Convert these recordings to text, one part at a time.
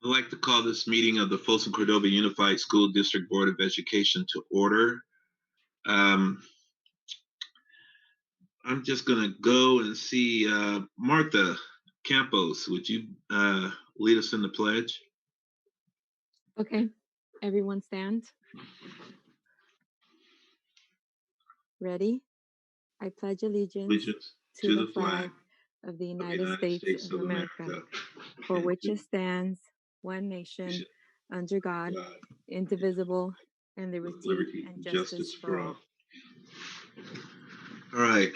I'd like to call this meeting of the Folsom Cordova Unified School District Board of Education to order. I'm just going to go and see Martha Campos. Would you lead us in the pledge? Okay, everyone stand. Ready? I pledge allegiance to the flag of the United States of America, for which it stands, one nation, under God, indivisible, and liberty and justice for all. All right.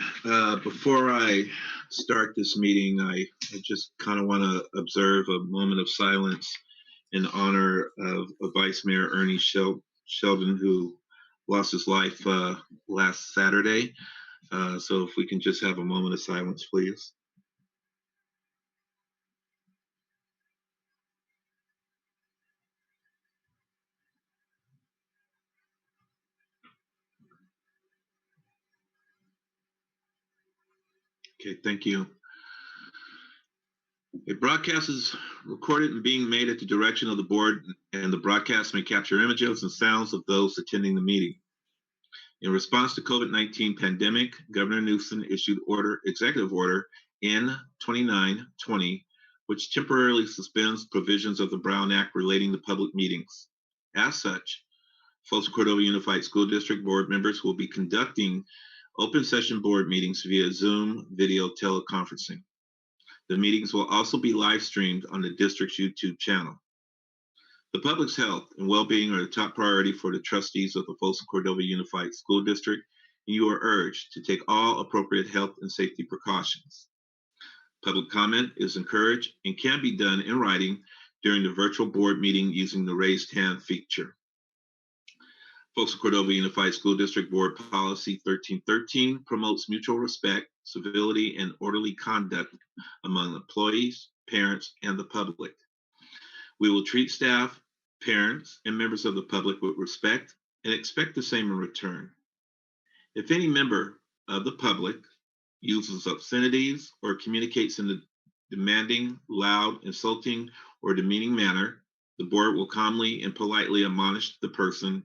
Before I start this meeting, I just kind of want to observe a moment of silence in honor of Vice Mayor Ernie Sheldon, who lost his life last Saturday. So if we can just have a moment of silence, please. Okay, thank you. A broadcast is recorded and being made at the direction of the board, and the broadcast may capture images and sounds of those attending the meeting. In response to COVID-19 pandemic, Governor Newsom issued Executive Order N-2920, which temporarily suspends provisions of the Brown Act relating to public meetings. As such, Folsom Cordova Unified School District Board members will be conducting open session board meetings via Zoom video teleconferencing. The meetings will also be live streamed on the district's YouTube channel. The public's health and well-being are the top priority for the trustees of the Folsom Cordova Unified School District, and you are urged to take all appropriate health and safety precautions. Public comment is encouraged and can be done in writing during the virtual board meeting using the raised hand feature. Folsom Cordova Unified School District Board Policy 1313 promotes mutual respect, civility, and orderly conduct among employees, parents, and the public. We will treat staff, parents, and members of the public with respect and expect the same in return. If any member of the public uses obscenities or communicates in a demanding, loud, insulting, or demeaning manner, the board will calmly and politely admonish the person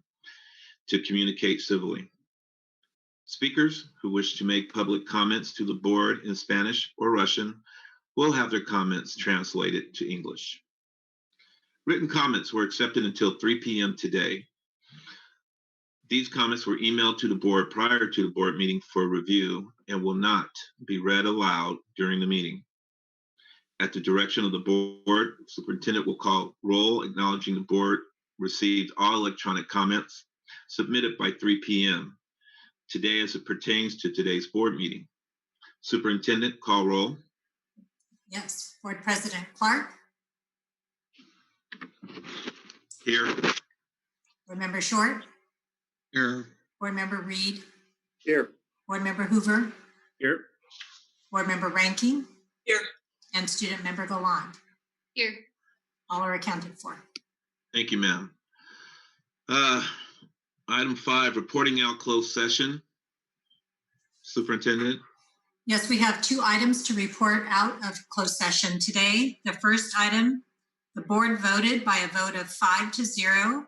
to communicate civilly. Speakers who wish to make public comments to the board in Spanish or Russian will have their comments translated to English. Written comments were accepted until 3 p.m. today. These comments were emailed to the board prior to the board meeting for review and will not be read aloud during the meeting. At the direction of the board, the superintendent will call roll, acknowledging the board received all electronic comments submitted by 3 p.m. today as it pertains to today's board meeting. Superintendent, call roll. Yes. Board President Clark. Here. Board Member Short. Here. Board Member Reed. Here. Board Member Hoover. Here. Board Member Ranking. Here. And Student Member Galland. Here. All are accounted for. Thank you, ma'am. Item 5, reporting out closed session. Superintendent. Yes, we have 2 items to report out of closed session today. The first item, the board voted by a vote of 5-0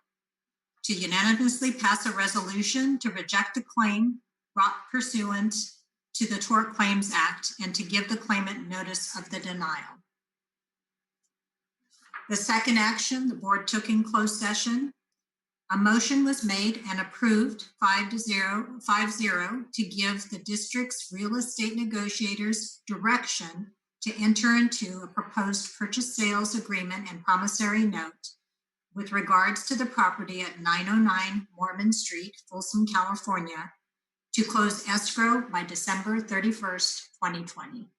to unanimously pass a resolution to reject a claim brought pursuant to the Tort Claims Act and to give the claimant notice of the denial. The second action the board took in closed session, a motion was made and approved 5-0 to give the district's real estate negotiators direction to enter into a proposed purchase sales agreement and promissory note with regards to the property at 909 Mormon Street, Folsom, California, to close escrow by December 31st, 2020.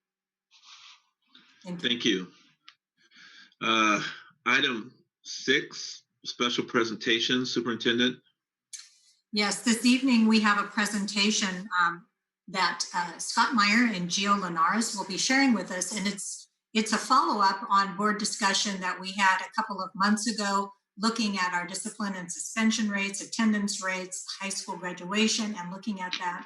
Thank you. Item 6, special presentation, Superintendent. Yes, this evening we have a presentation that Scott Meyer and Gio Linares will be sharing with us, and it's a follow-up on board discussion that we had a couple of months ago, looking at our discipline and suspension rates, attendance rates, high school graduation, and looking at that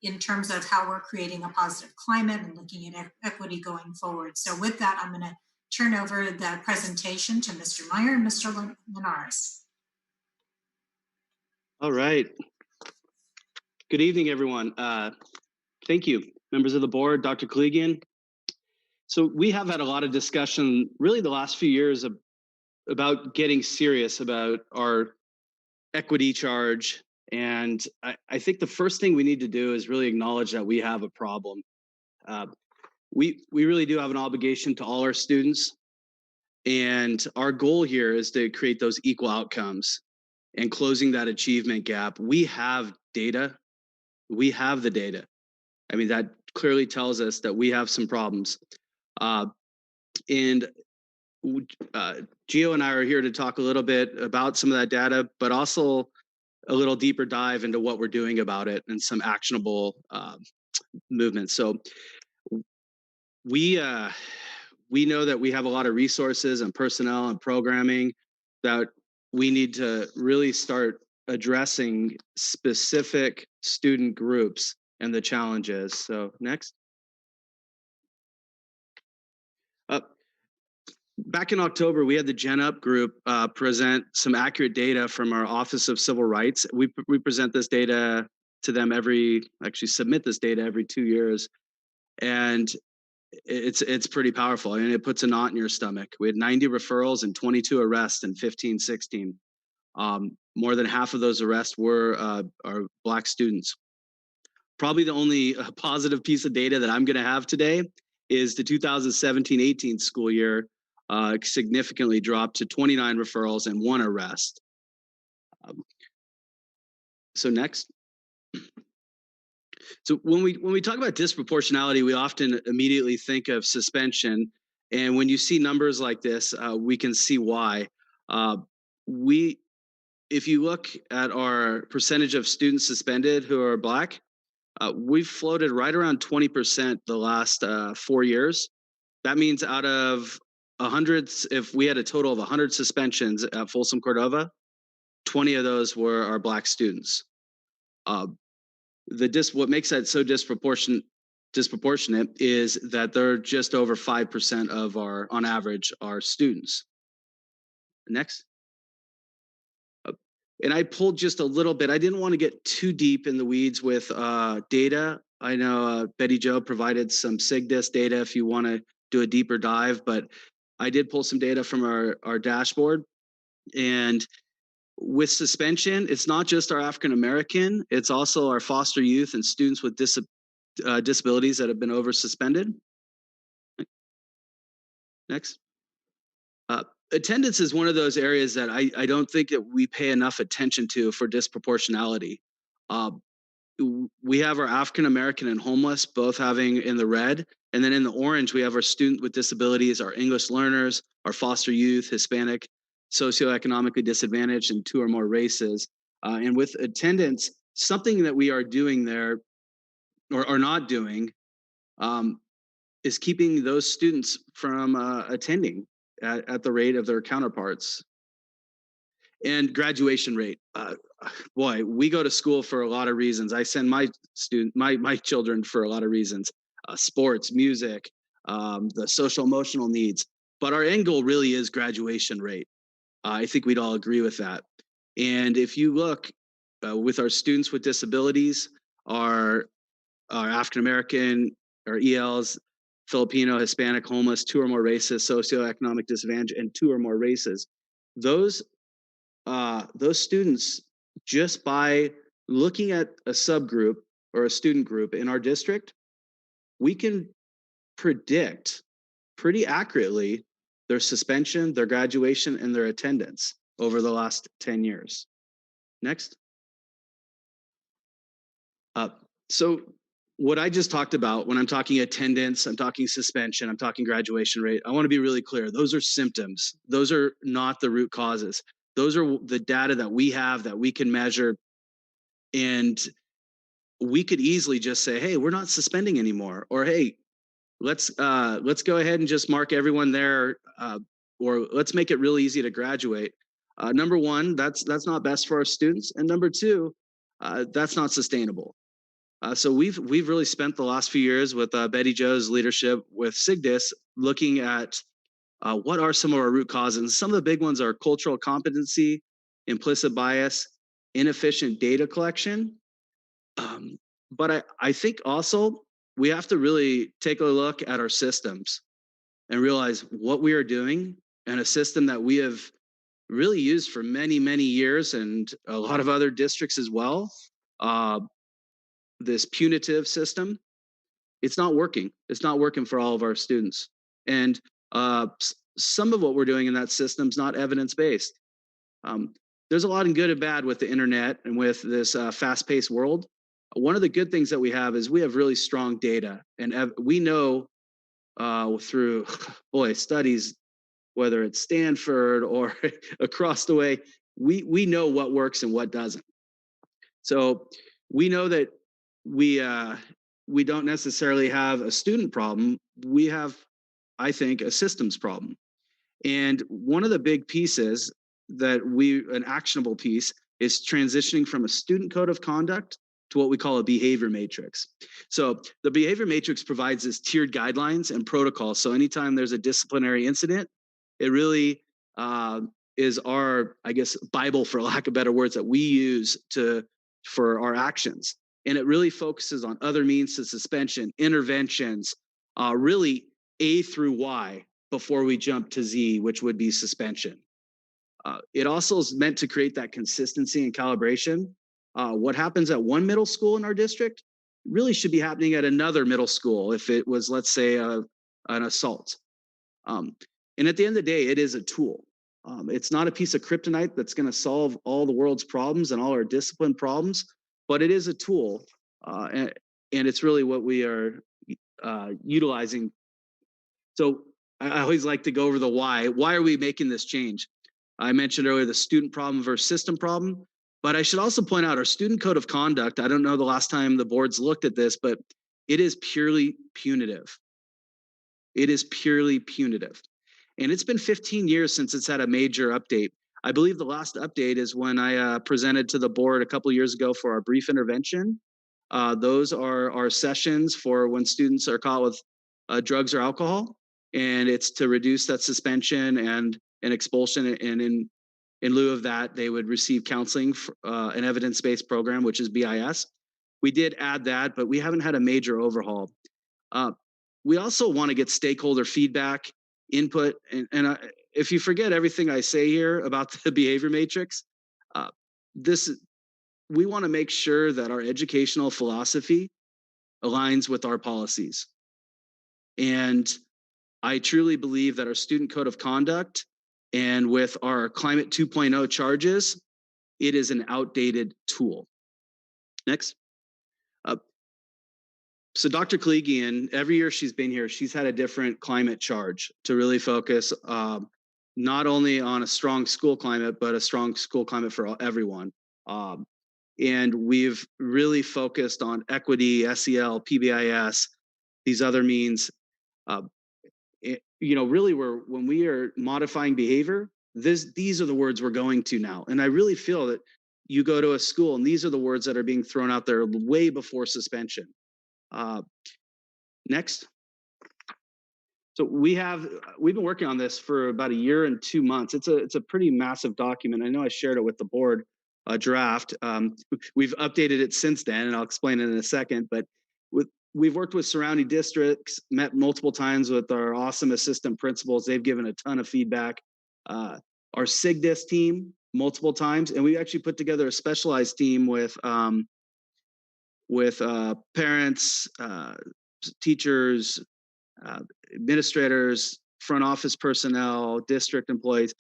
in terms of how we're creating a positive climate and looking at equity going forward. So with that, I'm going to turn over the presentation to Mr. Meyer and Mr. Linares. All right. Good evening, everyone. Thank you, members of the board, Dr. Collegian. So we have had a lot of discussion really the last few years about getting serious about our equity charge. And I think the first thing we need to do is really acknowledge that we have a problem. We really do have an obligation to all our students. And our goal here is to create those equal outcomes and closing that achievement gap. We have data. We have the data. I mean, that clearly tells us that we have some problems. And Gio and I are here to talk a little bit about some of that data, but also a little deeper dive into what we're doing about it and some actionable movements. So we know that we have a lot of resources and personnel and programming that we need to really start addressing specific student groups and the challenges. So next. Back in October, we had the Gen Up group present some accurate data from our Office of Civil Rights. We present this data to them submit this data every 2 years. And it's pretty powerful, and it puts a knot in your stomach. We had 90 referrals and 22 arrests in 15-16. More than half of those arrests were our Black students. Probably the only positive piece of data that I'm going to have today is the 2017-18 school year significantly dropped to 29 referrals and 1 arrest. So next. So when we talk about disproportionality, we often immediately think of suspension. And when you see numbers like this, we can see why. If you look at our percentage of students suspended who are Black, we've floated right around 20% the last 4 years. That means out of 100, if we had a total of 100 suspensions at Folsom Cordova, 20 of those were our Black students. What makes that so disproportionate is that they're just over 5% of on average, our students. Next. And I pulled just a little bit. I didn't want to get too deep in the weeds with data. I know Betty Jo provided some SIGDIS data if you want to do a deeper dive, but I did pull some data from our dashboard. And with suspension, it's not just our African-American, it's also our foster youth and students with disabilities that have been over suspended. Next. Attendance is one of those areas that I don't think that we pay enough attention to for disproportionality. We have our African-American and homeless both having in the red, and then in the orange, we have our student with disabilities, our English learners, our foster youth, Hispanic, socioeconomically disadvantaged, and 2 or more races. And with attendance, something that we are doing there or are not doing is keeping those students from attending at the rate of their counterparts. And graduation rate. Boy, we go to school for a lot of reasons. I send my children for a lot of reasons. Sports, music, the social emotional needs. But our end goal really is graduation rate. I think we'd all agree with that. And if you look with our students with disabilities, our African-American, our ELs, Filipino, Hispanic, homeless, 2 or more races, socioeconomic disadvantage, and 2 or more races, those students, just by looking at a subgroup or a student group in our district, we can predict pretty accurately their suspension, their graduation, and their attendance over the last 10 years. Next. So what I just talked about, when I'm talking attendance, I'm talking suspension, I'm talking graduation rate, I want to be really clear. Those are symptoms. Those are not the root causes. Those are the data that we have that we can measure. And we could easily just say, hey, we're not suspending anymore. Or, hey, let's go ahead and just mark everyone there, or let's make it really easy to graduate. Number one, that's not best for our students. And number two, that's not sustainable. So we've really spent the last few years with Betty Jo's leadership with SIGDIS looking at What are some of our root causes? And some of the big ones are cultural competency, implicit bias, inefficient data collection. But I think also we have to really take a look at our systems and realize what we are doing, and a system that we have really used for many, many years, and a lot of other districts as well. This punitive system, it's not working. It's not working for all of our students. And some of what we're doing in that system is not evidence-based. There's a lot of good and bad with the internet and with this fast-paced world. One of the good things that we have is we have really strong data, and we know through studies, whether it's Stanford or across the way, we know what works and what doesn't. So we know that we don't necessarily have a student problem. We have, I think, a systems problem. And one of the big pieces an actionable piece, is transitioning from a student code of conduct to what we call a behavior matrix. So the behavior matrix provides this tiered guidelines and protocols. So anytime there's a disciplinary incident, it really is our, I guess, Bible, for lack of better words, that we use for our actions. And it really focuses on other means to suspension, interventions, really A through Y before we jump to Z, which would be suspension. It also is meant to create that consistency and calibration. What happens at one middle school in our district really should be happening at another middle school if it was, let's say, an assault. And at the end of the day, it is a tool. It's not a piece of kryptonite that's going to solve all the world's problems and all our discipline problems, but it is a tool. And it's really what we are utilizing. So I always like to go over the why. Why are we making this change? I mentioned earlier the student problem versus system problem, but I should also point out our student code of conduct. I don't know the last time the boards looked at this, but it is purely punitive. It is purely punitive. And it's been 15 years since it's had a major update. I believe the last update is when I presented to the board a couple of years ago for our brief intervention. Those are our sessions for when students are caught with drugs or alcohol, and it's to reduce that suspension and expulsion. And in lieu of that, they would receive counseling for an evidence-based program, which is BIS. We did add that, but we haven't had a major overhaul. We also want to get stakeholder feedback, input, and if you forget everything I say here about the behavior matrix, we want to make sure that our educational philosophy aligns with our policies. And I truly believe that our student code of conduct and with our Climate 2.0 charges, it is an outdated tool. Next. So Dr. Kaligian, every year she's been here, she's had a different climate charge to really focus not only on a strong school climate, but a strong school climate for everyone. And we've really focused on equity, SEL, PBIS, these other means. Really when we are modifying behavior, these are the words we're going to now. And I really feel that you go to a school and these are the words that are being thrown out there way before suspension. Next. So we've been working on this for about a year and 2 months. It's a pretty massive document. I know I shared it with the board, a draft. We've updated it since then, and I'll explain it in a second. But we've worked with surrounding districts, met multiple times with our awesome assistant principals. They've given a ton of feedback. Our SIGDIS team multiple times, and we actually put together a specialized team with parents, teachers, administrators, front office personnel, district employees.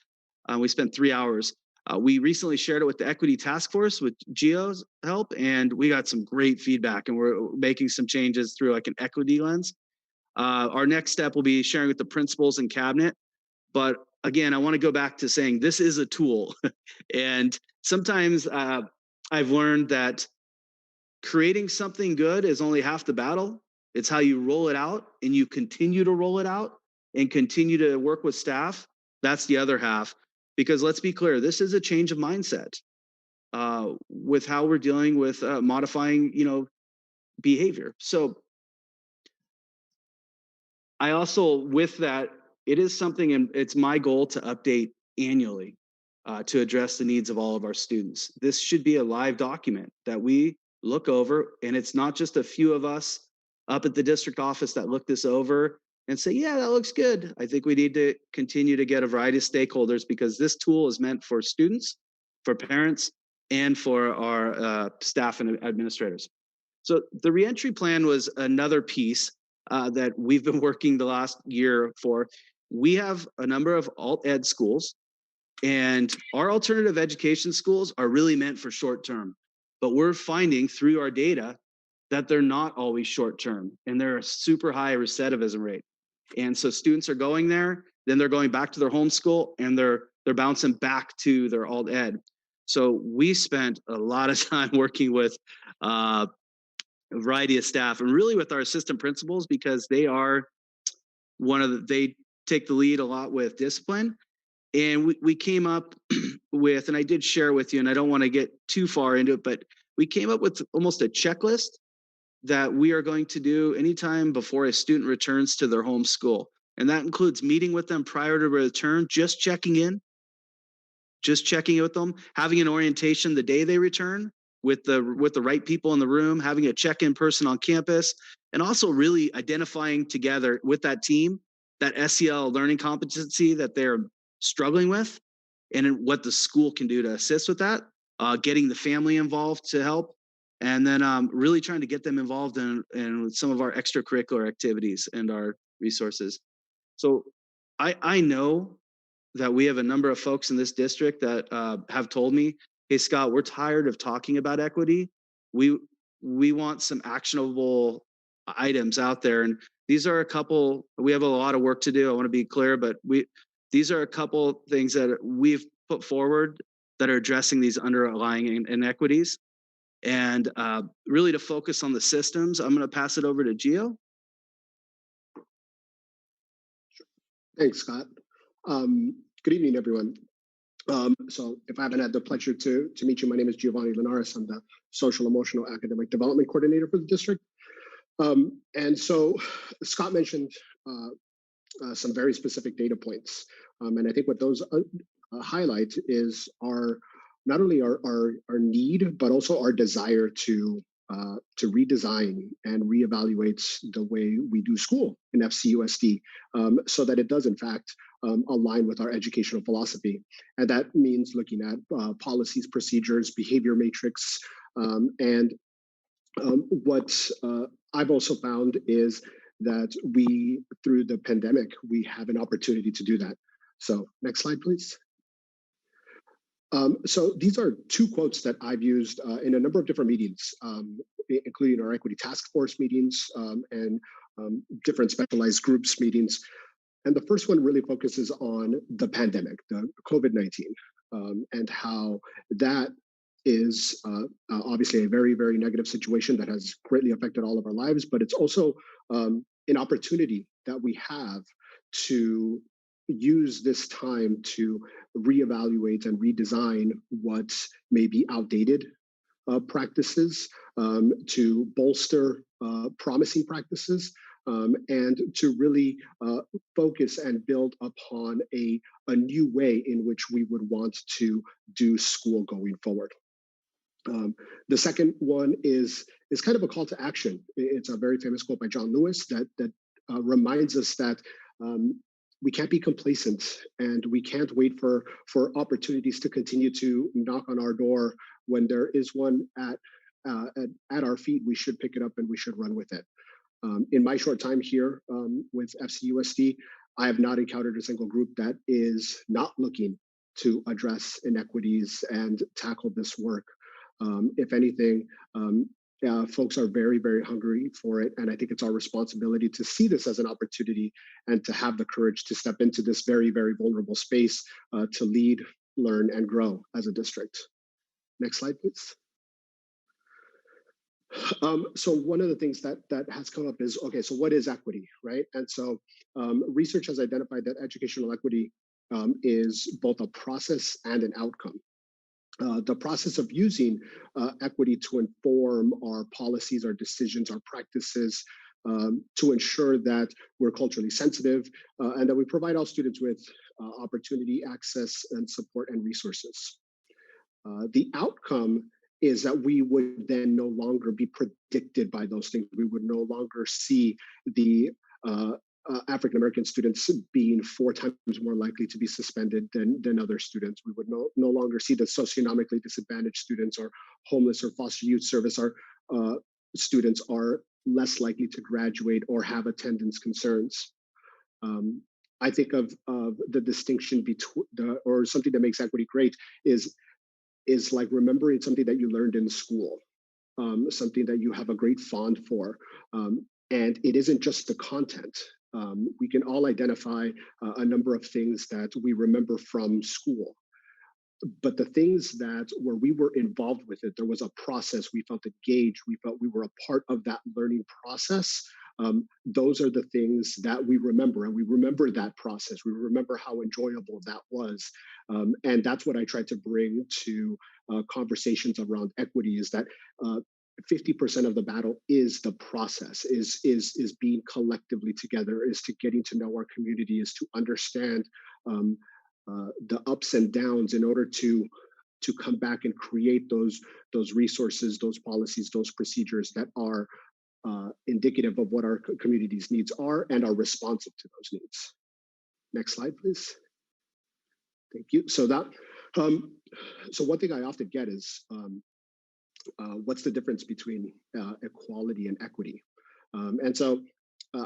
We spent 3 hours. We recently shared it with the Equity Task Force with Gio's help, and we got some great feedback, and we're making some changes through like an equity lens. Our next step will be sharing with the principals and cabinet. But again, I want to go back to saying this is a tool. And sometimes I've learned that creating something good is only half the battle. It's how you roll it out and you continue to roll it out and continue to work with staff. That's the other half. Because let's be clear, this is a change of mindset with how we're dealing with modifying, behavior. So I also, with that, it is something, and it's my goal to update annually to address the needs of all of our students. This should be a live document that we look over, and it's not just a few of us up at the district office that look this over and say, yeah, that looks good. I think we need to continue to get a variety of stakeholders, because this tool is meant for students, for parents, and for our staff and administrators. So the reentry plan was another piece that we've been working the last year for. We have a number of alt ed schools, and our alternative education schools are really meant for short term. But we're finding through our data that they're not always short term, and they're a super high recidivism rate. And so students are going there, then they're going back to their home school, and they're bouncing back to their alt ed. So we spent a lot of time working with a variety of staff, and really with our assistant principals, because they are they take the lead a lot with discipline. And we came up with, and I did share with you, and I don't want to get too far into it, but we came up with almost a checklist that we are going to do anytime before a student returns to their home school. And that includes meeting with them prior to return, just checking in with them, having an orientation the day they return with the right people in the room, having a check-in person on campus, and also really identifying together with that team that SEL learning competency that they're struggling with, and what the school can do to assist with that, getting the family involved to help, and then really trying to get them involved in some of our extracurricular activities and our resources. So I know that we have a number of folks in this district that have told me, hey, Scott, we're tired of talking about equity. We want some actionable items out there. And these are a couple, we have a lot of work to do. I want to be clear, but these are a couple things that we've put forward that are addressing these underlying inequities. And really to focus on the systems, I'm going to pass it over to Gio. Thanks, Scott. Good evening, everyone. So if I haven't had the pleasure to meet you, my name is Giovanni Linares. I'm the Social Emotional Academic Development Coordinator for the district. And so Scott mentioned some very specific data points. And I think what those highlight is not only our need, but also our desire to redesign and reevaluate the way we do school in FCUSD, so that it does in fact align with our educational philosophy. And that means looking at policies, procedures, behavior matrix, and what I've also found is that through the pandemic, we have an opportunity to do that. So next slide, please. So these are two quotes that I've used in a number of different meetings, including our equity task force meetings and different specialized groups meetings. And the first one really focuses on the pandemic, the COVID-19, and how that is obviously a very, very negative situation that has greatly affected all of our lives, but it's also an opportunity that we have to use this time to reevaluate and redesign what may be outdated practices, to bolster promising practices, and to really focus and build upon a new way in which we would want to do school going forward. The second one is kind of a call to action. It's a very famous quote by John Lewis that reminds us that we can't be complacent, and we can't wait for opportunities to continue to knock on our door. When there is one at our feet, we should pick it up and we should run with it. In my short time here with FCUSD, I have not encountered a single group that is not looking to address inequities and tackle this work. If anything, folks are very, very hungry for it. And I think it's our responsibility to see this as an opportunity and to have the courage to step into this very, very vulnerable space to lead, learn, and grow as a district. Next slide, please. So one of the things that has come up is, okay, so what is equity, right? And so research has identified that educational equity is both a process and an outcome. The process of using equity to inform our policies, our decisions, our practices, to ensure that we're culturally sensitive and that we provide all students with opportunity, access, and support and resources. The outcome is that we would then no longer be predicted by those things. We would no longer see the African-American students being 4 times more likely to be suspended than other students. We would no longer see the socioeconomically disadvantaged students or homeless or foster youth service students are less likely to graduate or have attendance concerns. I think of the distinction between, or something that makes equity great is like remembering something that you learned in school, something that you have a great fond for. And it isn't just the content. We can all identify a number of things that we remember from school. But the things that where we were involved with it, there was a process, we felt engaged, we felt we were a part of that learning process. Those are the things that we remember, and we remember that process. We remember how enjoyable that was. And that's what I try to bring to conversations around equity, is that 50% of the battle is the process, is being collectively together, is to getting to know our community, is to understand the ups and downs in order to come back and create those resources, those policies, those procedures that are indicative of what our community's needs are and are responsive to those needs. Next slide, please. Thank you. So that, so one thing I often get is, what's the difference between equality and equity? And so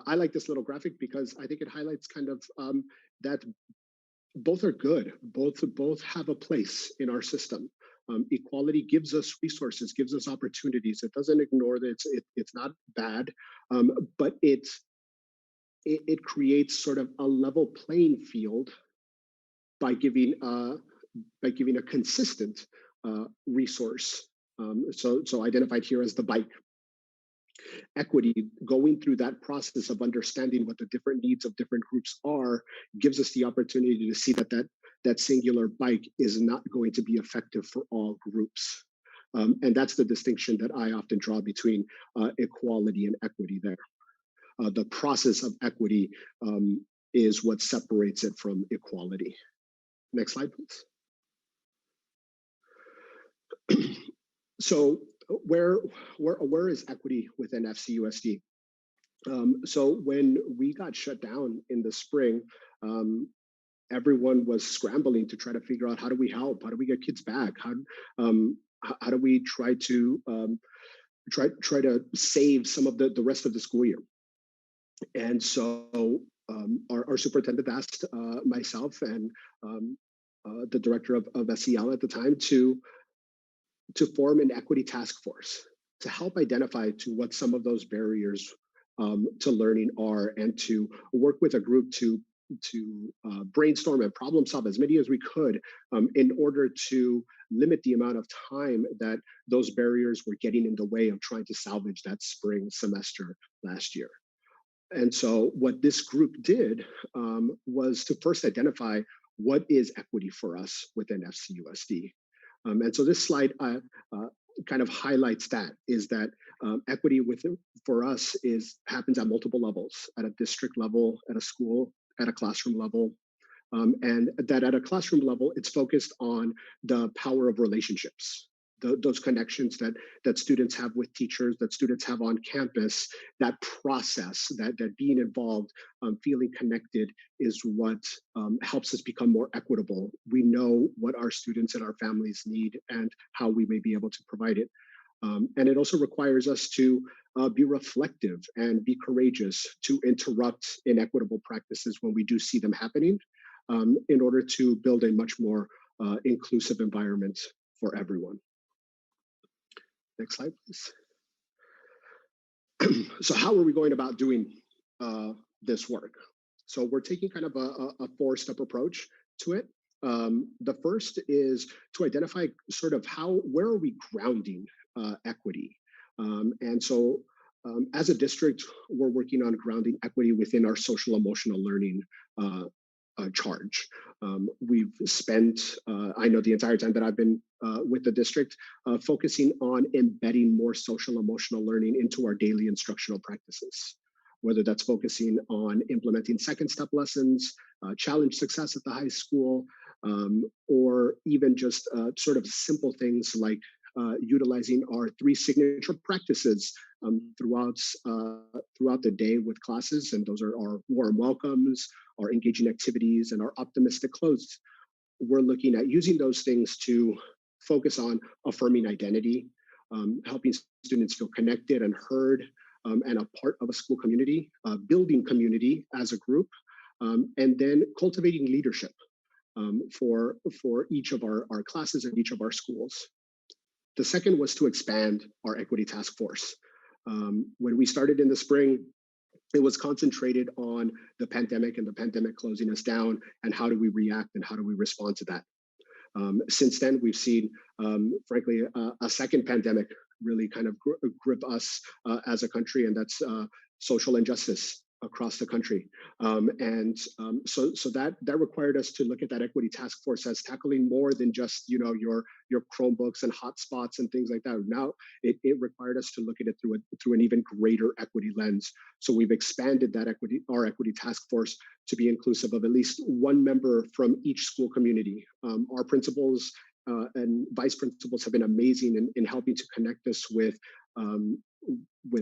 I like this little graphic because I think it highlights kind of that both are good. Both have a place in our system. Equality gives us resources, gives us opportunities. It doesn't ignore that it's not bad, but it creates sort of a level playing field by giving a consistent resource. So identified here as the bike. Equity, going through that process of understanding what the different needs of different groups are, gives us the opportunity to see that singular bike is not going to be effective for all groups. And that's the distinction that I often draw between equality and equity there. The process of equity is what separates it from equality. Next slide, please. So where is equity within FCUSD? So when we got shut down in the spring, everyone was scrambling to try to figure out, how do we help? How do we get kids back? How do we try to try to save some of the rest of the school year? And so our superintendent asked myself and the director of SEL at the time to form an equity task force to help identify to what some of those barriers to learning are, and to work with a group to brainstorm and problem solve as many as we could in order to limit the amount of time that those barriers were getting in the way of trying to salvage that spring semester last year. And so what this group did was to first identify what is equity for us within FCUSD. And so this slide kind of highlights that, is that equity for us happens at multiple levels, at a district level, at a school, at a classroom level. And that at a classroom level, it's focused on the power of relationships, those connections that students have with teachers, that students have on campus. That process, that being involved, feeling connected, is what helps us become more equitable. We know what our students and our families need and how we may be able to provide it. And it also requires us to be reflective and be courageous to interrupt inequitable practices when we do see them happening, in order to build a much more inclusive environment for everyone. Next slide, please. So how are we going about doing this work? So we're taking kind of a 4-step approach to it. The first is to identify sort of where are we grounding equity? And so as a district, we're working on grounding equity within our social emotional learning charge. We've spent, I know the entire time that I've been with the district, focusing on embedding more social emotional learning into our daily instructional practices. whether that's focusing on implementing second step lessons, challenge success at the high school, or even just sort of simple things like utilizing our 3 signature practices throughout the day with classes, and those are our warm welcomes, our engaging activities, and our optimistic close. We're looking at using those things to focus on affirming identity, helping students feel connected and heard, and a part of a school community, building community as a group, and then cultivating leadership for each of our classes and each of our schools. The second was to expand our equity task force. When we started in the spring, it was concentrated on the pandemic and the pandemic closing us down, and how do we react and how do we respond to that. Since then, we've seen, frankly, a second pandemic really kind of grip us as a country, and that's social injustice across the country. So that required us to look at that equity task force as tackling more than just your Chromebooks and hotspots and things like that. Now it required us to look at it through an even greater equity lens. So we've expanded that our equity task force to be inclusive of at least one member from each school community. Our principals and vice principals have been amazing in helping to connect us with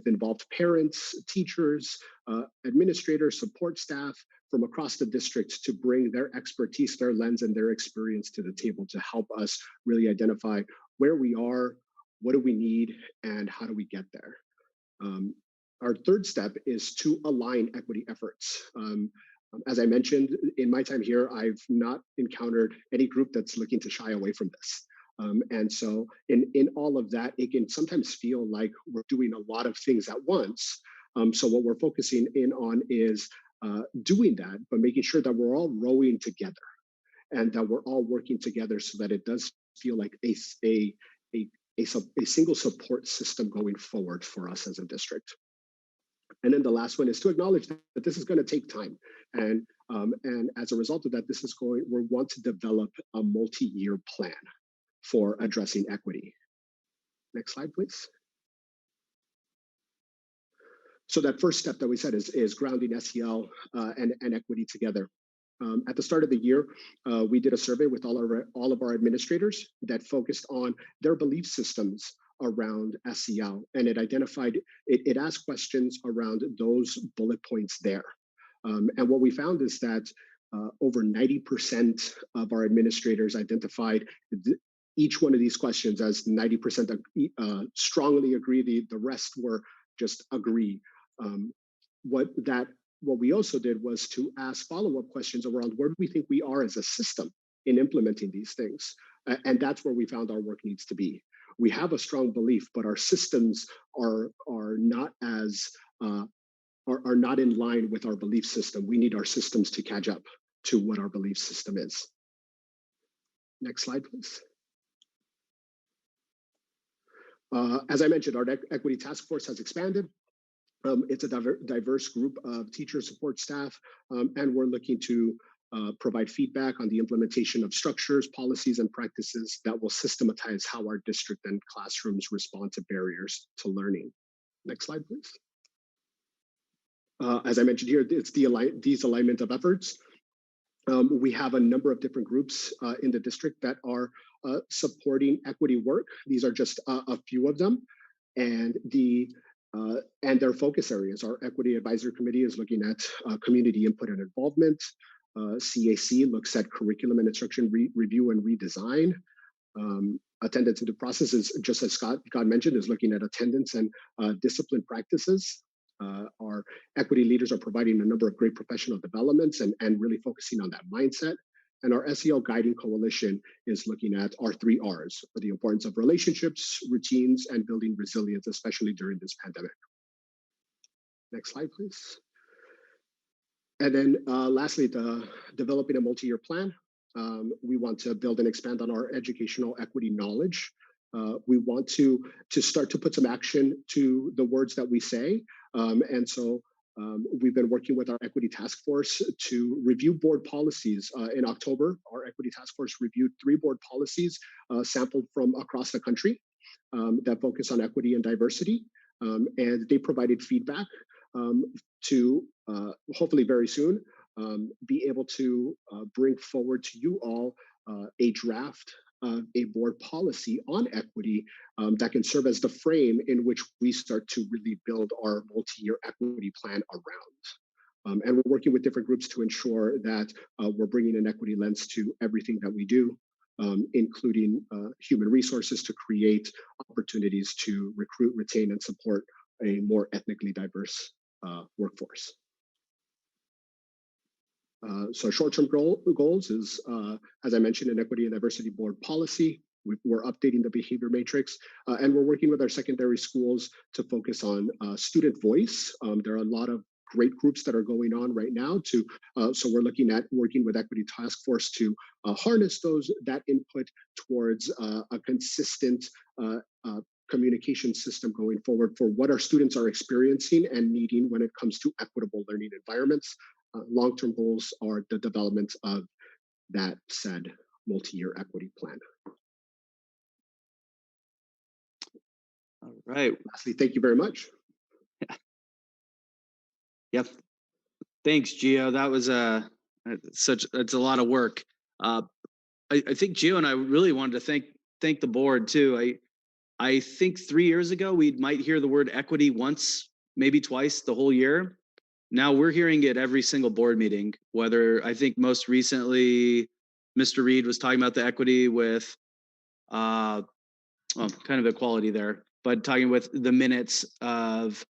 involved parents, teachers, administrators, support staff from across the district to bring their expertise, their lens, and their experience to the table to help us really identify where we are, what do we need, and how do we get there. Our third step is to align equity efforts. As I mentioned, in my time here, I've not encountered any group that's looking to shy away from this. And so in all of that, it can sometimes feel like we're doing a lot of things at once. So what we're focusing in on is doing that, but making sure that we're all rowing together and that we're all working together so that it does feel like a single support system going forward for us as a district. And then the last one is to acknowledge that this is going to take time. And as a result of that, we want to develop a multi-year plan for addressing equity. Next slide, please. So that first step that we said is grounding SEL and equity together. At the start of the year, we did a survey with all of our administrators that focused on their belief systems around SEL, and it asked questions around those bullet points there. And what we found is that over 90% of our administrators identified each one of these questions as 90% strongly agree. The rest were just agree. What we also did was to ask follow-up questions around where do we think we are as a system in implementing these things, and that's where we found our work needs to be. We have a strong belief, but our systems are not in line with our belief system. We need our systems to catch up to what our belief system is. Next slide, please. As I mentioned, our equity task force has expanded. It's a diverse group of teacher support staff, and we're looking to provide feedback on the implementation of structures, policies, and practices that will systematize how our district and classrooms respond to barriers to learning. Next slide, please. As I mentioned here, it's these alignment of efforts. We have a number of different groups in the district that are supporting equity work. These are just a few of them, and their focus areas. Our Equity Advisory Committee is looking at community input and involvement. CAC looks at curriculum and instruction review and redesign. Attendance into processes, just as Scott mentioned, is looking at attendance and discipline practices. Our equity leaders are providing a number of great professional developments and really focusing on that mindset. And our SEL Guiding Coalition is looking at our 3 Rs, the importance of relationships, routines, and building resilience, especially during this pandemic. Next slide, please. And then lastly, developing a multi-year plan. We want to build and expand on our educational equity knowledge. We want to start to put some action to the words that we say. And so we've been working with our equity task force to review board policies. In October, our equity task force reviewed 3 board policies sampled from across the country that focus on equity and diversity. And they provided feedback to hopefully very soon be able to bring forward to you all a draft of a board policy on equity that can serve as the frame in which we start to really build our multi-year equity plan around. And we're working with different groups to ensure that we're bringing an equity lens to everything that we do, including human resources to create opportunities to recruit, retain, and support a more ethnically diverse workforce. So short-term goals is, as I mentioned, an equity and diversity board policy. We're updating the behavior matrix, and we're working with our secondary schools to focus on student voice. There are a lot of great groups that are going on right now so we're looking at working with Equity Task Force to harness that input towards a consistent communication system going forward for what our students are experiencing and needing when it comes to equitable learning environments. Long-term goals are the development of that said multi-year equity plan. All right. Lastly, thank you very much. Yep. Thanks, Gio. That was it's a lot of work. I think Gio and I really wanted to thank the board too. I think 3 years ago we might hear the word equity once, maybe twice the whole year. Now we're hearing it every single board meeting, whether I think most recently Mr. Reed was talking about the equity with kind of equality there, but talking with the minutes of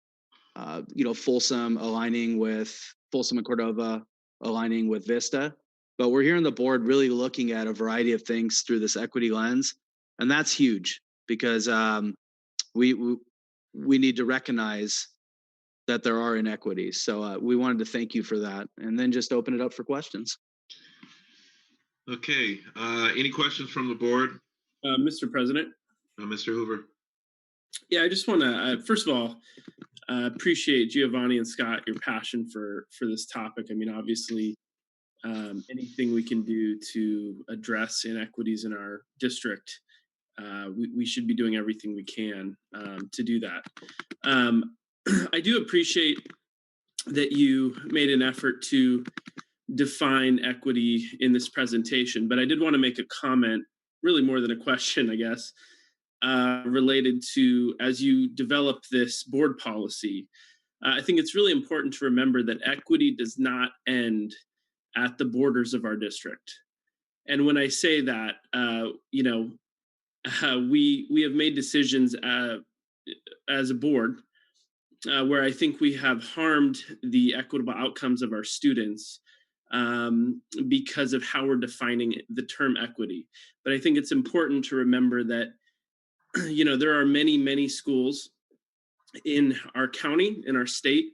Folsom aligning with Folsom and Cordova aligning with Vista. But we're hearing the board really looking at a variety of things through this equity lens. And that's huge because we need to recognize that there are inequities. So we wanted to thank you for that, and then just open it up for questions. Okay, any questions from the board? Mr. President. Mr. Hoover. Yeah, I just want to, first of all, appreciate Giovanni and Scott, your passion for this topic. I mean, obviously, anything we can do to address inequities in our district, we should be doing everything we can to do that. I do appreciate that you made an effort to define equity in this presentation, but I did want to make a comment, really more than a question, I guess, related to, as you develop this board policy, I think it's really important to remember that equity does not end at the borders of our district. And when I say that, we have made decisions as a board where I think we have harmed the equitable outcomes of our students because of how we're defining the term equity. But I think it's important to remember that, there are many, many schools in our county, in our state,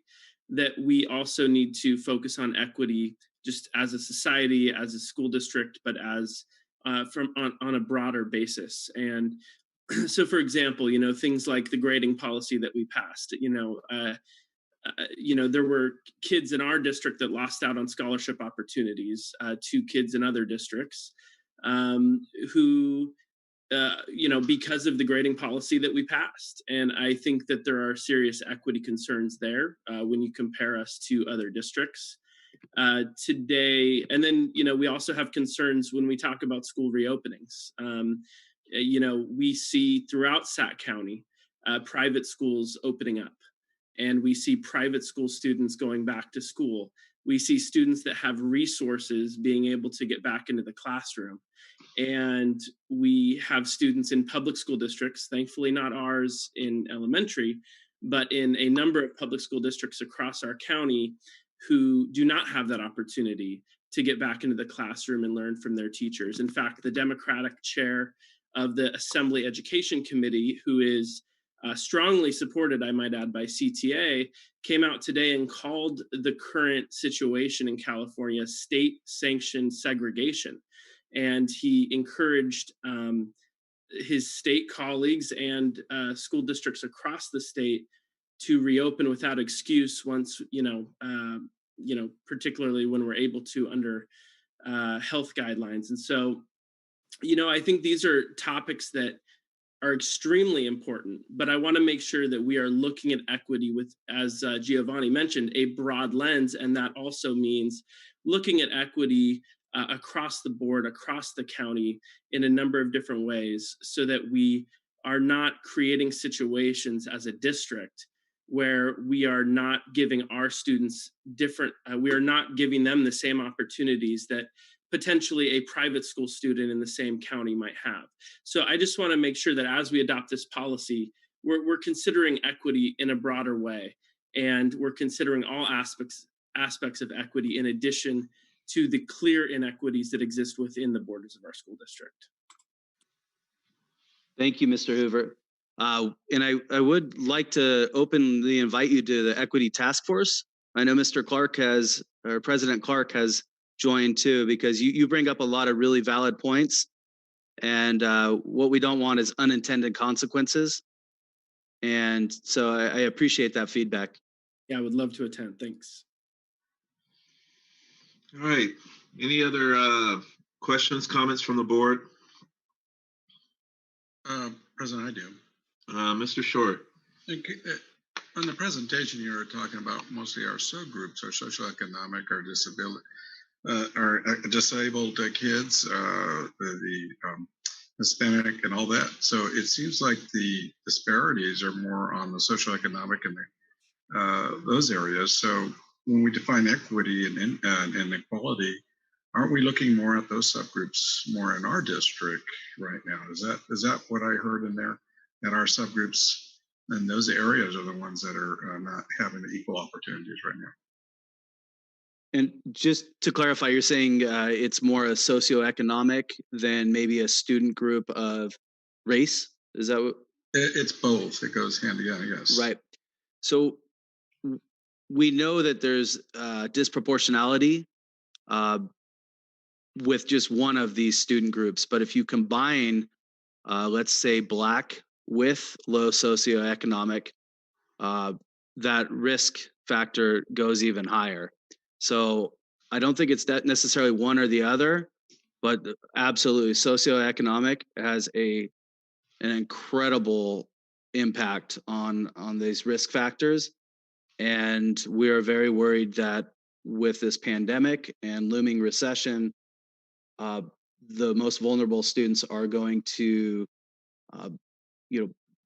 that we also need to focus on equity just as a society, as a school district, but as on a broader basis. And so, for example, things like the grading policy that we passed, there were kids in our district that lost out on scholarship opportunities to kids in other districts who, because of the grading policy that we passed. And I think that there are serious equity concerns there when you compare us to other districts today. And then, we also have concerns when we talk about school reopenings. We see throughout Sac County private schools opening up, and we see private school students going back to school. We see students that have resources being able to get back into the classroom. And we have students in public school districts, thankfully not ours in elementary, but in a number of public school districts across our county who do not have that opportunity to get back into the classroom and learn from their teachers. In fact, the Democratic chair of the Assembly Education Committee, who is strongly supported, I might add, by CTA, came out today and called the current situation in California state-sanctioned segregation. And he encouraged his state colleagues and school districts across the state to reopen without excuse once, particularly when we're able to under health guidelines. And so, I think these are topics that are extremely important, but I want to make sure that we are looking at equity with, as Giovanni mentioned, a broad lens. And that also means looking at equity across the board, across the county in a number of different ways, so that we are not creating situations as a district where we are not giving our students we are not giving them the same opportunities that potentially a private school student in the same county might have. So I just want to make sure that as we adopt this policy, we're considering equity in a broader way, and we're considering all aspects of equity in addition to the clear inequities that exist within the borders of our school district. Thank you, Mr. Hoover. And I would like to openly invite you to the Equity Task Force. I know Mr. Clark has, or President Clark has joined too, because you bring up a lot of really valid points. And what we don't want is unintended consequences. And so I appreciate that feedback. Yeah, I would love to attend. Thanks. All right. Any other questions, comments from the board? President, I do. Mr. Short. On the presentation, you were talking about mostly our subgroups, our socioeconomic, our disability, our disabled kids, the Hispanic, and all that. So it seems like the disparities are more on the socioeconomic and those areas. So when we define equity and inequality, aren't we looking more at those subgroups more in our district right now? Is that what I heard in there? That our subgroups and those areas are the ones that are not having the equal opportunities right now. And just to clarify, you're saying it's more a socioeconomic than maybe a student group of race? Is that what? It's both. It goes hand in hand, yes. Right. So we know that there's disproportionality with just one of these student groups. But if you combine, let's say, Black with low socioeconomic, that risk factor goes even higher. So I don't think it's that necessarily one or the other, but absolutely socioeconomic has an incredible impact on these risk factors. And we are very worried that with this pandemic and looming recession, the most vulnerable students are going to,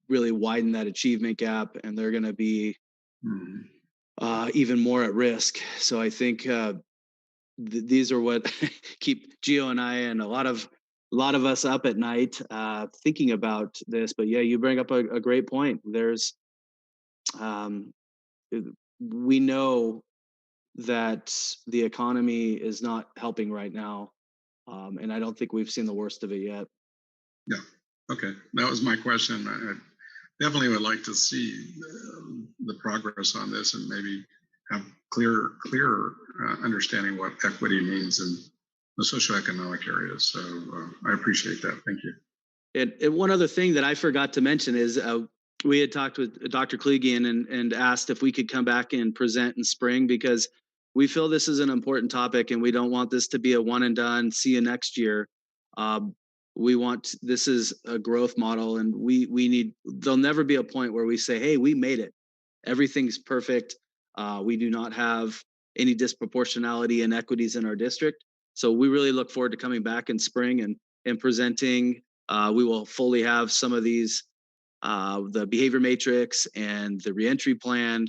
really widen that achievement gap, and they're going to be even more at risk. So I think these are what keep Gio and I and a lot of us up at night thinking about this. But yeah, you bring up a great point. There's we know that the economy is not helping right now, and I don't think we've seen the worst of it yet. Yeah. Okay. That was my question. I definitely would like to see the progress on this and maybe have clear understanding what equity means in the socioeconomic areas. So I appreciate that. Thank you. And one other thing that I forgot to mention is we had talked with Dr. Klegian and asked if we could come back and present in spring, because we feel this is an important topic and we don't want this to be a one and done, see you next year. This is a growth model, and we need, there'll never be a point where we say, hey, we made it. Everything's perfect. We do not have any disproportionality and inequities in our district. So we really look forward to coming back in spring and presenting. We will fully have some of these, the behavior matrix and the reentry plan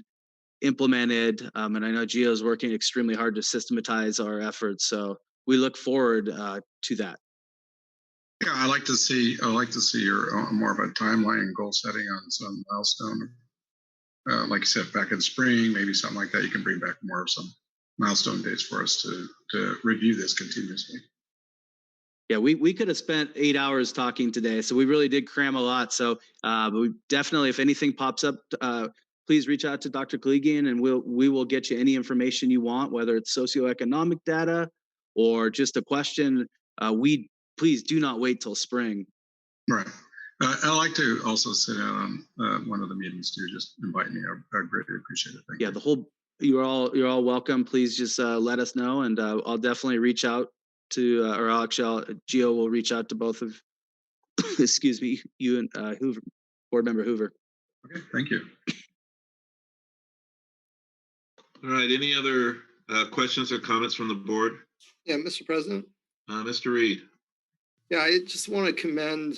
implemented. And I know Gio is working extremely hard to systematize our efforts. So we look forward to that. Yeah, I like to see your more of a timeline and goal setting on some milestone. Like you said, back in spring, maybe something like that. You can bring back more of some milestone dates for us to review this continuously. Yeah, we could have spent 8 hours talking today, so we really did cram a lot. So but we definitely, if anything pops up, please reach out to Dr. Klegian, and we will get you any information you want, whether it's socioeconomic data or just a question. Please do not wait till spring. Right. I'd like to also sit in on one of the meetings too. Just invite me. I greatly appreciate it. Thank you. You're all welcome. Please just let us know, and I'll definitely reach out to, Gio will reach out to both of excuse me, you and Hoover, Board Member Hoover. Okay, thank you. All right, any other questions or comments from the board? Yeah, Mr. President. Mr. Reed. Yeah, I just want to commend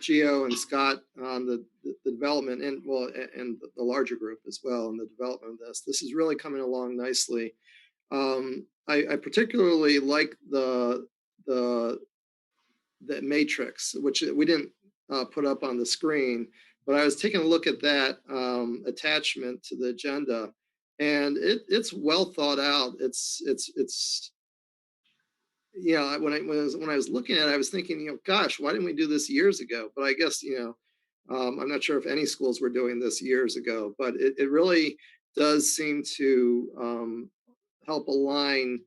Gio and Scott on the development and the larger group as well in the development of this. This is really coming along nicely. I particularly like the matrix, which we didn't put up on the screen, but I was taking a look at that attachment to the agenda, and it's well thought out. It's you know, when I was looking at it, I was thinking, you know, gosh, why didn't we do this years ago? But I guess, you know, I'm not sure if any schools were doing this years ago, but it really does seem to help align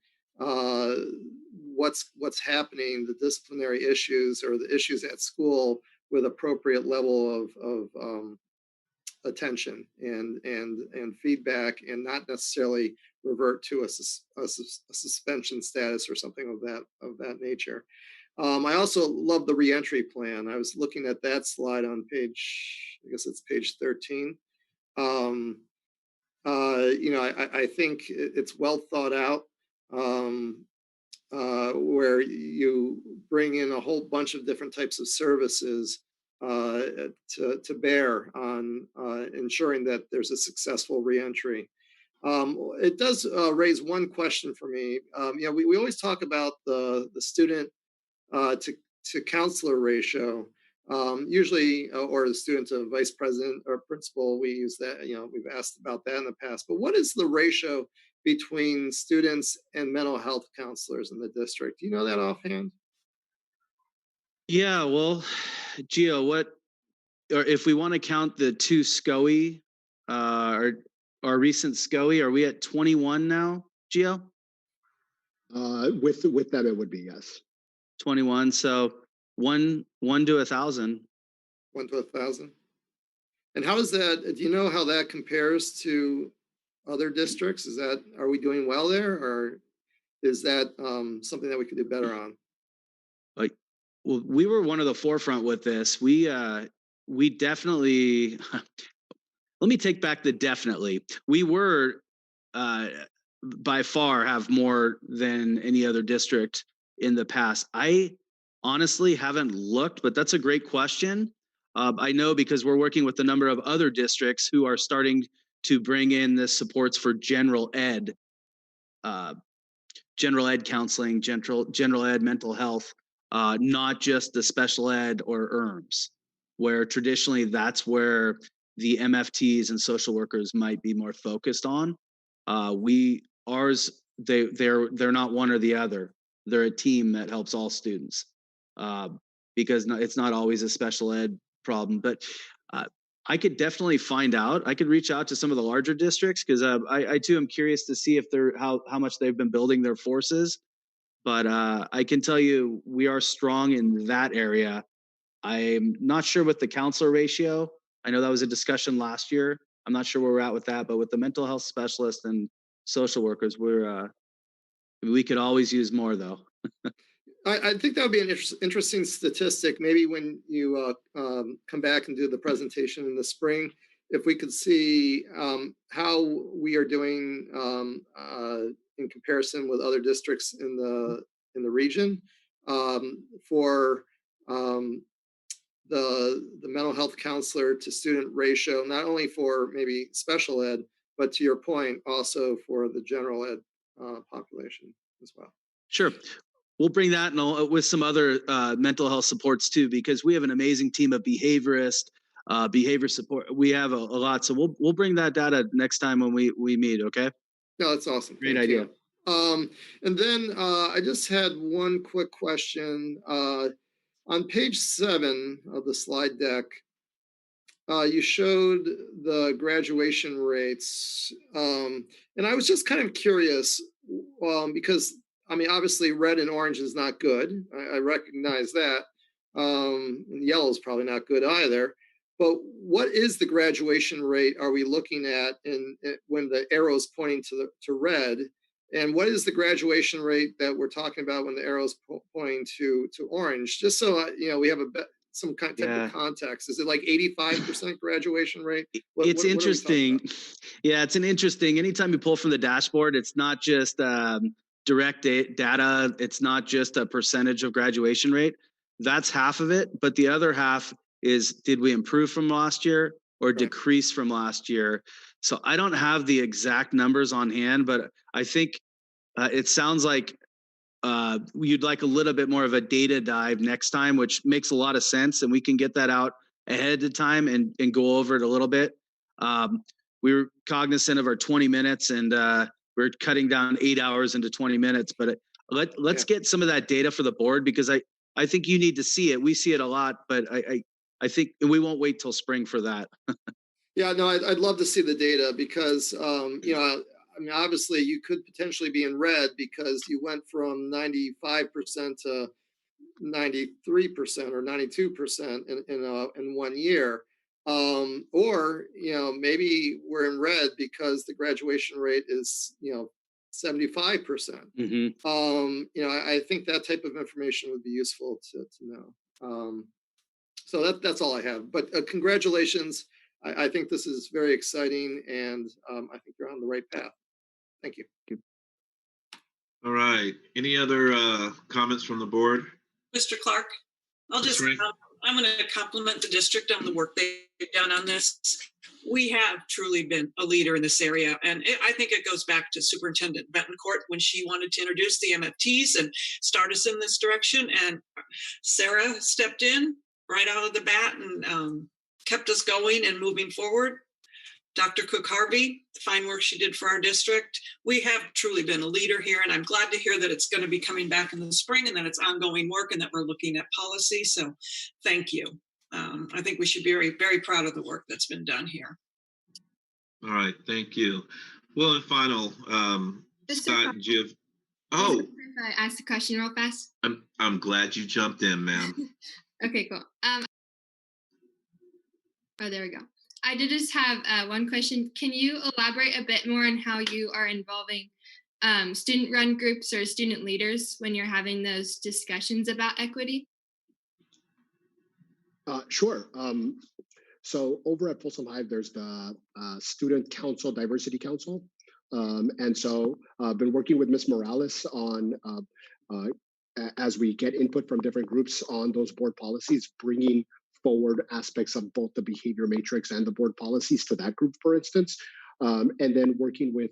what's happening, the disciplinary issues or the issues at school with appropriate level of attention and feedback, and not necessarily revert to a suspension status or something of that nature. I also love the reentry plan. I was looking at that slide on page, I guess it's page 13. You know, I think it's well thought out, where you bring in a whole bunch of different types of services to bear on ensuring that there's a successful reentry. It does raise one question for me. You know, we always talk about the student to counselor ratio. Usually, or the student to vice president or principal, we use that. You know, we've asked about that in the past. But what is the ratio between students and mental health counselors in the district? Do you know that offhand? Yeah, well, Gio, or if we want to count the two SCOE, our recent SCOE, are we at 21 now, Gio? With them, it would be, yes. 21. So one to 1,000. 1 to 1,000. And how is that? Do you know how that compares to other districts? Are we doing well there, or is that something that we could do better on? Well, we were one of the forefront with this. We definitely. Let me take back the definitely. We were by far have more than any other district in the past. I honestly haven't looked, but that's a great question. I know because we're working with a number of other districts who are starting to bring in the supports for general ed counseling, general ed mental health, not just the special ed or ERMs, where traditionally that's where the MFTs and social workers might be more focused on. They're not one or the other. They're a team that helps all students, because it's not always a special ed problem. But I could definitely find out. I could reach out to some of the larger districts, because I too am curious to see if how much they've been building their forces. But I can tell you we are strong in that area. I'm not sure with the counselor ratio. I know that was a discussion last year. I'm not sure where we're at with that, but with the mental health specialists and social workers, we could always use more, though. I think that would be an interesting statistic. Maybe when you come back and do the presentation in the spring, if we could see how we are doing in comparison with other districts in the region for the mental health counselor to student ratio, not only for maybe special ed, but to your point, also for the general ed population as well. Sure. We'll bring that with some other mental health supports too, because we have an amazing team of behaviorists, behavior support. We have a lot. So we'll bring that data next time when we meet, okay? No, that's awesome. Great idea. And then I just had one quick question. On page 7 of the slide deck, you showed the graduation rates. And I was just kind of curious because, I mean, obviously red and orange is not good. I recognize that. And yellow is probably not good either. But what is the graduation rate are we looking at when the arrow is pointing to red? And what is the graduation rate that we're talking about when the arrow's pointing to orange? Just so we have some type of context. Is it like 85% graduation rate? It's interesting. Yeah, it's an interesting. Anytime you pull from the dashboard, it's not just direct data. It's not just a percentage of graduation rate. That's half of it, but the other half is, did we improve from last year or decrease from last year? So I don't have the exact numbers on hand, but I think it sounds like you'd like a little bit more of a data dive next time, which makes a lot of sense, and we can get that out ahead of time and go over it a little bit. We were cognizant of our 20 minutes, and we're cutting down 8 hours into 20 minutes, but let's get some of that data for the board, because I think you need to see it. We see it a lot, but I think we won't wait till spring for that. Yeah, no, I'd love to see the data, because I mean, obviously you could potentially be in red because you went from 95% to 93% or 92% in 1 year. Or, maybe we're in red because the graduation rate is, 75%. I think that type of information would be useful to know. So that's all I have. But congratulations. I think this is very exciting, and I think you're on the right path. Thank you. All right. Any other comments from the board? Mr. Clark, I'm going to compliment the district on the work they've done on this. We have truly been a leader in this area. And I think it goes back to Superintendent Betancourt when she wanted to introduce the MFTs and start us in this direction. And Sarah stepped in right out of the bat and kept us going and moving forward. Dr. Cook-Harvey, the fine work she did for our district. We have truly been a leader here, and I'm glad to hear that it's going to be coming back in the spring and that it's ongoing work and that we're looking at policy. So thank you. I think we should be very, very proud of the work that's been done here. All right, thank you. Well, and final, Scott and Jiv. Oh, if I ask the question real fast. I'm glad you jumped in, ma'am. Okay, cool. Oh, there we go. I did just have one question. Can you elaborate a bit more on how you are involving student-run groups or student leaders when you're having those discussions about equity? Sure. So over at Folsom Hive, there's the Student Council, Diversity Council. And so I've been working with Ms. Morales on, as we get input from different groups on those board policies, bringing forward aspects of both the behavior matrix and the board policies to that group, for instance, and then working with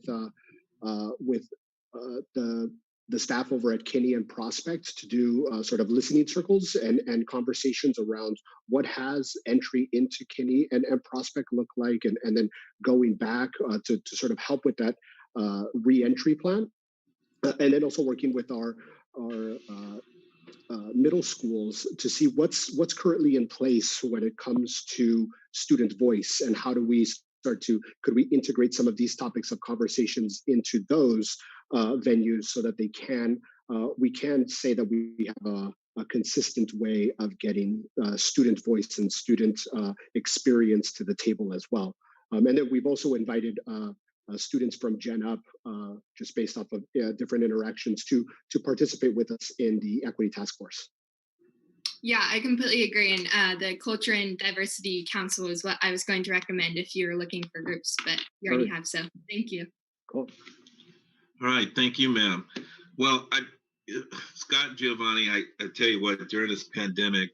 the staff over at Kinney and Prospect to do sort of listening circles and conversations around what has entry into Kinney and Prospect look like, and then going back to sort of help with that re-entry plan, and then also working with our middle schools to see what's currently in place when it comes to student voice, and how do we could we integrate some of these topics of conversations into those venues so that we can say that we have a consistent way of getting student voice and student experience to the table as well. And then we've also invited students from Gen Up, just based off of different interactions, to participate with us in the Equity Task Force. Yeah, I completely agree. And the Culture and Diversity Council is what I was going to recommend if you're looking for groups, but you already have, so thank you. Cool. All right, thank you, ma'am. Well, Scott and Giovanni, I tell you what, during this pandemic,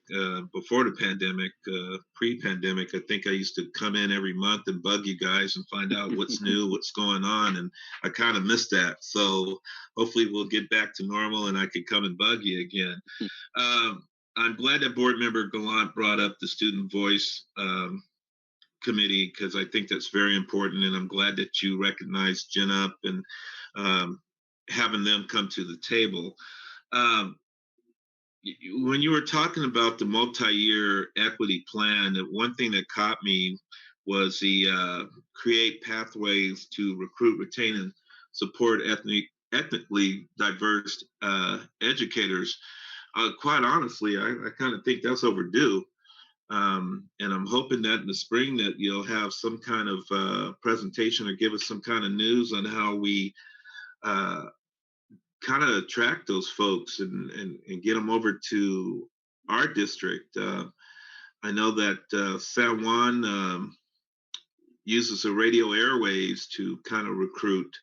before the pandemic, pre-pandemic, I think I used to come in every month and bug you guys and find out what's new, what's going on, and I kind of missed that. So hopefully we'll get back to normal and I can come and bug you again. I'm glad that board member Gallant brought up the Student Voice Committee, because I think that's very important, and I'm glad that you recognize Gen Up and having them come to the table. When you were talking about the multi-year equity plan, one thing that caught me was the create pathways to recruit, retain, and support ethnically diverse educators. Quite honestly, I kind of think that's overdue. And I'm hoping that in the spring that you'll have some kind of presentation or give us some kind of news on how we kind of attract those folks and get them over to our district. I know that San Juan uses the radio airwaves to kind of recruit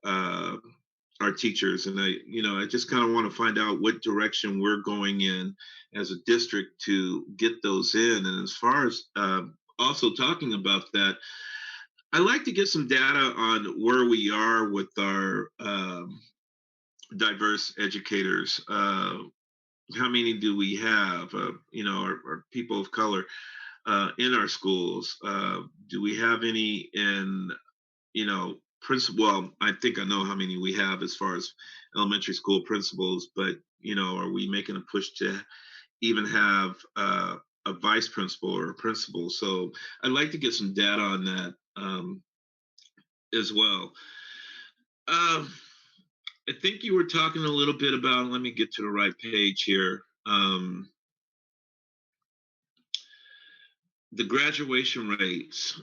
our teachers, and I just kind of want to find out what direction we're going in as a district to get those in. And as far as also talking about that, I'd like to get some data on where we are with our diverse educators. How many do we have? Our people of color in our schools. Do we have any in, principal? Well, I think I know how many we have as far as elementary school principals, but are we making a push to even have a vice principal or a principal? So I'd like to get some data on that as well. I think you were talking a little bit about, let me get to the right page here. The graduation rates,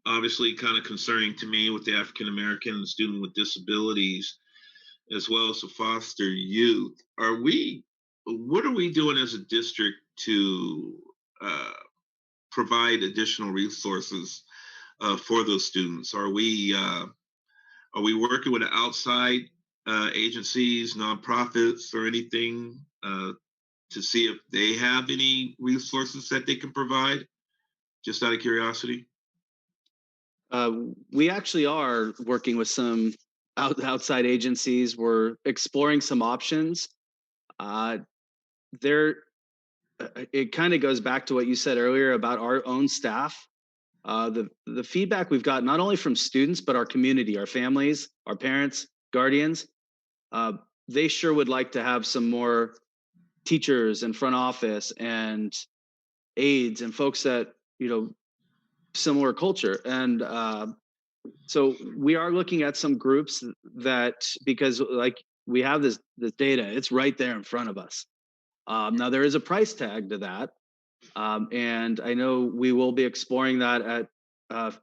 obviously kind of concerning to me with the African American student with disabilities, as well as the foster youth. What are we doing as a district to provide additional resources for those students? Are we working with outside agencies, nonprofits, or anything to see if they have any resources that they can provide? Just out of curiosity. We actually are working with some outside agencies. We're exploring some options. It kind of goes back to what you said earlier about our own staff. The feedback we've got, not only from students, but our community, our families, our parents, guardians, they sure would like to have some more teachers and front office and aides and folks that, similar culture. And so we are looking at some groups that, because like we have this data, it's right there in front of us. Now there is a price tag to that. And I know we will be exploring that at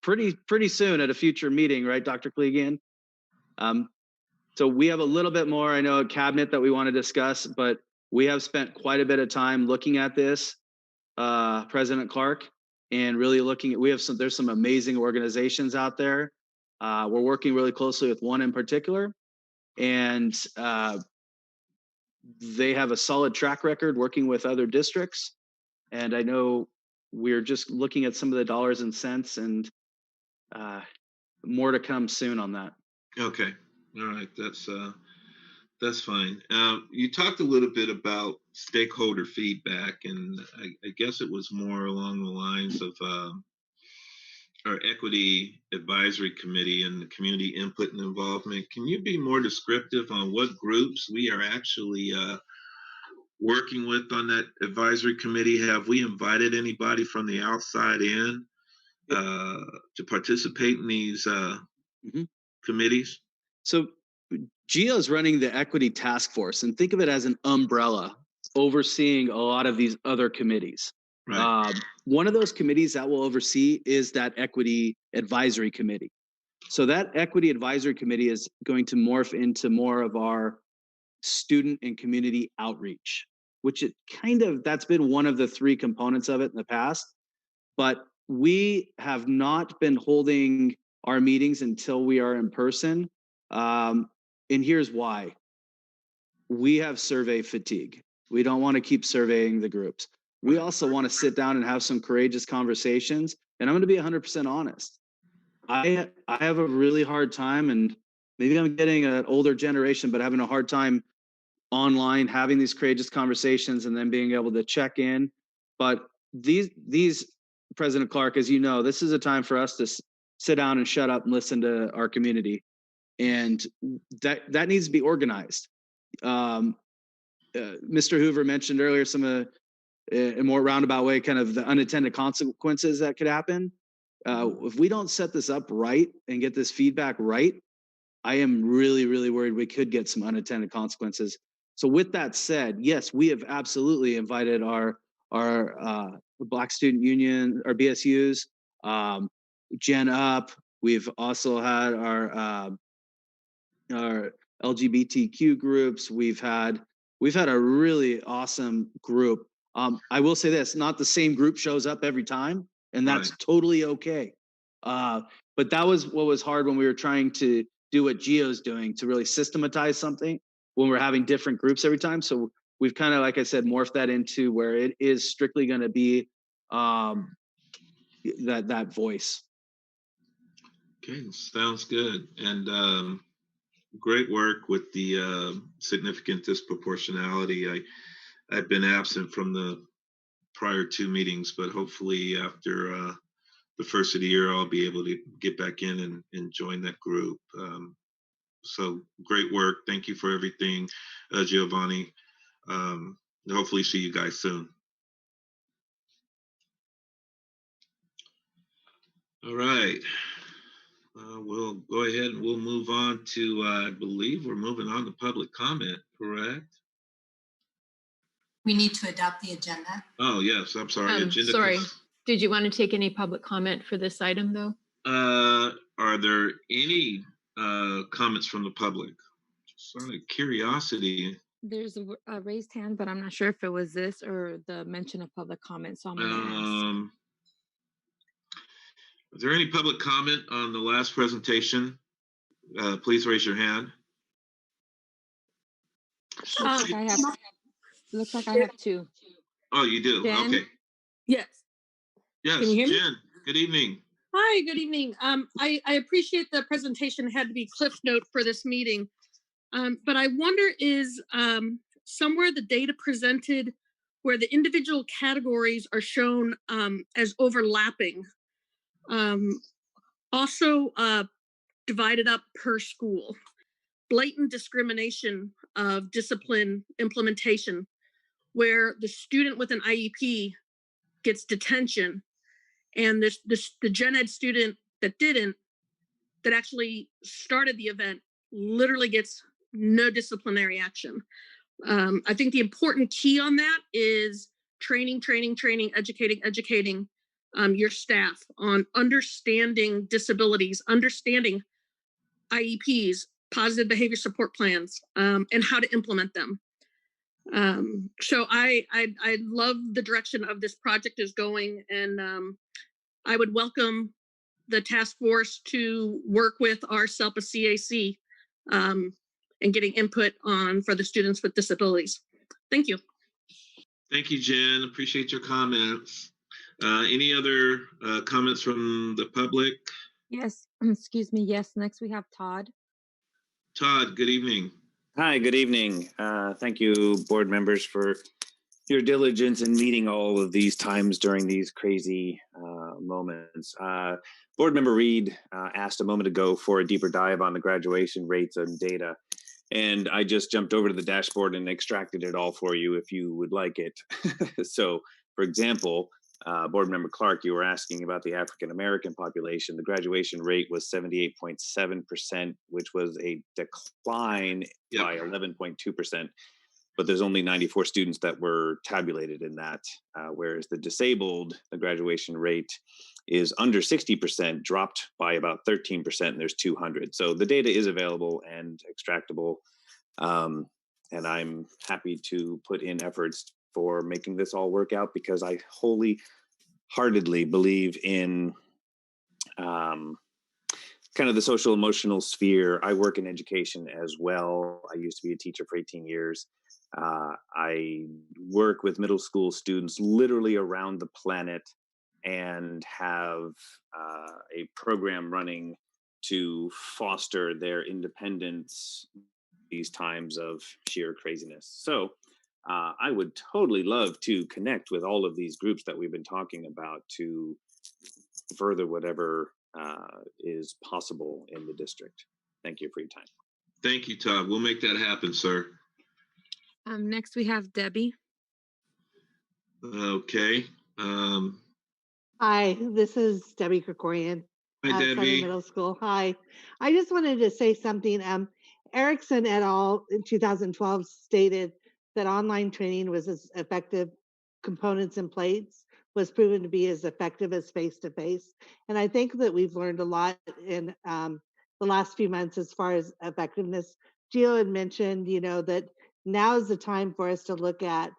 pretty soon at a future meeting, right, Dr. Clegan? So we have a little bit more, I know, a cabinet that we want to discuss, but we have spent quite a bit of time looking at this, President Clark, and really looking at, there's some amazing organizations out there. We're working really closely with one in particular, and they have a solid track record working with other districts. And I know we're just looking at some of the dollars and cents, and more to come soon on that. Okay. All right. That's fine. You talked a little bit about stakeholder feedback, and I guess it was more along the lines of our Equity Advisory Committee and the community input and involvement. Can you be more descriptive on what groups we are actually working with on that advisory committee? Have we invited anybody from the outside in to participate in these committees? So GEO is running the Equity Task Force, and think of it as an umbrella overseeing a lot of these other committees. Right. One of those committees that will oversee is that Equity Advisory Committee. So that Equity Advisory Committee is going to morph into more of our student and community outreach, which that's been one of the three components of it in the past. But we have not been holding our meetings until we are in person. And here's why. We have survey fatigue. We don't want to keep surveying the groups. We also want to sit down and have some courageous conversations. And I'm going to be 100% honest. I have a really hard time, and maybe I'm getting an older generation, but having a hard time online having these courageous conversations and then being able to check in. But these President Clark, as you know, this is a time for us to sit down and shut up and listen to our community. And that needs to be organized. Mr. Hoover mentioned earlier some of in a more roundabout way, kind of the unintended consequences that could happen. If we don't set this up right and get this feedback right, I am really, really worried we could get some unintended consequences. So with that said, yes, we have absolutely invited our Black Student Union, our BSUs, Gen Up. We've also had our our LGBTQ groups. We've had a really awesome group. I will say this: not the same group shows up every time, and that's totally okay. But that was what was hard when we were trying to do what Gio's doing, to really systematize something when we're having different groups every time. So we've kind of, like I said, morphed that into where it is strictly going to be that voice. Okay, sounds good. And great work with the significant disproportionality. I've been absent from the prior 2 meetings, but hopefully after the first of the year, I'll be able to get back in and join that group. So great work. Thank you for everything, Giovanni. Hopefully see you guys soon. All right. We'll go ahead and we'll move on to, I believe we're moving on to public comment, correct? We need to adopt the agenda. Oh, yes, I'm sorry. Sorry, did you want to take any public comment for this item though? Are there any comments from the public? Just out of curiosity. There's a raised hand, but I'm not sure if it was this or the mention of public comment, so I'm going to ask. Is there any public comment on the last presentation? Please raise your hand. Looks like I have 2. Oh, you do? Jen? Okay. Yes. Yes, Can you hear me? Jen, good evening. Hi, good evening. I appreciate the presentation had to be Cliff Note for this meeting. But I wonder is somewhere the data presented where the individual categories are shown as overlapping, also divided up per school. Blatant discrimination of discipline implementation, where the student with an IEP gets detention and the gen ed student that actually started the event literally gets no disciplinary action. I think the important key on that is training, educating your staff on understanding disabilities, understanding IEPs, positive behavior support plans, and how to implement them. So I love the direction of this project is going, and I would welcome the task force to work with our SELPA CAC and getting input on for the students with disabilities. Thank you. Thank you, Jen. Appreciate your comments. Any other comments from the public? Yes, excuse me. Yes, next we have Todd. Todd, good evening. Hi, good evening. Thank you, board members, for your diligence in meeting all of these times during these crazy moments. Board member Reed asked a moment ago for a deeper dive on the graduation rates and data. And I just jumped over to the dashboard and extracted it all for you if you would like it. So, for example, Board Member Clark, you were asking about the African-American population. The graduation rate was 78.7%, which was a decline by 11.2%. But there's only 94 students that were tabulated in that, whereas the disabled, the graduation rate is under 60%, dropped by about 13%, and there's 200. So the data is available and extractable, and I'm happy to put in efforts for making this all work out, because I wholeheartedly believe in kind of the social emotional sphere. I work in education as well. I used to be a teacher for 18 years. I work with middle school students literally around the planet and have a program running to foster their independence these times of sheer craziness. So I would totally love to connect with all of these groups that we've been talking about to further whatever is possible in the district. Thank you for your time. Thank you, Todd. We'll make that happen, sir. Next we have Debbie. Okay. Hi, this is Debbie Krikorian. Hi, Debbie. Middle School. Hi. I just wanted to say something. Erickson et al. In 2012 stated that online training was as effective, components and plates was proven to be as effective as face-to-face. And I think that we've learned a lot in the the last few months as far as effectiveness. Gio had mentioned, that now is the time for us to look at,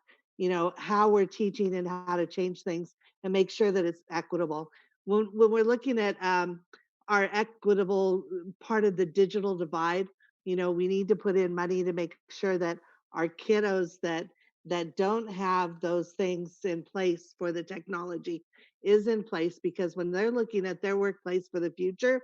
how we're teaching and how to change things and make sure that it's equitable. When we're looking at our equitable part of the digital divide, we need to put in money to make sure that our kiddos that don't have those things in place for the technology is in place, because when they're looking at their workplace for the future,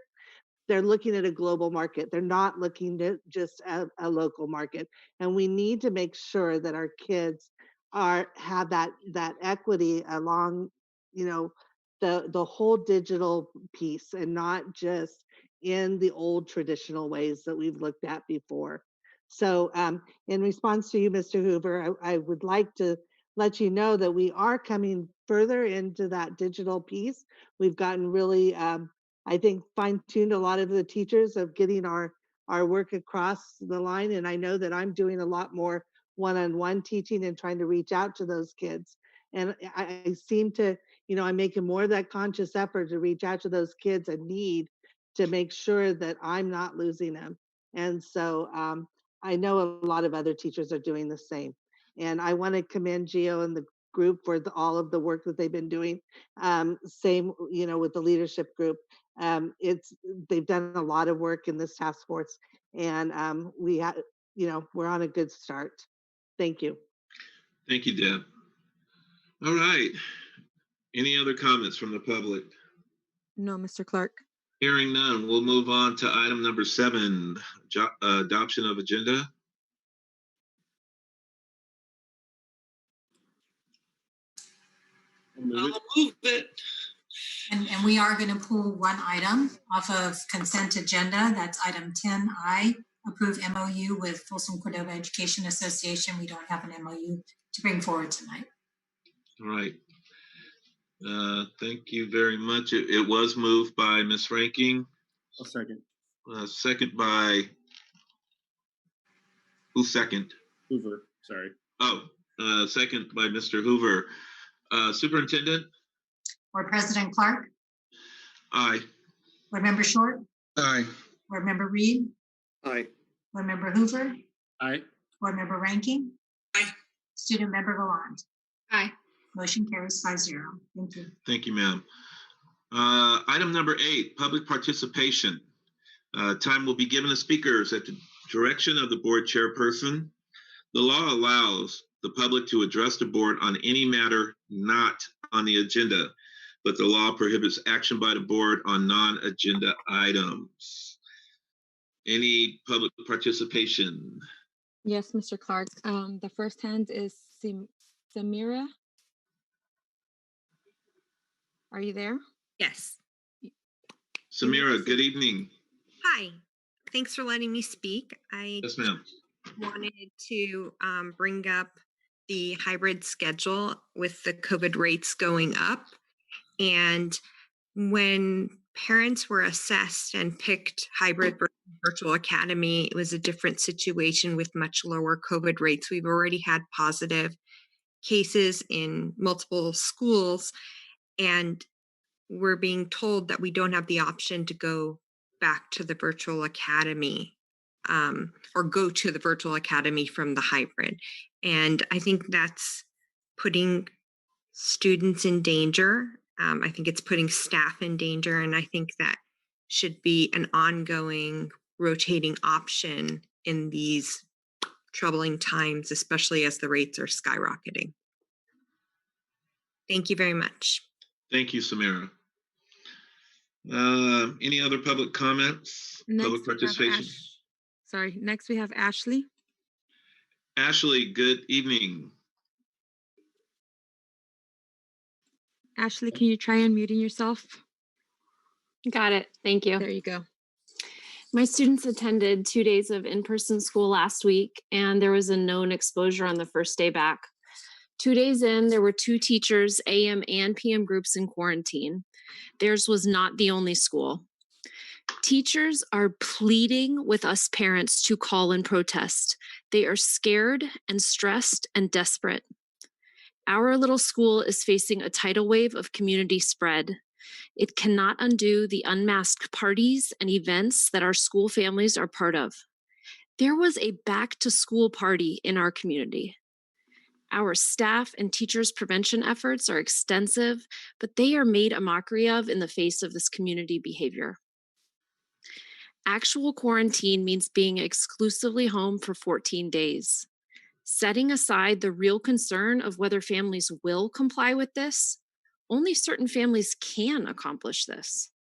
they're looking at a global market. They're not looking at just a local market. And we need to make sure that our kids have that equity along, the whole digital piece, and not just in the old traditional ways that we've looked at before. So in response to you, Mr. Hoover, I would like to let you know that we are coming further into that digital piece. We've gotten really, I think, fine-tuned a lot of the teachers of getting our work across the line. And I know that I'm doing a lot more one-on-one teaching and trying to reach out to those kids. And I seem to, I'm making more of that conscious effort to reach out to those kids in need to make sure that I'm not losing them. And so I know a lot of other teachers are doing the same. And I want to commend Gio and the group for all of the work that they've been doing. Same, with the leadership group. They've done a lot of work in this task force, and we're on a good start. Thank you. Thank you, Deb. All right. Any other comments from the public? No, Mr. Clark. Hearing none, we'll move on to item number 7, adoption of agenda. I'll move it. And we are going to pull one item off of consent agenda. That's item 10I, approve MOU with Folsom Cordova Education Association. We don't have an MOU to bring forward tonight. All right. Thank you very much. It was moved by Ms. Ranking. I'll second. Second by, who's second? Hoover, sorry. Oh, second by Mr. Hoover. Superintendent? Board President Clark? Aye. Board Member Short? Aye. Board Member Reed? Aye. Board Member Hoover? Aye. Board Member Ranking? Aye. Student Member Gallant? Aye. Motion carries 5-0. Thank you. Thank you, ma'am. Item number 8, public participation. Time will be given to speakers at the direction of the board chairperson. The law allows the public to address the board on any matter not on the agenda, but the law prohibits action by the board on non-agenda items. Any public participation? Yes, Mr. Clark. The first hand is Samira. Are you there? Yes. Samira, good evening. Hi. Thanks for letting me speak. I Yes, ma'am. wanted to bring up the hybrid schedule with the COVID rates going up. And when parents were assessed and picked hybrid versus virtual academy, it was a different situation with much lower COVID rates. We've already had positive cases in multiple schools, and we're being told that we don't have the option to go back to the virtual academy or go to the virtual academy from the hybrid. And I think that's putting students in danger. I think it's putting staff in danger. And I think that should be an ongoing rotating option in these troubling times, especially as the rates are skyrocketing. Thank you very much. Thank you, Samira. Any other public comments? Public participation? Next we have Ashley. Ashley, good evening. Ashley, can you try unmuting yourself? Got it. Thank you. There you go. My students attended 2 days of in-person school last week, and there was a known exposure on the first day back. 2 days in, there were 2 teachers, AM and PM groups in quarantine. Theirs was not the only school. Teachers are pleading with us parents to call and protest. They are scared and stressed and desperate. Our little school is facing a tidal wave of community spread. It cannot undo the unmasked parties and events that our school families are part of. There was a back to school party in our community. Our staff and teachers' prevention efforts are extensive, but they are made a mockery of in the face of this community behavior. Actual quarantine means being exclusively home for 14 days. Setting aside the real concern of whether families will comply with this, only certain families can accomplish this.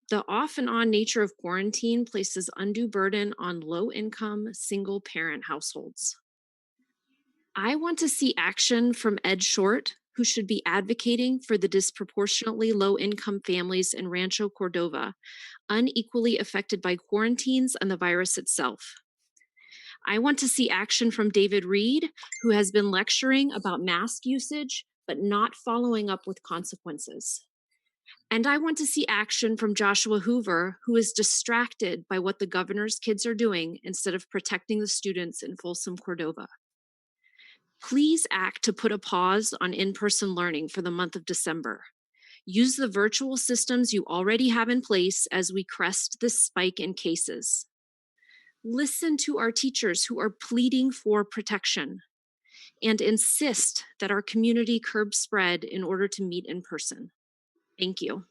The off and on nature of quarantine places undue burden on low-income, single-parent households. I want to see action from Ed Short, who should be advocating for the disproportionately low-income families in Rancho Cordova, unequally affected by quarantines and the virus itself. I want to see action from David Reed, who has been lecturing about mask usage, but not following up with consequences. And I want to see action from Joshua Hoover, who is distracted by what the governor's kids are doing instead of protecting the students in Folsom Cordova. Please act to put a pause on in-person learning for the month of December. Use the virtual systems you already have in place as we crest this spike in cases. Listen to our teachers who are pleading for protection and insist that our community curb spread in order to meet in person. Thank you.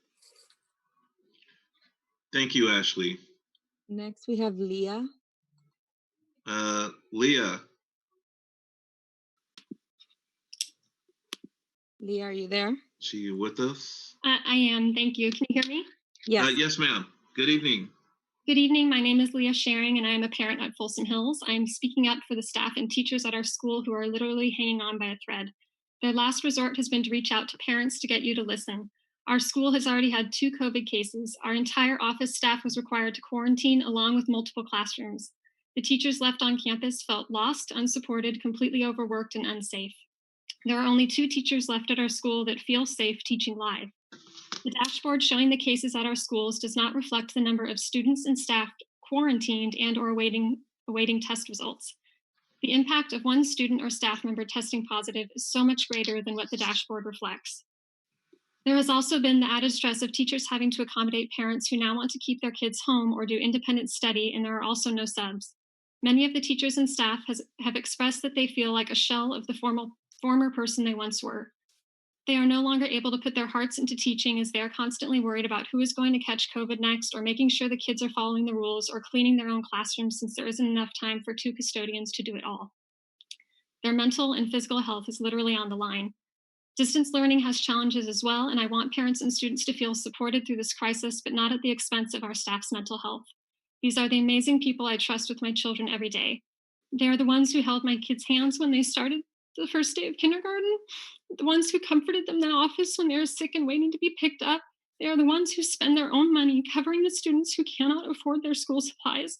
Thank you, Ashley. Next, we have Leah. Leah. Leah, are you there? Is she with us? I am. Thank you. Can you hear me? Yes. Yes, ma'am. Good evening. Good evening. My name is Leah Sharing, and I am a parent at Folsom Hills. I am speaking up for the staff and teachers at our school who are literally hanging on by a thread. Their last resort has been to reach out to parents to get you to listen. Our school has already had 2 COVID cases. Our entire office staff was required to quarantine along with multiple classrooms. The teachers left on campus felt lost, unsupported, completely overworked, and unsafe. There are only 2 teachers left at our school that feel safe teaching live. The dashboard showing the cases at our schools does not reflect the number of students and staff quarantined and or awaiting test results. The impact of one student or staff member testing positive is so much greater than what the dashboard reflects. There has also been the added stress of teachers having to accommodate parents who now want to keep their kids home or do independent study, and there are also no subs. Many of the teachers and staff have expressed that they feel like a shell of the former person they once were. They are no longer able to put their hearts into teaching as they are constantly worried about who is going to catch COVID next, or making sure the kids are following the rules, or cleaning their own classrooms since there isn't enough time for 2 custodians to do it all. Their mental and physical health is literally on the line. Distance learning has challenges as well, and I want parents and students to feel supported through this crisis, but not at the expense of our staff's mental health. These are the amazing people I trust with my children every day. They are the ones who held my kids' hands when they started the first day of kindergarten, the ones who comforted them in the office when they were sick and waiting to be picked up. They are the ones who spend their own money covering the students who cannot afford their school supplies.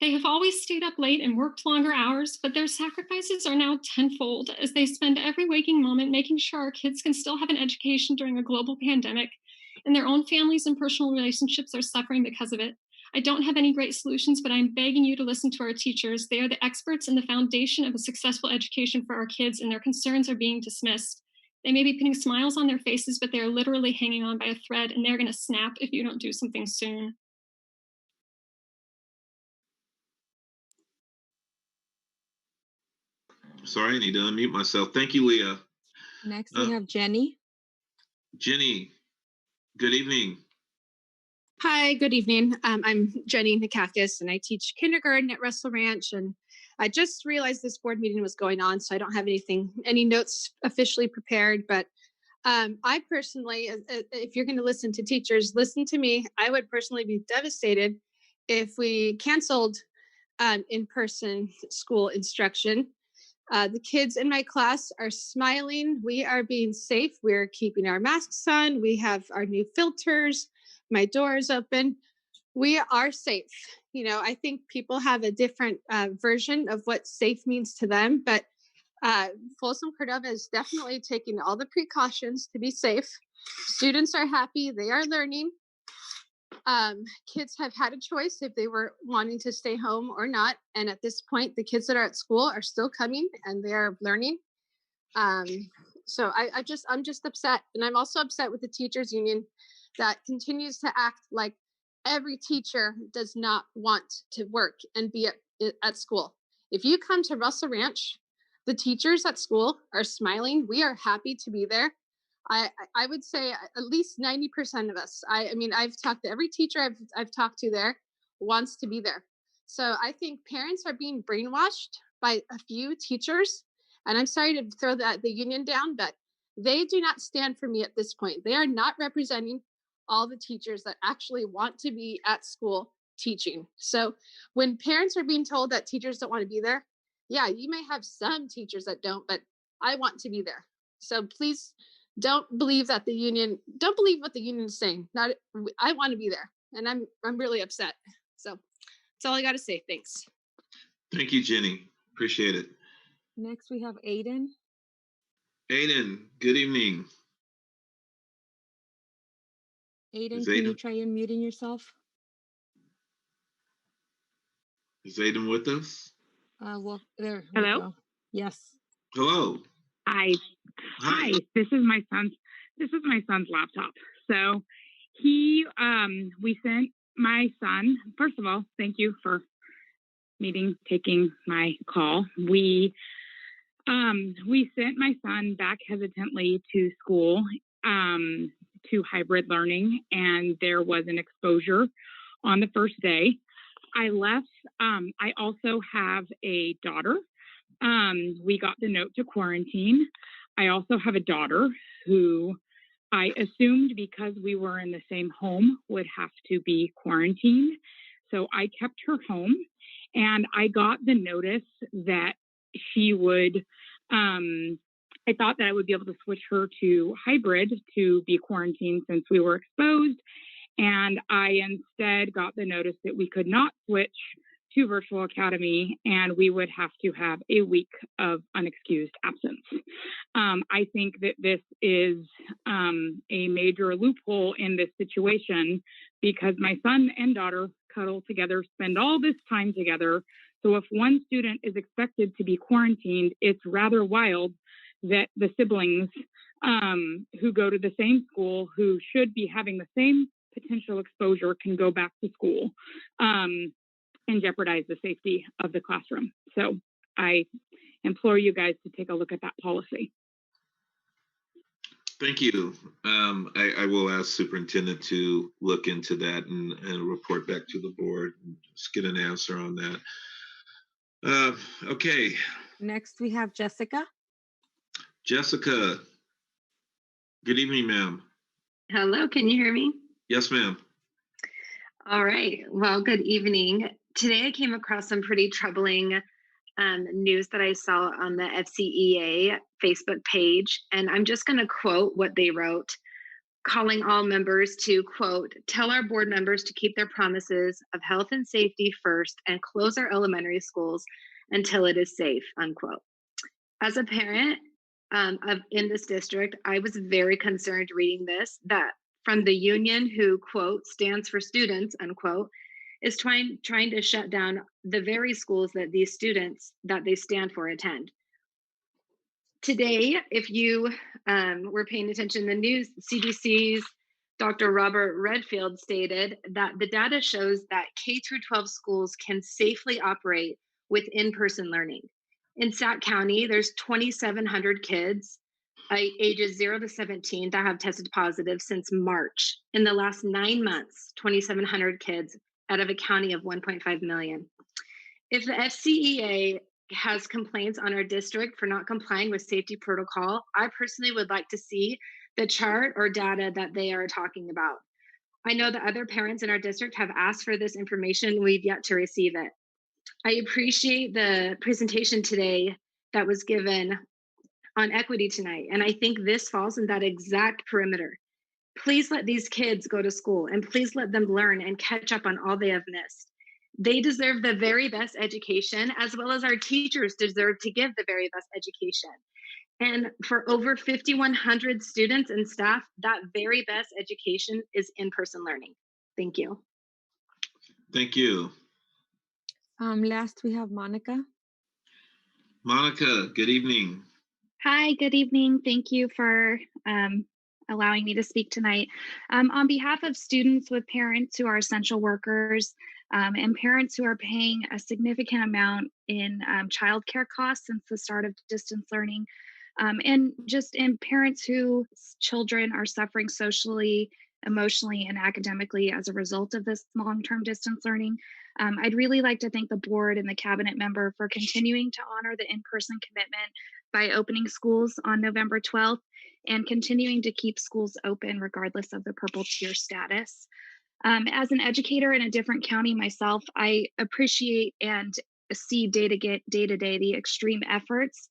They have always stayed up late and worked longer hours, but their sacrifices are now tenfold as they spend every waking moment making sure our kids can still have an education during a global pandemic, and their own families and personal relationships are suffering because of it. I don't have any great solutions, but I'm begging you to listen to our teachers. They are the experts and the foundation of a successful education for our kids, and their concerns are being dismissed. They may be putting smiles on their faces, but they're literally hanging on by a thread, and they're going to snap if you don't do something soon. Sorry, I need to unmute myself. Thank you, Leah. Next, we have Jenny. Jenny, good evening. Hi, good evening. I'm Jenny Nikakis, and I teach kindergarten at Russell Ranch. And I just realized this board meeting was going on, so I don't have any notes officially prepared. But I personally, if you're going to listen to teachers, listen to me. I would personally be devastated if we canceled in-person school instruction. The kids in my class are smiling. We are being safe. We're keeping our masks on. We have our new filters. My door is open. We are safe. You know, I think people have a different version of what safe means to them, but Folsom Cordova is definitely taking all the precautions to be safe. Students are happy. They are learning. Kids have had a choice if they were wanting to stay home or not. And at this point, the kids that are at school are still coming and they are learning. So I'm just upset. And I'm also upset with the teachers union. that continues to act like every teacher does not want to work and be at school. If you come to Russell Ranch, the teachers at school are smiling. We are happy to be there. I would say at least 90% of us. I mean, I've talked to every teacher I've talked to there wants to be there. So I think parents are being brainwashed by a few teachers. And I'm sorry to throw the union down, but they do not stand for me at this point. They are not representing all the teachers that actually want to be at school teaching. So when parents are being told that teachers don't want to be there, yeah, you may have some teachers that don't, but I want to be there. So please don't believe what the union is saying. I want to be there, and I'm really upset. So that's all I got to say. Thanks. Thank you, Jenny. Appreciate it. Next, we have Aiden. Aiden, good evening. Aiden, can you try unmuting yourself? Is Aiden with us? Well, there. Hello? Yes. Hello. Hi. This is my son's laptop. So we sent my son, first of all, thank you for taking my call. We sent my son back hesitantly to school, to hybrid learning, and there was an exposure on the first day. I left. I also have a daughter. We got the note to quarantine. I also have a daughter who I assumed, because we were in the same home, would have to be quarantined. So I kept her home, and I got the notice that she would, I thought that I would be able to switch her to hybrid to be quarantined since we were exposed. And I instead got the notice that we could not switch to virtual academy, and we would have to have a week of unexcused absence. I think that this is a major loophole in this situation, because my son and daughter cuddle together, spend all this time together. So if one student is expected to be quarantined, it's rather wild that the siblings who go to the same school, who should be having the same potential exposure, can go back to school and jeopardize the safety of the classroom. So I implore you guys to take a look at that policy. Thank you. I will ask superintendent to look into that and report back to the board and just get an answer on that. Okay. Next, we have Jessica. Jessica, good evening, ma'am. Hello, can you hear me? Yes, ma'am. All right. Well, good evening. Today I came across some pretty troubling news that I saw on the FCEA Facebook page, and I'm just going to quote what they wrote, calling all members to, quote, tell our board members to keep their promises of health and safety first and close our elementary schools until it is safe, unquote. As a parent in this district, I was very concerned reading this, that from the union who, quote, stands for students, unquote, is trying to shut down the very schools that these students that they stand for attend. Today, if you were paying attention to the news, CDC's Dr. Robert Redfield stated that the data shows that K-12 schools can safely operate with in-person learning. In Sac County, there's 2,700 kids ages 0 to 17 that have tested positive since March. In the last 9 months, 2,700 kids out of a county of 1.5 million. If the FCEA has complaints on our district for not complying with safety protocol, I personally would like to see the chart or data that they are talking about. I know that other parents in our district have asked for this information. We've yet to receive it. I appreciate the presentation today that was given on equity tonight, and I think this falls in that exact perimeter. Please let these kids go to school, and please let them learn and catch up on all they have missed. They deserve the very best education, as well as our teachers deserve to give the very best education. And for over 5,100 students and staff, that very best education is in-person learning. Thank you. Thank you. Last, we have Monica. Monica, good evening. Hi, good evening. Thank you for allowing me to speak tonight. On behalf of students with parents who are essential workers and parents who are paying a significant amount in childcare costs since the start of distance learning, and just in parents whose children are suffering socially, emotionally, and academically as a result of this long-term distance learning. I'd really like to thank the board and the cabinet member for continuing to honor the in-person commitment by opening schools on November 12th and continuing to keep schools open regardless of the purple tier status. As an educator in a different county myself, I appreciate and see day to day the extreme efforts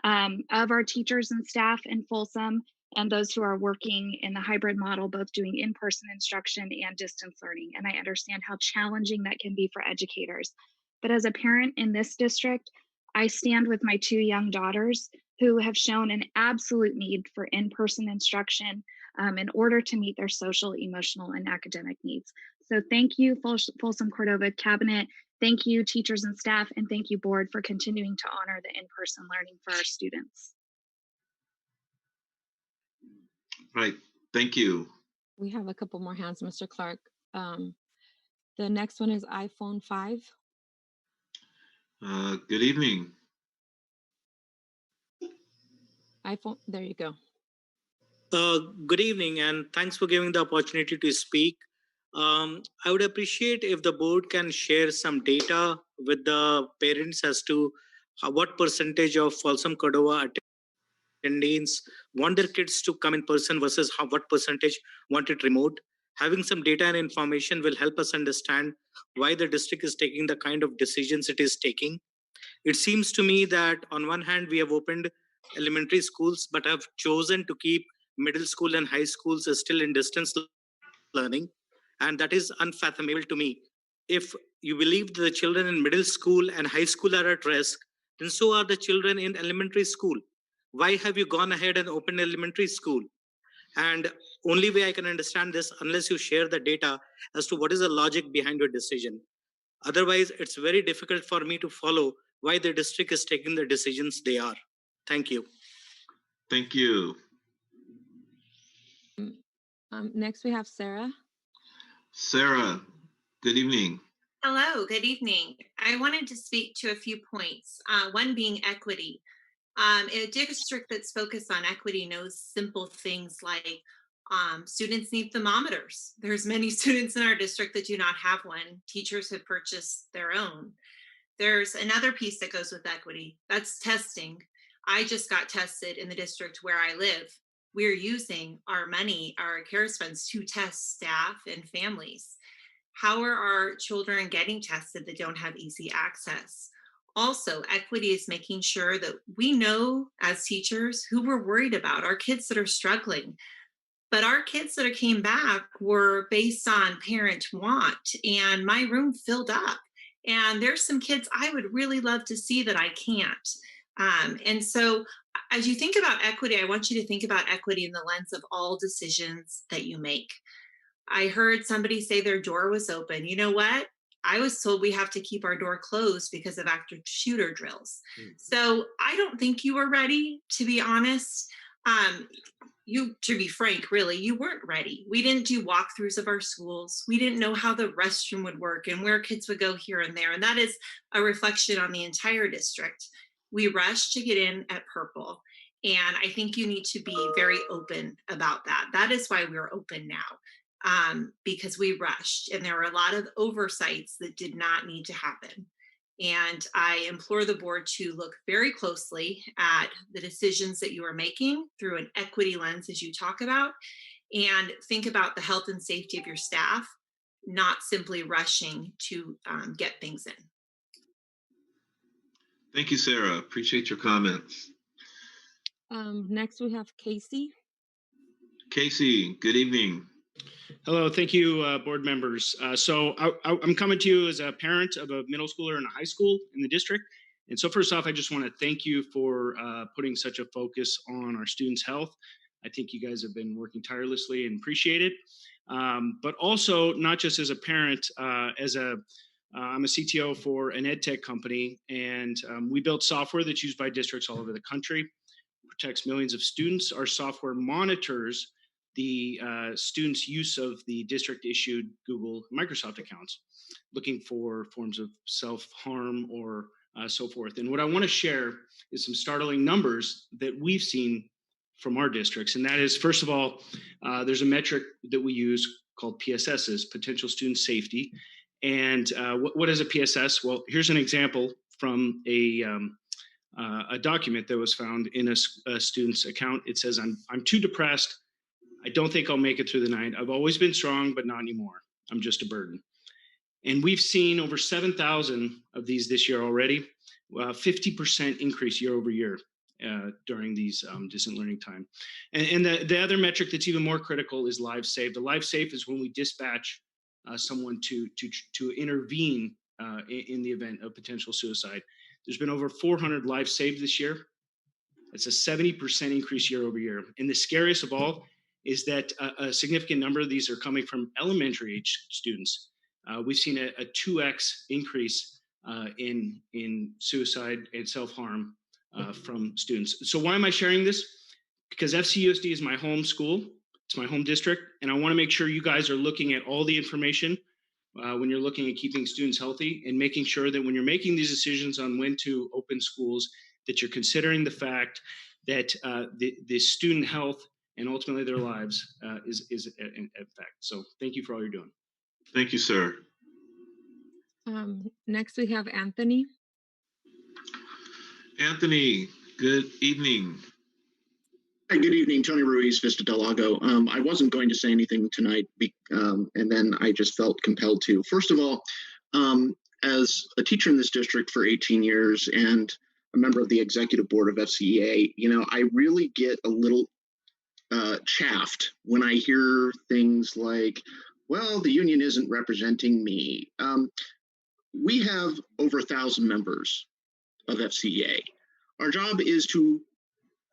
of our teachers and staff in Folsom and those who are working in the hybrid model, both doing in-person instruction and distance learning. And I understand how challenging that can be for educators. But as a parent in this district, I stand with my 2 young daughters who have shown an absolute need for in-person instruction in order to meet their social, emotional, and academic needs. So thank you, Folsom Cordova Cabinet. Thank you, teachers and staff, and thank you, board, for continuing to honor the in-person learning for our students. Right, thank you. We have a couple more hands, Mr. Clark. The next one is iPhone 5. Good evening. iPhone, there you go. Good evening, and thanks for giving the opportunity to speak. I would appreciate if the board can share some data with the parents as to what percentage of Folsom Cordova attendees want their kids to come in person versus what percentage want it remote. Having some data and information will help us understand why the district is taking the kind of decisions it is taking. It seems to me that on one hand, we have opened elementary schools, but have chosen to keep middle school and high schools still in distance learning. And that is unfathomable to me. If you believe that the children in middle school and high school are at risk, then so are the children in elementary school. Why have you gone ahead and opened elementary school? And only way I can understand this unless you share the data as to what is the logic behind your decision. Otherwise, it's very difficult for me to follow why the district is taking the decisions they are. Thank you. Thank you. Next, we have Sarah. Sarah, good evening. Hello, good evening. I wanted to speak to a few points, one being equity. A district that's focused on equity knows simple things like students need thermometers. There's many students in our district that do not have one. Teachers have purchased their own. There's another piece that goes with equity, that's testing. I just got tested in the district where I live. We're using our money, our CARES funds, to test staff and families. How are our children getting tested that don't have easy access? Also, equity is making sure that we know as teachers who we're worried about, our kids that are struggling. But our kids that came back were based on parent want, and my room filled up. And there's some kids I would really love to see that I can't. And so as you think about equity, I want you to think about equity in the lens of all decisions that you make. I heard somebody say their door was open. You know what? I was told we have to keep our door closed because of active shooter drills. So I don't think you were ready, to be honest. To be frank, really, you weren't ready. We didn't do walkthroughs of our schools. We didn't know how the restroom would work and where kids would go here and there. And that is a reflection on the entire district. We rushed to get in at purple. And I think you need to be very open about that. That is why we're open now, because we rushed and there were a lot of oversights that did not need to happen. And I implore the board to look very closely at the decisions that you are making through an equity lens, as you talk about, and think about the health and safety of your staff, not simply rushing to get things in. Thank you, Sarah. Appreciate your comments. Next, we have Casey. Casey, good evening. Hello, thank you, board members. So I'm coming to you as a parent of a middle schooler and a high school in the district. And so first off, I just want to thank you for putting such a focus on our students' health. I think you guys have been working tirelessly and appreciate it. But also, not just as a parent, I'm a CTO for an ed tech company, and we build software that's used by districts all over the country, protects millions of students. Our software monitors the students' use of the district-issued Google Microsoft accounts, looking for forms of self-harm or so forth. And what I want to share is some startling numbers that we've seen from our districts. And that is, first of all, there's a metric that we use called PSSs, Potential Student Safety. And what is a PSS? Well, here's an example from a document that was found in a student's account. It says, I'm too depressed. I don't think I'll make it through the night. I've always been strong, but not anymore. I'm just a burden. And we've seen over 7,000 of these this year already, 50% increase year over year during these distant learning time. And the other metric that's even more critical is lives saved. The lives saved is when we dispatch someone to intervene in the event of potential suicide. There's been over 400 lives saved this year. It's a 70% increase year over year. And the scariest of all is that a significant number of these are coming from elementary age students. We've seen a 2x increase in suicide and self-harm from students. So why am I sharing this? Because FCUSD is my home school, it's my home district, and I want to make sure you guys are looking at all the information when you're looking at keeping students healthy and making sure that when you're making these decisions on when to open schools, that you're considering the fact that the student health and ultimately their lives is in fact. So thank you for all you're doing. Thank you, sir. Next, we have Anthony. Anthony, good evening. Hi, good evening. Tony Ruiz, Vista Del Lago. I wasn't going to say anything tonight, and then I just felt compelled to. First of all, as a teacher in this district for 18 years and a member of the executive board of FCEA, I really get a little chaffed when I hear things like, well, the union isn't representing me. We have over 1,000 members of FCEA. Our job is to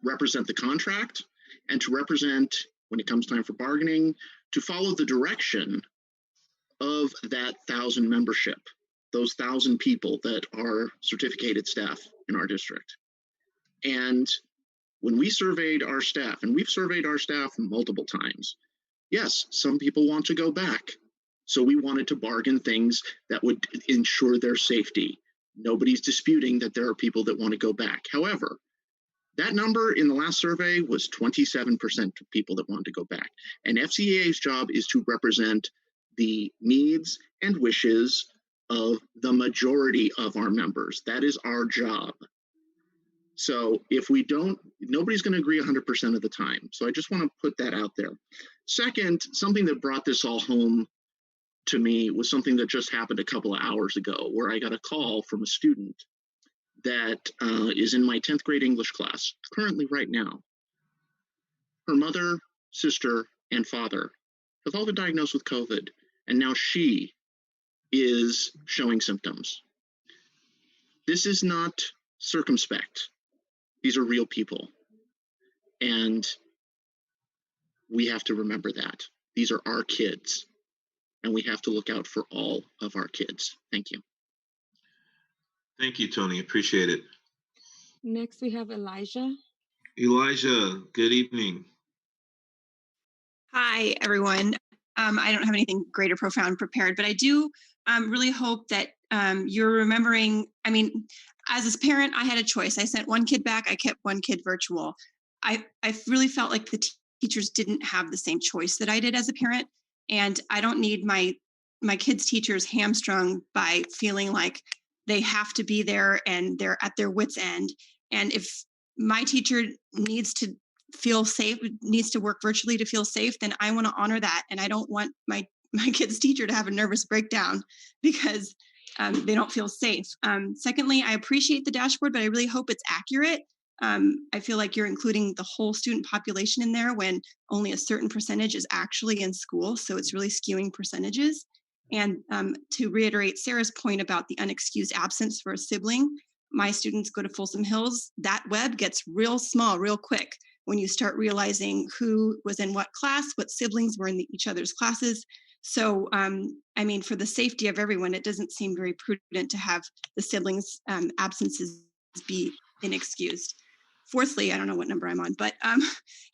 represent the contract and to represent, when it comes time for bargaining, to follow the direction of that 1,000 membership, those 1,000 people that are certificated staff in our district. And when we surveyed our staff, and we've surveyed our staff multiple times, yes, some people want to go back. So we wanted to bargain things that would ensure their safety. Nobody's disputing that there are people that want to go back. However, that number in the last survey was 27% of people that want to go back. And FCEA's job is to represent the needs and wishes of the majority of our members. That is our job. So if we don't, nobody's going to agree 100% of the time. So I just want to put that out there. Second, something that brought this all home to me was something that just happened a couple of hours ago, where I got a call from a student that is in my 10th grade English class, currently right now. Her mother, sister, and father have all been diagnosed with COVID, and now she is showing symptoms. This is not circumspect. These are real people. And we have to remember that. These are our kids, and we have to look out for all of our kids. Thank you. Thank you, Tony. Appreciate it. Next, we have Elijah. Elijah, good evening. Hi, everyone. I don't have anything great or profound prepared, but I do really hope that you're remembering. I mean, as a parent, I had a choice. I sent one kid back. I kept one kid virtual. I really felt like the teachers didn't have the same choice that I did as a parent. And I don't need my kids' teachers hamstrung by feeling like they have to be there and they're at their wits' end. And if my teacher needs to feel safe, needs to work virtually to feel safe, then I want to honor that. And I don't want my kid's teacher to have a nervous breakdown because they don't feel safe. Secondly, I appreciate the dashboard, but I really hope it's accurate. I feel like you're including the whole student population in there when only a certain percentage is actually in school. So it's really skewing percentages. And to reiterate Sarah's point about the unexcused absence for a sibling, my students go to Folsom Hills. That web gets real small, real quick when you start realizing who was in what class, what siblings were in each other's classes. So, I mean, for the safety of everyone, it doesn't seem very prudent to have the siblings' absences be inexcused. Fourthly, I don't know what number I'm on, but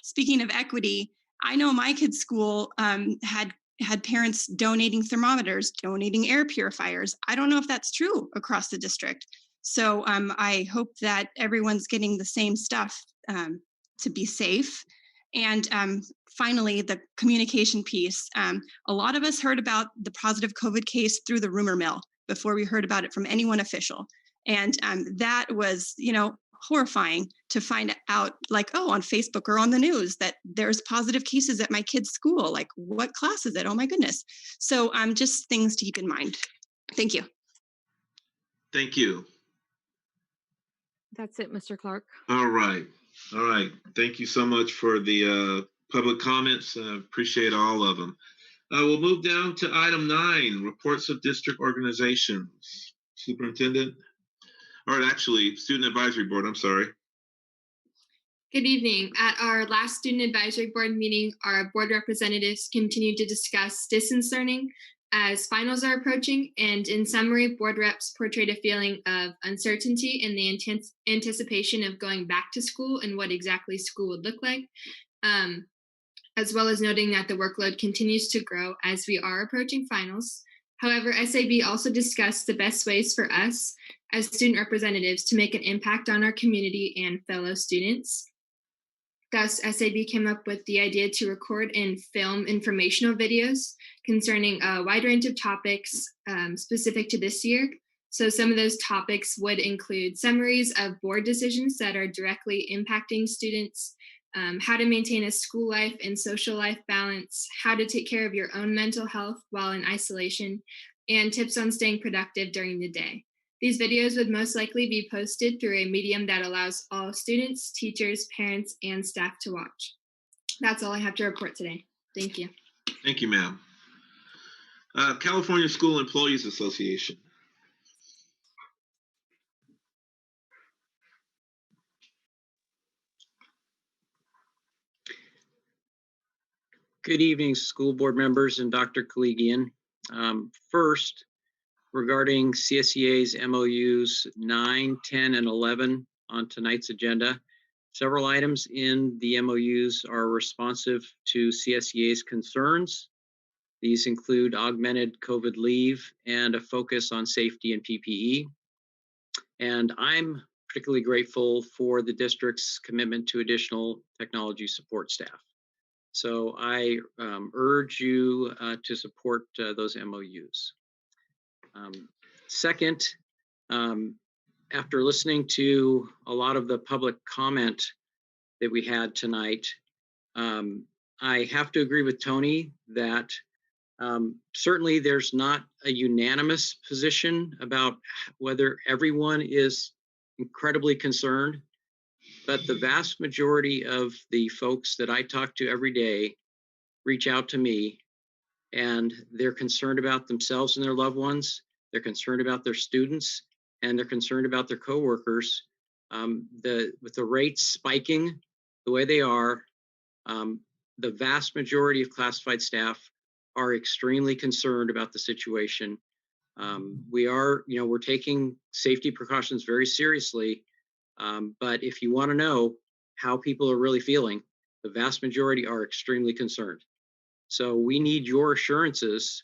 speaking of equity, I know my kid's school had parents donating thermometers, donating air purifiers. I don't know if that's true across the district. So I hope that everyone's getting the same stuff to be safe. And finally, the communication piece. A lot of us heard about the positive COVID case through the rumor mill before we heard about it from anyone official. And that was, horrifying to find out, like, oh, on Facebook or on the news that there's positive cases at my kid's school. Like, what class is it? Oh my goodness. So just things to keep in mind. Thank you. Thank you. That's it, Mr. Clark. All right. Thank you so much for the public comments. Appreciate all of them. We'll move down to item 9, reports of district organizations. Superintendent, or actually Student Advisory Board, I'm sorry. Good evening. At our last Student Advisory Board meeting, our board representatives continued to discuss distance learning as finals are approaching, and in summary, board reps portrayed a feeling of uncertainty in the anticipation of going back to school and what exactly school would look like, as well as noting that the workload continues to grow as we are approaching finals. However, SAB also discussed the best ways for us as student representatives to make an impact on our community and fellow students. Thus, SAB came up with the idea to record and film informational videos concerning a wide range of topics specific to this year. So some of those topics would include summaries of board decisions that are directly impacting students, how to maintain a school life and social life balance, how to take care of your own mental health while in isolation, and tips on staying productive during the day. These videos would most likely be posted through a medium that allows all students, teachers, parents, and staff to watch. That's all I have to report today. Thank you. Thank you, ma'am. California School Employees Association. Good evening, school board members and Dr. Koligian. First, regarding CSEA's MOUs 9, 10, and 11 on tonight's agenda, several items in the MOUs are responsive to CSEA's concerns. These include augmented COVID leave and a focus on safety and PPE. And I'm particularly grateful for the district's commitment to additional technology support staff. So I urge you to support those MOUs. Second, after listening to a lot of the public comment that we had tonight, I have to agree with Tony that certainly there's not a unanimous position about whether everyone is incredibly concerned, but the vast majority of the folks that I talk to every day reach out to me, and they're concerned about themselves and their loved ones. They're concerned about their students, and they're concerned about their coworkers. With the rates spiking the way they are, the vast majority of classified staff are extremely concerned about the situation. We're taking safety precautions very seriously, but if you want to know how people are really feeling, the vast majority are extremely concerned. So we need your assurances.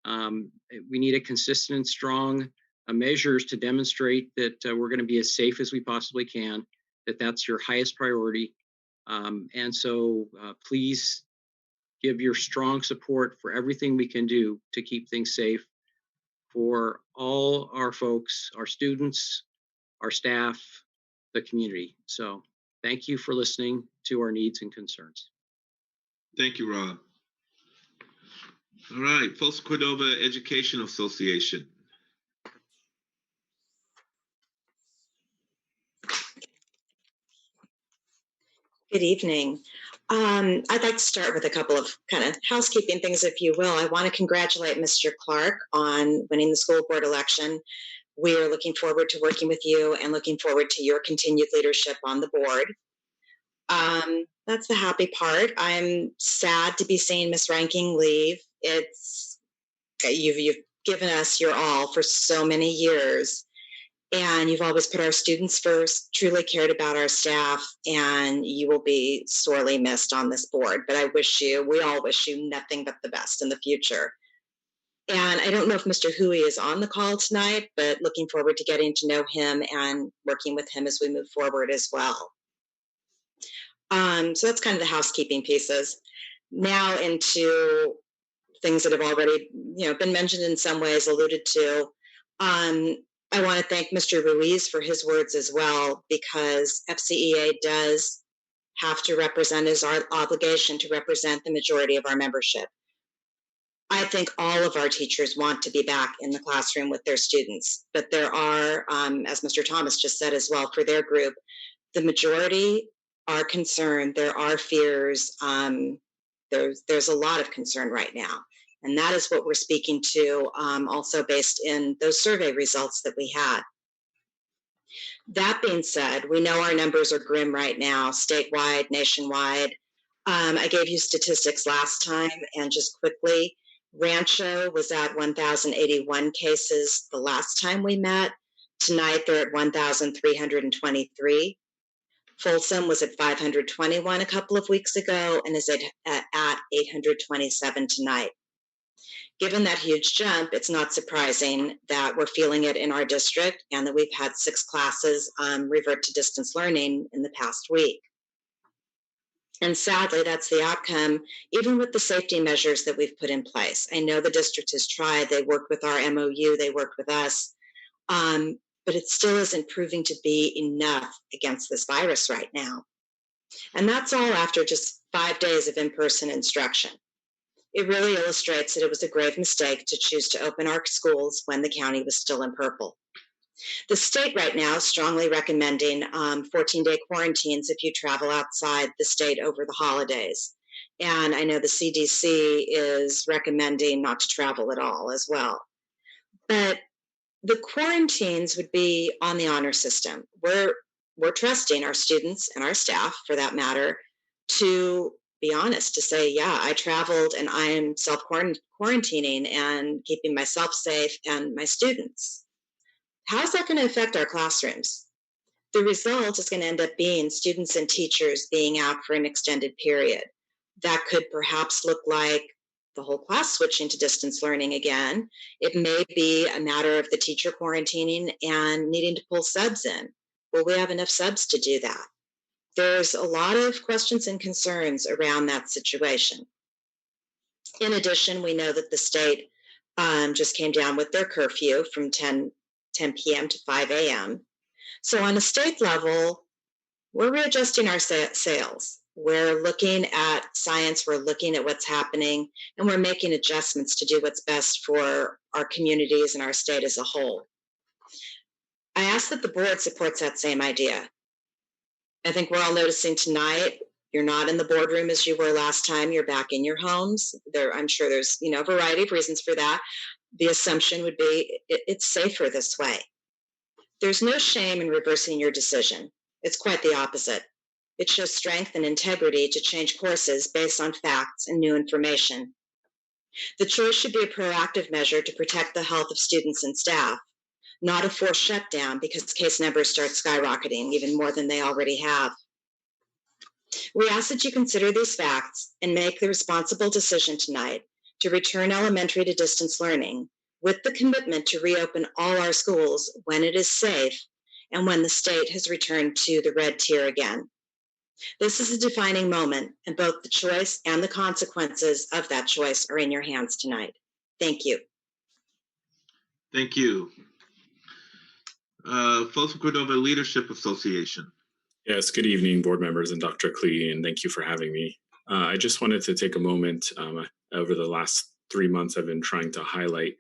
We need a consistent and strong measures to demonstrate that we're going to be as safe as we possibly can, that that's your highest priority. And so please give your strong support for everything we can do to keep things safe for all our folks, our students, our staff, the community. So thank you for listening to our needs and concerns. Thank you, Rob. All right, Folsom Cordova Education Association. Good evening. I'd like to start with a couple of kind of housekeeping things, if you will. I want to congratulate Mr. Clark on winning the school board election. We are looking forward to working with you and looking forward to your continued leadership on the board. That's the happy part. I'm sad to be seeing Ms. Ranking leave. You've given us your all for so many years. And you've always put our students first, truly cared about our staff, and you will be sorely missed on this board. But we all wish you nothing but the best in the future. And I don't know if Mr. Hui is on the call tonight, but looking forward to getting to know him and working with him as we move forward as well. So that's kind of the housekeeping pieces. Now into things that have already, been mentioned in some ways, alluded to. I want to thank Mr. Ruiz for his words as well, because FCEA does have to represent, is our obligation to represent the majority of our membership. I think all of our teachers want to be back in the classroom with their students, but there are, as Mr. Thomas just said as well, for their group, the majority are concerned. There are fears. There's a lot of concern right now. And that is what we're speaking to, also based in those survey results that we had. That being said, we know our numbers are grim right now, statewide, nationwide. I gave you statistics last time, and just quickly, Rancho was at 1,081 cases the last time we met. Tonight, they're at 1,323. Folsom was at 521 a couple of weeks ago and is at 827 tonight. Given that huge jump, it's not surprising that we're feeling it in our district and that we've had 6 classes revert to distance learning in the past week. And sadly, that's the outcome, even with the safety measures that we've put in place. I know the district has tried. They worked with our MOU. They worked with us. But it still isn't proving to be enough against this virus right now. And that's all after just 5 days of in-person instruction. It really illustrates that it was a grave mistake to choose to open our schools when the county was still in purple. The state right now is strongly recommending 14-day quarantines if you travel outside the state over the holidays. And I know the CDC is recommending not to travel at all as well. But the quarantines would be on the honor system. We're trusting our students and our staff, for that matter, to be honest, to say, yeah, I traveled and I am self-quarantining and keeping myself safe and my students. How's that going to affect our classrooms? The result is going to end up being students and teachers being out for an extended period. That could perhaps look like the whole class switching to distance learning again. It may be a matter of the teacher quarantining and needing to pull subs in. Will we have enough subs to do that? There's a lot of questions and concerns around that situation. In addition, we know that the state just came down with their curfew from 10 p.m. to 5 a.m. So on a state level, we're readjusting our sails. We're looking at science, we're looking at what's happening, and we're making adjustments to do what's best for our communities and our state as a whole. I ask that the board supports that same idea. I think we're all noticing tonight, you're not in the boardroom as you were last time, you're back in your homes. I'm sure there's a variety of reasons for that. The assumption would be it's safer this way. There's no shame in reversing your decision. It's quite the opposite. It shows strength and integrity to change courses based on facts and new information. The choice should be a proactive measure to protect the health of students and staff, not a forced shutdown because case numbers start skyrocketing even more than they already have. We ask that you consider these facts and make the responsible decision tonight to return elementary to distance learning with the commitment to reopen all our schools when it is safe and when the state has returned to the red tier again. This is a defining moment, and both the choice and the consequences of that choice are in your hands tonight. Thank you. Thank you. Folsom Cordova Leadership Association. Yes, good evening, board members and Dr. Klee, and thank you for having me. I just wanted to take a moment. Over the last 3 months, I've been trying to highlight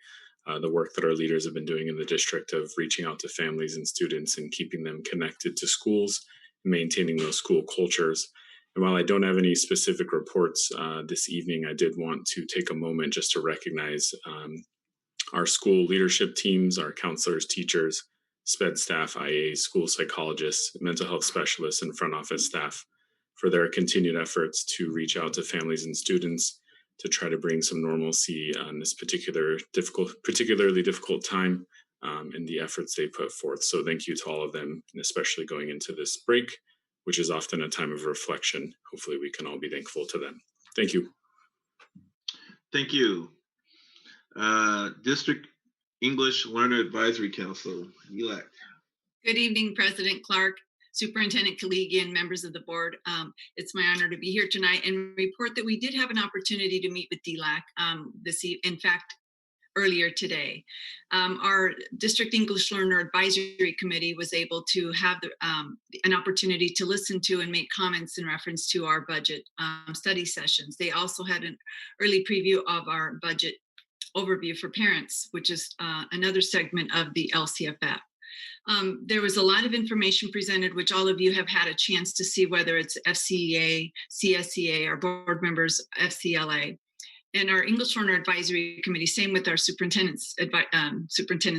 the work that our leaders have been doing in the district of reaching out to families and students and keeping them connected to schools, maintaining those school cultures. And while I don't have any specific reports this evening, I did want to take a moment just to recognize our school leadership teams, our counselors, teachers, SPED staff, IAs, school psychologists, mental health specialists, and front office staff for their continued efforts to reach out to families and students to try to bring some normalcy on this particularly difficult time and the efforts they put forth. So thank you to all of them, and especially going into this break, which is often a time of reflection. Hopefully we can all be thankful to them. Thank you. Thank you. District English Learner Advisory Council, elect. Good evening, President Clark, Superintendent Kaligian, members of the board. It's my honor to be here tonight and report that we did have an opportunity to meet with DLAC in fact, earlier today. Our District English Learner Advisory Committee was able to have an opportunity to listen to and make comments in reference to our budget study sessions. They also had an early preview of our budget overview for parents, which is another segment of the LCFF. There was a lot of information presented, which all of you have had a chance to see, whether it's FCEA, CSEA, our board members, FCLA. And our English Learner Advisory Committee, same with our Superintendent's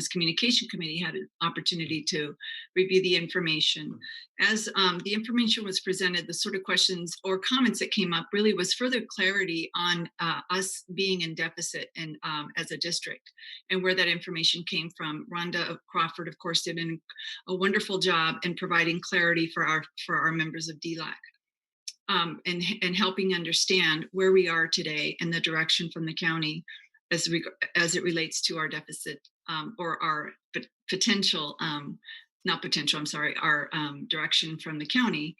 Communication Committee, had an opportunity to review the information. As the information was presented, the sort of questions or comments that came up really was further clarity on us being in deficit and as a district, and where that information came from. Rhonda Crawford, of course, did a wonderful job in providing clarity for our members of DLAC. And helping understand where we are today and the direction from the county as it relates to our deficit or our potential, not potential, I'm sorry, our direction from the county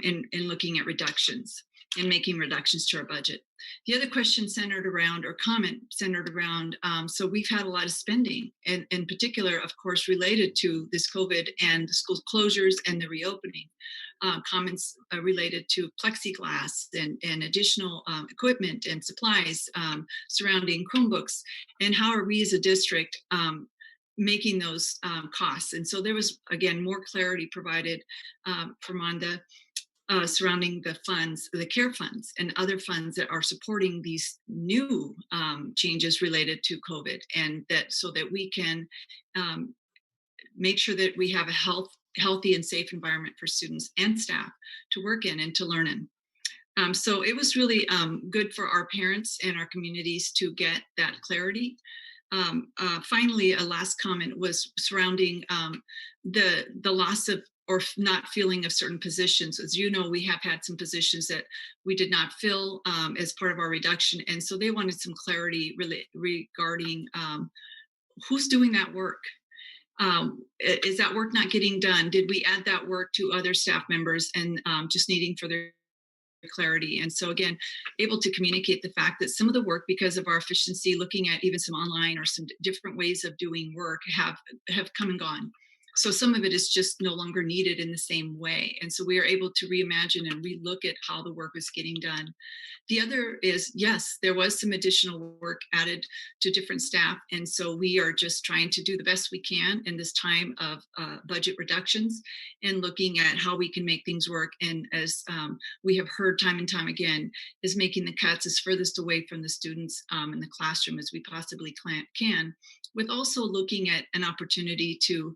in looking at reductions and making reductions to our budget. The other question centered around, or comment centered around, so we've had a lot of spending, and in particular, of course, related to this COVID and the school closures and the reopening. Comments related to plexiglass and additional equipment and supplies surrounding Chromebooks, and how are we as a district making those costs. And so there was, again, more clarity provided from Rhonda surrounding the funds, the CARE funds and other funds that are supporting these new changes related to COVID, and that so that we can make sure that we have a healthy and safe environment for students and staff to work in and to learn in. So it was really good for our parents and our communities to get that clarity. Finally, a last comment was surrounding the loss of or not filling of certain positions. As you know, we have had some positions that we did not fill as part of our reduction. And so they wanted some clarity regarding who's doing that work. Is that work not getting done? Did we add that work to other staff members and just needing further clarity? And so again, able to communicate the fact that some of the work, because of our efficiency, looking at even some online or some different ways of doing work, have come and gone. So some of it is just no longer needed in the same way. And so we are able to reimagine and relook at how the work is getting done. The other is, yes, there was some additional work added to different staff. And so we are just trying to do the best we can in this time of budget reductions and looking at how we can make things work. And as we have heard time and time again, is making the cuts as furthest away from the students in the classroom as we possibly can, with also looking at an opportunity to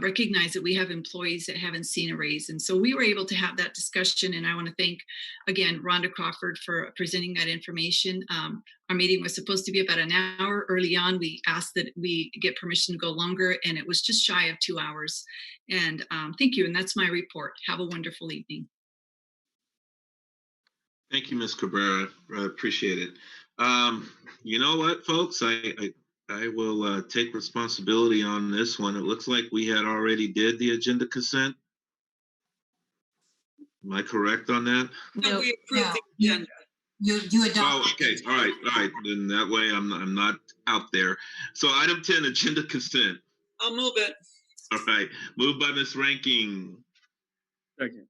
recognize that we have employees that haven't seen a raise. And so we were able to have that discussion. And I want to thank, again, Rhonda Crawford for presenting that information. Our meeting was supposed to be about an hour. Early on, we asked that we get permission to go longer, and it was just shy of 2 hours. And thank you. And that's my report. Have a wonderful evening. Thank you, Ms. Cabrera. I appreciate it. You know what, folks? I will take responsibility on this one. It looks like we had already did the agenda consent. Am I correct on that? No, we approved the agenda. You adopt. Oh, okay. All right. Then that way I'm not out there. So item 10, agenda consent. I'll move it. All right. Moved by Ms. Ranking. Second.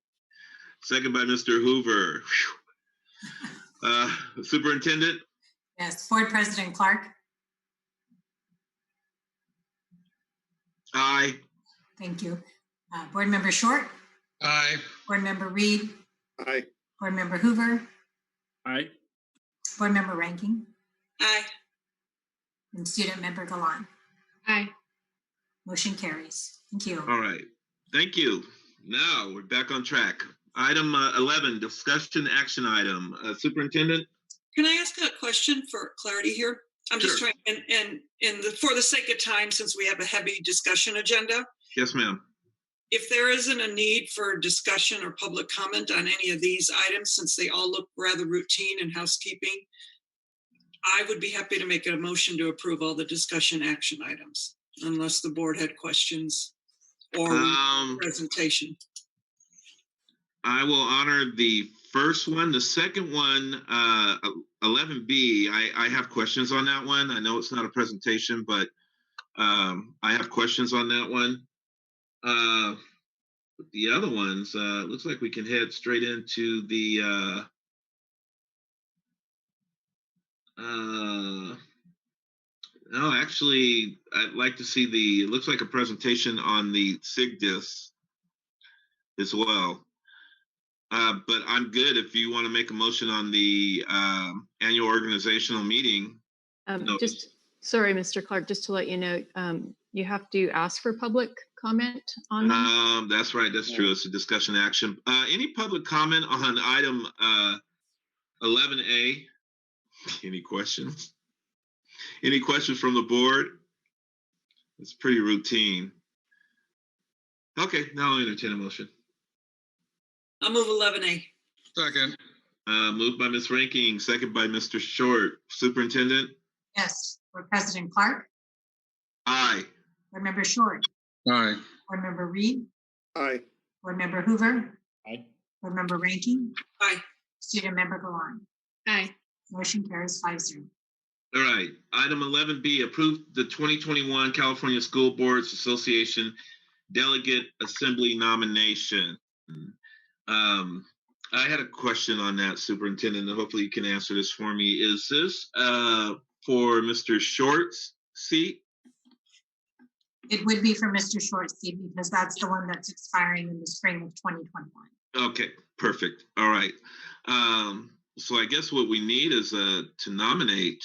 Second by Mr. Hoover. Superintendent? Yes. Board President Clark? Aye. Thank you. Board Member Short? Aye. Board Member Reed? Aye. Board Member Hoover? Aye. Board Member Ranking? Aye. And Student Member Galan? Aye. Motion carries. Thank you. All right. Thank you. Now we're back on track. Item 11, discussion action item. Superintendent? Can I ask a question for clarity here? I'm just trying, for the sake of time, since we have a heavy discussion agenda, Yes, ma'am. if there isn't a need for discussion or public comment on any of these items, since they all look rather routine and housekeeping, I would be happy to make a motion to approve all the discussion action items, unless the board had questions or presentation. I will honor the first one. The second one, 11B, I have questions on that one. I know it's not a presentation, but I have questions on that one. The other ones, looks like we can head straight into the no, actually, I'd like to see it looks like a presentation on the SIGDIS as well. But I'm good if you want to make a motion on the annual organizational meeting. Sorry, Mr. Clark, just to let you know, you have to ask for public comment on them. That's right. That's true. It's a discussion action. Any public comment on item 11A? Any questions? Any questions from the board? It's pretty routine. Okay, now I'll entertain a motion. I'll move 11A. Second. Moved by Ms. Ranking, second by Mr. Short. Superintendent? Yes. Board President Clark? Aye. Board Member Short? Aye. Board Member Reed? Aye. Board Member Hoover? Aye. Board Member Ranking? Aye. Student Member Gallant? Aye. Motion carries 5-0. All right. Item 11B, approve the 2021 California School Boards Association Delegate Assembly nomination. I had a question on that, Superintendent, and hopefully you can answer this for me. Is this for Mr. Short's seat? It would be for Mr. Short's seat because that's the one that's expiring in the spring of 2021. Okay, perfect. All right. So I guess what we need is to nominate,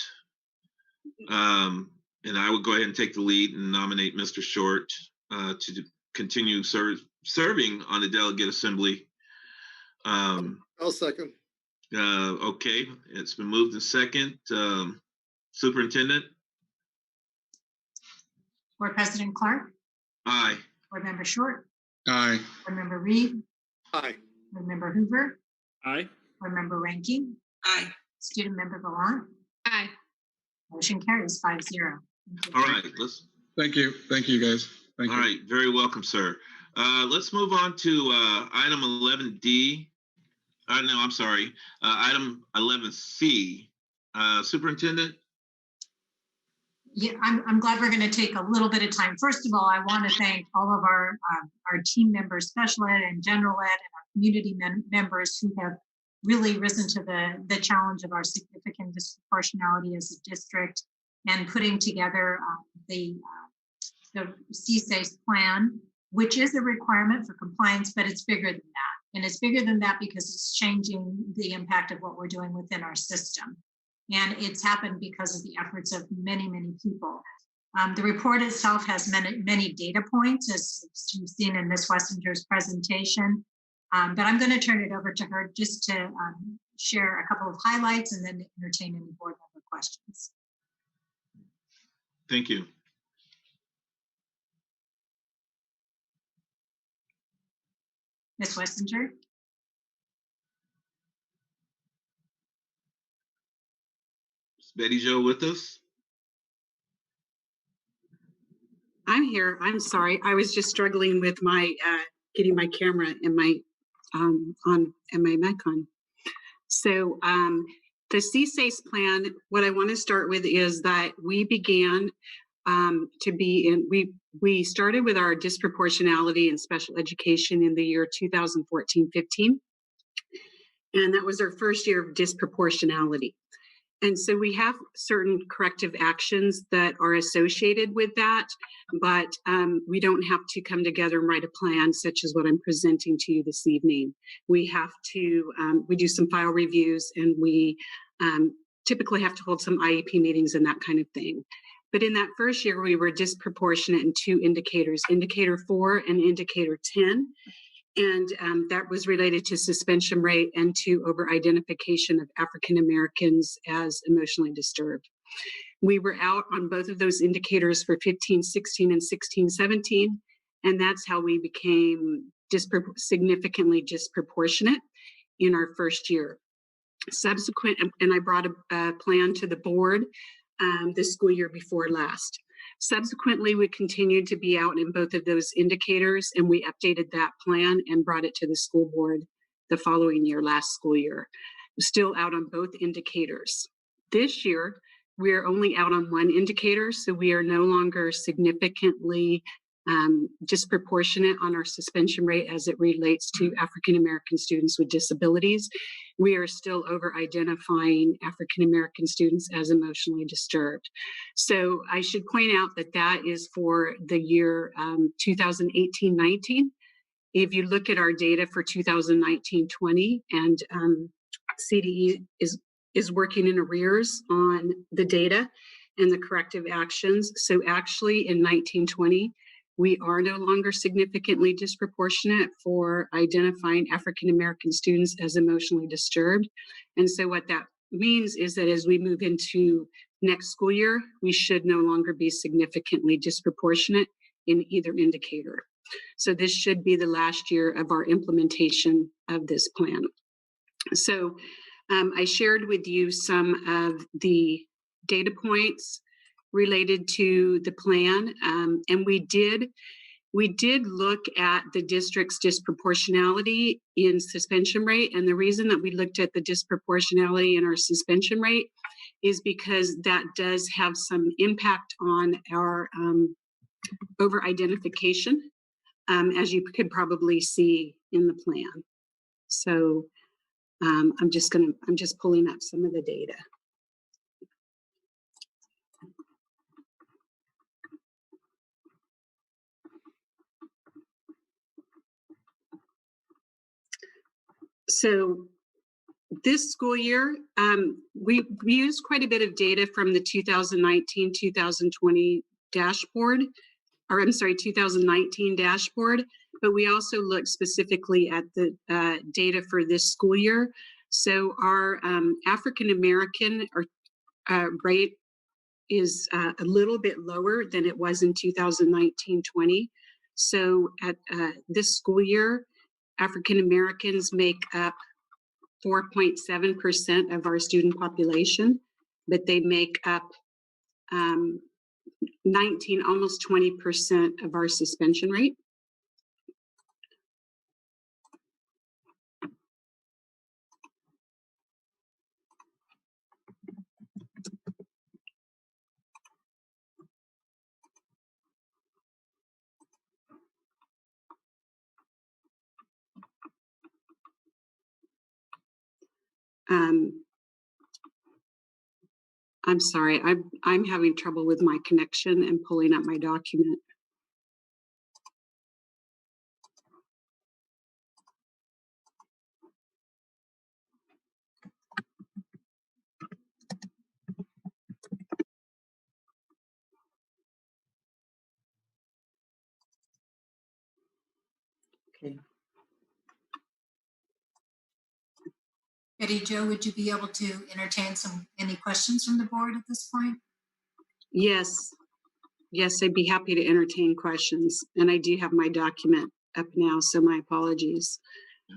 and I would go ahead and take the lead and nominate Mr. Short to continue serving on the Delegate Assembly. I'll second. Okay, it's been moved in second. Superintendent? Board President Clark? Aye. Board Member Short? Aye. Board Member Reed? Aye. Board Member Hoover? Aye. Board Member Ranking? Aye. Student Member Gallant? Aye. Motion carries 5-0. All right, Thank you. Thank you, guys. Thank you. All right, very welcome, sir. Let's move on to item 11D. No, I'm sorry. Item 11C. Superintendent? Yeah, I'm glad we're going to take a little bit of time. First of all, I want to thank all of our team members, special ed and general ed, and our community members who have really risen to the challenge of our significant disproportionality as a district and putting together the CSACE plan, which is a requirement for compliance, but it's bigger than that. And it's bigger than that because it's changing the impact of what we're doing within our system. And it's happened because of the efforts of many, many people. The report itself has many data points, as you've seen in Ms. Wessinger's presentation. But I'm going to turn it over to her just to share a couple of highlights and then entertain any board member questions. Thank you. Ms. Wessinger? Is Betty Jo with us? I'm here. I'm sorry. I was just struggling with my getting my camera and my on and my mic on. So the CSACE plan, what I want to start with is that we began to be in, we started with our disproportionality in special education in the year 2014-15. And that was our first year of disproportionality. And so we have certain corrective actions that are associated with that, but we don't have to come together and write a plan such as what I'm presenting to you this evening. We have to, we do some file reviews, and we typically have to hold some IEP meetings and that kind of thing. But in that first year, we were disproportionate in two indicators, indicator 4 and indicator 10. And that was related to suspension rate and to over-identification of African Americans as emotionally disturbed. We were out on both of those indicators for 15-16 and 16-17, and that's how we became significantly disproportionate in our first year. Subsequent, and I brought a plan to the board this school year before last. Subsequently, we continued to be out in both of those indicators, and we updated that plan and brought it to the school board the following year, last school year. We're still out on both indicators. This year, we are only out on one indicator, so we are no longer significantly disproportionate on our suspension rate as it relates to African American students with disabilities. We are still over identifying African American students as emotionally disturbed. So I should point out that that is for the year 2018-19. If you look at our data for 2019-20, and CDE is working in arrears on the data and the corrective actions. So actually in 19-20, we are no longer significantly disproportionate for identifying African American students as emotionally disturbed. And so what that means is that as we move into next school year, we should no longer be significantly disproportionate in either indicator. So this should be the last year of our implementation of this plan. So I shared with you some of the data points related to the plan, and we did look at the district's disproportionality in suspension rate. And the reason that we looked at the disproportionality in our suspension rate is because that does have some impact on our over identification, as you could probably see in the plan. So I'm just pulling up some of the data. So this school year, we used quite a bit of data from the 2019-2020 dashboard, or I'm sorry, 2019 dashboard, but we also looked specifically at the data for this school year. So our African American rate is a little bit lower than it was in 2019-20. So at this school year, African Americans make up 4.7% of our student population, but they make up 19, almost 20% of our suspension rate. I'm sorry, I'm having trouble with my connection and pulling up my document. Okay. Betty Jo, would you be able to entertain any questions from the board at this point? Yes, I'd be happy to entertain questions, and I do have my document up now, so my apologies.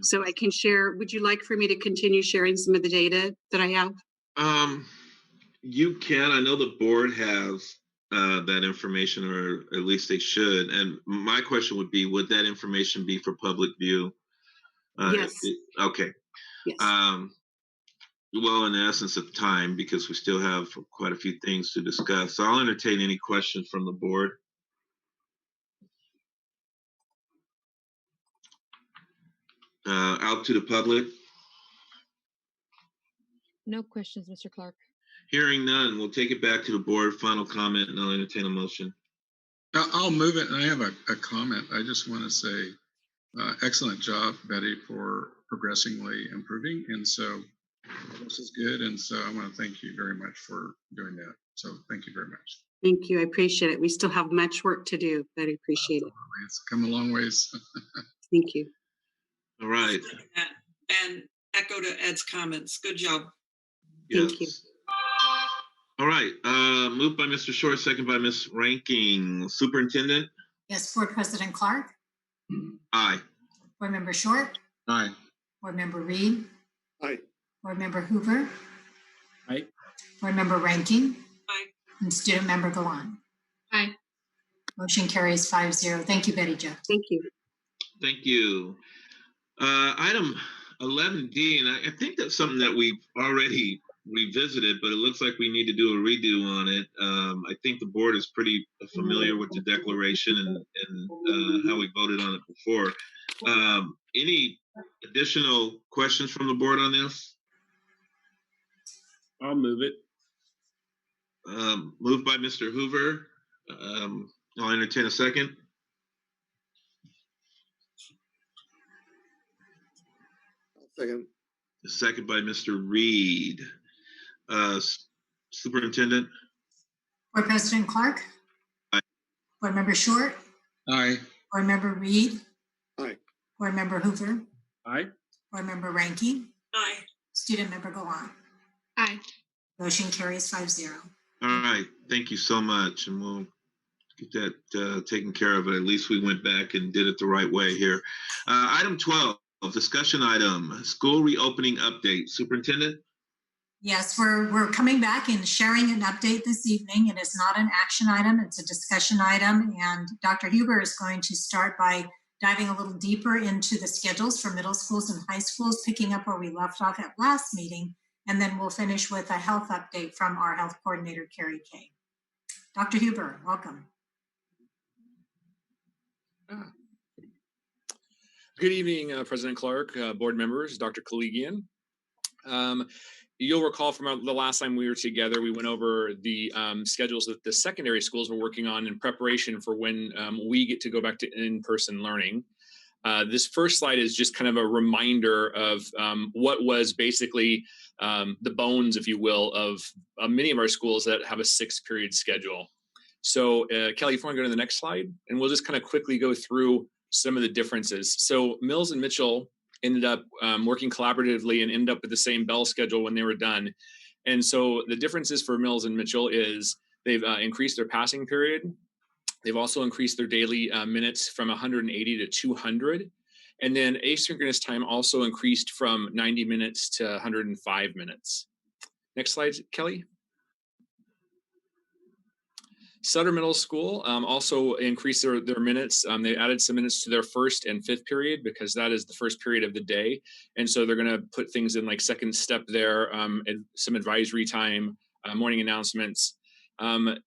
So I can share, would you like for me to continue sharing some of the data that I have? You can. I know the board has that information, or at least they should. And my question would be, would that information be for public view? Yes. Okay. Yes. Well, in the essence of time, because we still have quite a few things to discuss. So I'll entertain any questions from the board. Out to the public. No questions, Mr. Clark. Hearing none, we'll take it back to the board. Final comment, and I'll entertain a motion. I'll move it, and I have a comment. I just want to say, excellent job, Betty, for progressively improving. And so this is good. And so I want to thank you very much for doing that. So thank you very much. Thank you. I appreciate it. We still have much work to do, but I appreciate it. It's come a long ways. Thank you. All right. And echo to Ed's comments. Good job. Thank you. All right, moved by Mr. Short, second by Ms. Ranking. Superintendent? Yes, Board President Clark, Aye. Board Member Short, Aye. Board Member Reed, Aye. Board Member Hoover, Aye. Board Member Ranking, Aye. and Student Member Gallant. Aye. Motion carries 5-0. Thank you, Betty Jo. Thank you. Thank you. Item 11D, and I think that's something that we've already revisited, but it looks like we need to do a redo on it. I think the board is pretty familiar with the declaration and how we voted on it before. Any additional questions from the board on this? I'll move it. Moved by Mr. Hoover. I'll entertain a second. Second. A second by Mr. Reed. Superintendent? Board President Clark, Aye. Board Member Short, Aye. Board Member Reed, Aye. Board Member Hoover, Aye. Board Member Ranking, Aye. Student Member Gallant. Aye. Motion carries 5-0. All right, thank you so much, and we'll get that taken care of. But at least we went back and did it the right way here. Item 12, discussion item, school reopening update. Superintendent? Yes, we're coming back and sharing an update this evening. It is not an action item, it's a discussion item. And Dr. Huber is going to start by diving a little deeper into the schedules for middle schools and high schools, picking up where we left off at last meeting. And then we'll finish with a health update from our health coordinator, Carrie Kay. Dr. Huber, welcome. Good evening, President Clark, board members, Dr. Koligian. You'll recall from the last time we were together, we went over the schedules that the secondary schools were working on in preparation for when we get to go back to in-person learning. This first slide is just kind of a reminder of what was basically the bones, if you will, of many of our schools that have a 6-period schedule. So Kelly, if you want to go to the next slide, and we'll just kind of quickly go through some of the differences. So Mills and Mitchell ended up working collaboratively and ended up with the same bell schedule when they were done. And so the differences for Mills and Mitchell is they've increased their passing period. They've also increased their daily minutes from 180 to 200. And then asynchronous time also increased from 90 minutes to 105 minutes. Next slide, Kelly. Sutter Middle School also increased their minutes. They added some minutes to their 1st and 5th period because that is the first period of the day. And so they're going to put things in like second step there, and some advisory time, morning announcements. And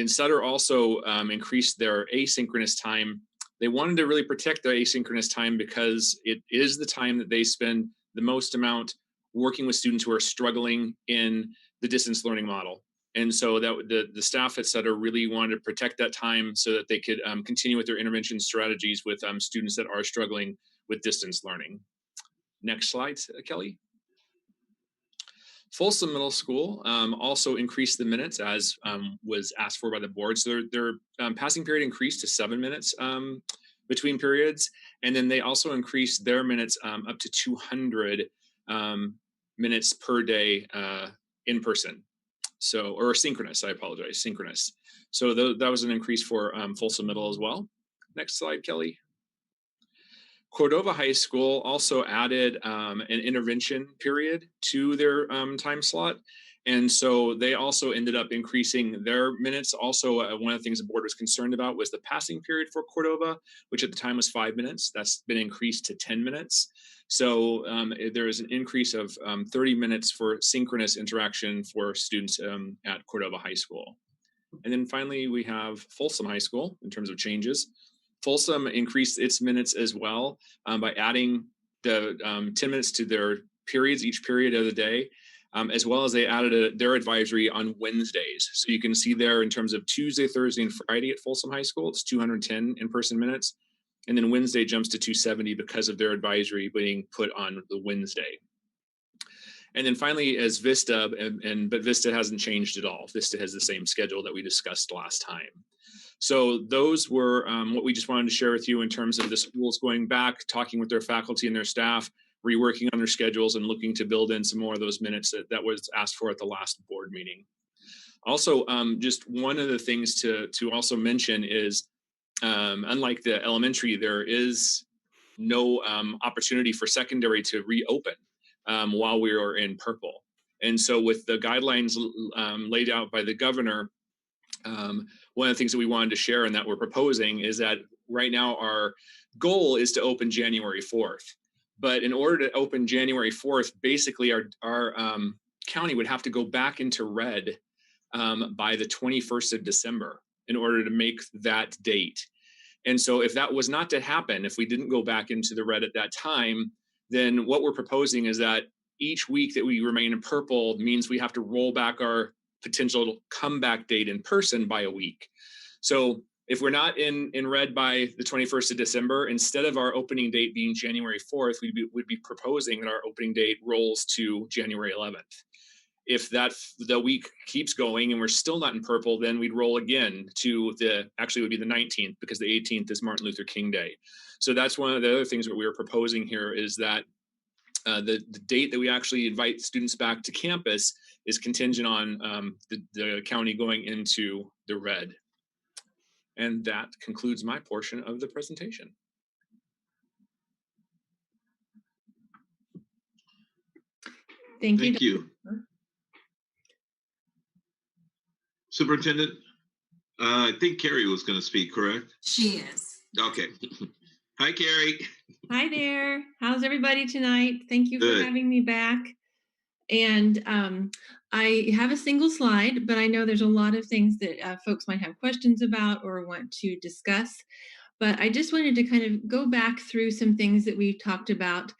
Sutter also increased their asynchronous time. They wanted to really protect their asynchronous time because it is the time that they spend the most amount working with students who are struggling in the distance learning model. And so that the staff at Sutter really wanted to protect that time so that they could continue with their intervention strategies with students that are struggling with distance learning. Next slide, Kelly. Folsom Middle School also increased the minutes as was asked for by the board. So their passing period increased to 7 minutes between periods. And then they also increased their minutes up to 200 minutes per day in person. So, or synchronous, I apologize, synchronous. So that was an increase for Folsom Middle as well. Next slide, Kelly. Cordova High School also added an intervention period to their time slot. And so they also ended up increasing their minutes. Also, one of the things the board was concerned about was the passing period for Cordova, which at the time was 5 minutes. That's been increased to 10 minutes. So there is an increase of 30 minutes for synchronous interaction for students at Cordova High School. And then finally, we have Folsom High School in terms of changes. Folsom increased its minutes as well by adding the 10 minutes to their periods, each period of the day, as well as they added their advisory on Wednesdays. So you can see there in terms of Tuesday, Thursday, and Friday at Folsom High School, it's 210 in-person minutes. And then Wednesday jumps to 270 because of their advisory being put on the Wednesday. And then finally, as Vista, but Vista hasn't changed at all. Vista has the same schedule that we discussed last time. So those were what we just wanted to share with you in terms of the schools going back, talking with their faculty and their staff, reworking on their schedules and looking to build in some more of those minutes that was asked for at the last board meeting. Also, just one of the things to also mention is, unlike the elementary, there is no opportunity for secondary to reopen while we are in purple. And so with the guidelines laid out by the governor, one of the things that we wanted to share and that we're proposing is that right now our goal is to open January 4th. But in order to open January 4th, basically our county would have to go back into red by the 21st of December in order to make that date. And so if that was not to happen, if we didn't go back into the red at that time, then what we're proposing is that each week that we remain in purple means we have to roll back our potential comeback date in person by a week. So if we're not in red by the 21st of December, instead of our opening date being January 4th, we'd be proposing that our opening date rolls to January 11th. If the week keeps going and we're still not in purple, then we'd roll again to actually it would be the 19th, because the 18th is Martin Luther King Day. So that's one of the other things that we were proposing here, is that the date that we actually invite students back to campus is contingent on the county going into the red. And that concludes my portion of the presentation. Thank you. Superintendent, I think Carrie was going to speak, correct? She is. Okay. Hi, Carrie. Hi there. How's everybody tonight? Thank you for having me back. And I have a single slide, but I know there's a lot of things that folks might have questions about or want to discuss. But I just wanted to kind of go back through some things that we talked about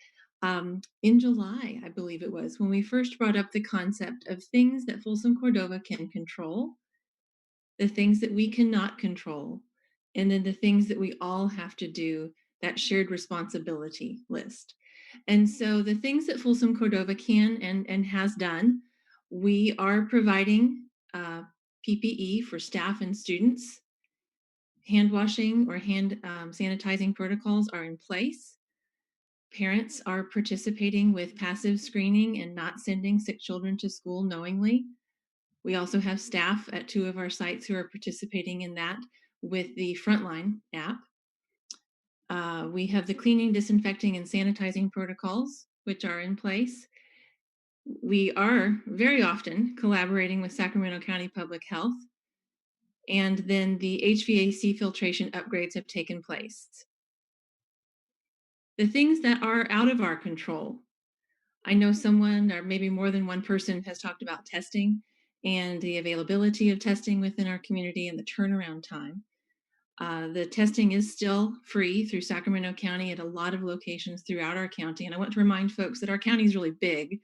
in July, I believe it was, when we first brought up the concept of things that Folsom Cordova can control, the things that we cannot control, and then the things that we all have to do, that shared responsibility list. And so the things that Folsom Cordova can and has done, we are providing PPE for staff and students. Hand washing or hand sanitizing protocols are in place. Parents are participating with passive screening and not sending sick children to school knowingly. We also have staff at 2 of our sites who are participating in that with the Frontline app. We have the cleaning, disinfecting, and sanitizing protocols, which are in place. We are very often collaborating with Sacramento County Public Health. And then the HVAC filtration upgrades have taken place. The things that are out of our control. I know someone, or maybe more than one person, has talked about testing and the availability of testing within our community and the turnaround time. The testing is still free through Sacramento County at a lot of locations throughout our county. And I want to remind folks that our county is really big.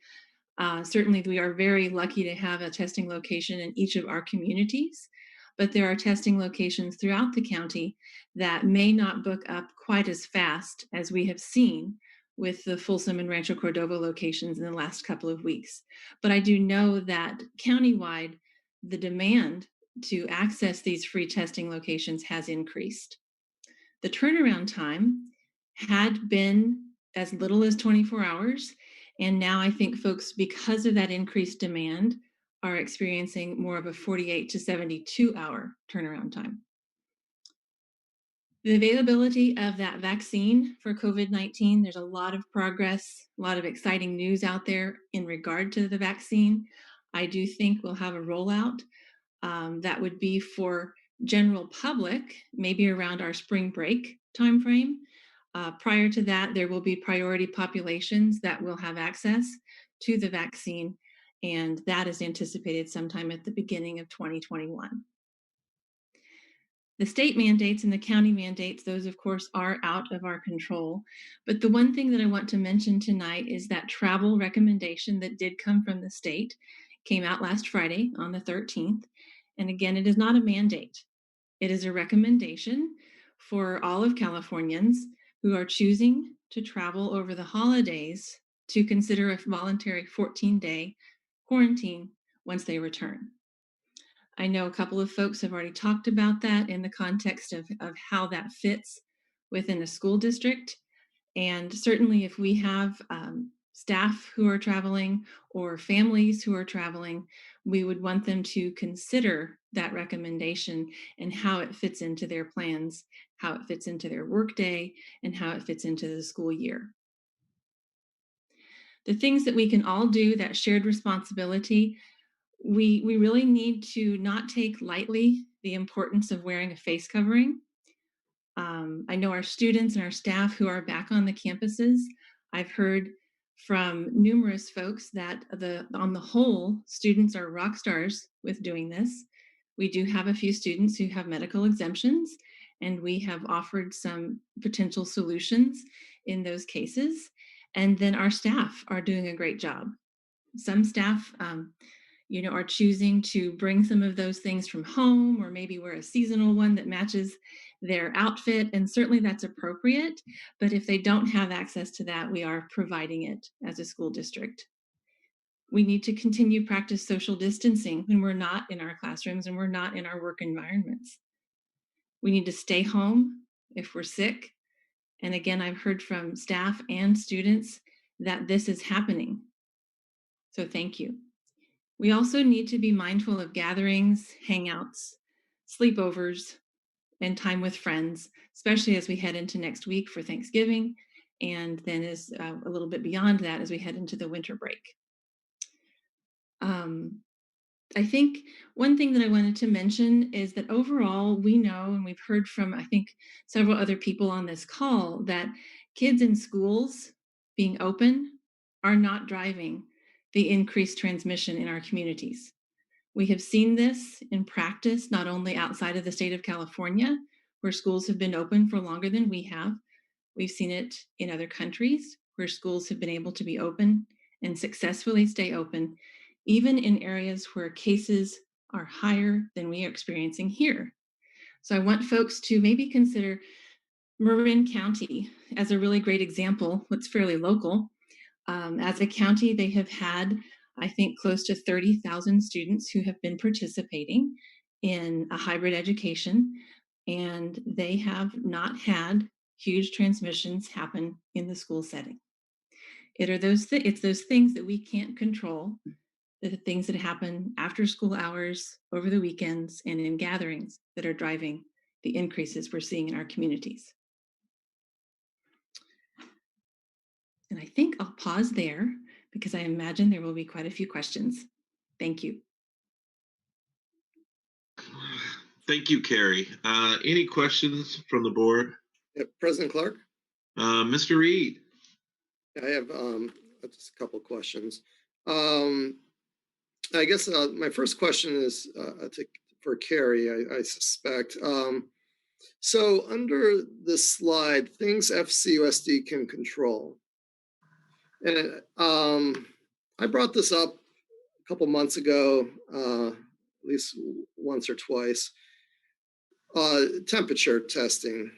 Certainly, we are very lucky to have a testing location in each of our communities, but there are testing locations throughout the county that may not book up quite as fast as we have seen with the Folsom and Rancho Cordova locations in the last couple of weeks. But I do know that countywide, the demand to access these free testing locations has increased. The turnaround time had been as little as 24 hours. And now I think folks, because of that increased demand, are experiencing more of a 48 to 72 hour turnaround time. The availability of that vaccine for COVID-19, there's a lot of progress, a lot of exciting news out there in regard to the vaccine. I do think we'll have a rollout that would be for general public, maybe around our spring break timeframe. Prior to that, there will be priority populations that will have access to the vaccine, and that is anticipated sometime at the beginning of 2021. The state mandates and the county mandates, those of course are out of our control. But the one thing that I want to mention tonight is that travel recommendation that did come from the state, came out last Friday on the 13th. And again, it is not a mandate. It is a recommendation for all of Californians who are choosing to travel over the holidays to consider a voluntary 14-day quarantine once they return. I know a couple of folks have already talked about that in the context of how that fits within a school district. And certainly if we have staff who are traveling or families who are traveling, we would want them to consider that recommendation and how it fits into their plans, how it fits into their workday, and how it fits into the school year. The things that we can all do, that shared responsibility, we really need to not take lightly the importance of wearing a face covering. I know our students and our staff who are back on the campuses, I've heard from numerous folks that on the whole, students are rock stars with doing this. We do have a few students who have medical exemptions, and we have offered some potential solutions in those cases. And then our staff are doing a great job. Some staff, are choosing to bring some of those things from home, or maybe wear a seasonal one that matches their outfit. And certainly that's appropriate. But if they don't have access to that, we are providing it as a school district. We need to continue practice social distancing when we're not in our classrooms and we're not in our work environments. We need to stay home if we're sick. And again, I've heard from staff and students that this is happening. So thank you. We also need to be mindful of gatherings, hangouts, sleepovers, and time with friends, especially as we head into next week for Thanksgiving, and then as a little bit beyond that as we head into the winter break. I think one thing that I wanted to mention is that overall, we know, and we've heard from, I think, several other people on this call, that kids in schools being open are not driving the increased transmission in our communities. We have seen this in practice, not only outside of the state of California, where schools have been open for longer than we have. We've seen it in other countries where schools have been able to be open and successfully stay open, even in areas where cases are higher than we are experiencing here. So I want folks to maybe consider Marin County as a really great example, what's fairly local. As a county, they have had, I think, close to 30,000 students who have been participating in a hybrid education, and they have not had huge transmissions happen in the school setting. It's those things that we can't control, the things that happen after school hours, over the weekends, and in gatherings that are driving the increases we're seeing in our communities. And I think I'll pause there because I imagine there will be quite a few questions. Thank you. Thank you, Carrie. Any questions from the board? Yeah, President Clark? Mr. Reed. I have just a couple of questions. I guess my first question is for Carrie, I suspect. So under this slide, things FCUSD can control. And I brought this up a couple months ago, at least once or twice. Temperature testing.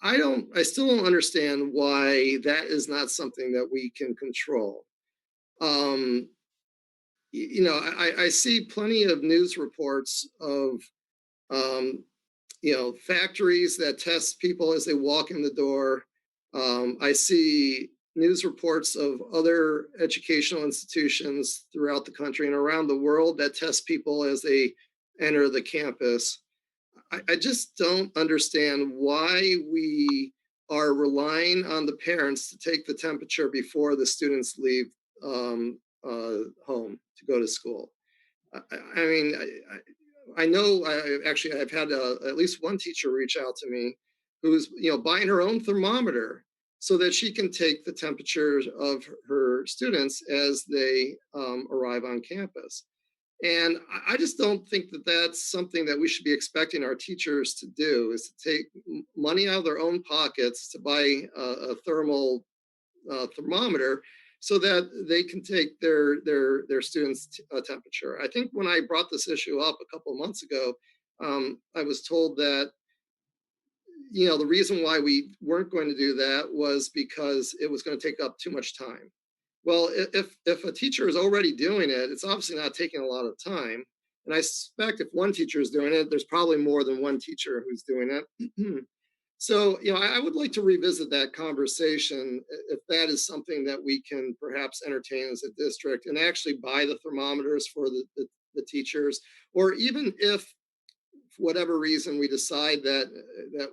I still don't understand why that is not something that we can control. I see plenty of news reports of, factories that test people as they walk in the door. I see news reports of other educational institutions throughout the country and around the world that test people as they enter the campus. I just don't understand why we are relying on the parents to take the temperature before the students leave home to go to school. I know I've had at least one teacher reach out to me who's buying her own thermometer so that she can take the temperature of her students as they arrive on campus. And I just don't think that that's something that we should be expecting our teachers to do, is to take money out of their own pockets to buy a thermal thermometer so that they can take their students' temperature. I think when I brought this issue up a couple of months ago, I was told that the reason why we weren't going to do that was because it was going to take up too much time. Well, if a teacher is already doing it, it's obviously not taking a lot of time. And I suspect if one teacher is doing it, there's probably more than one teacher who's doing it. So, I would like to revisit that conversation if that is something that we can perhaps entertain as a district and actually buy the thermometers for the teachers, or even if, for whatever reason, we decide that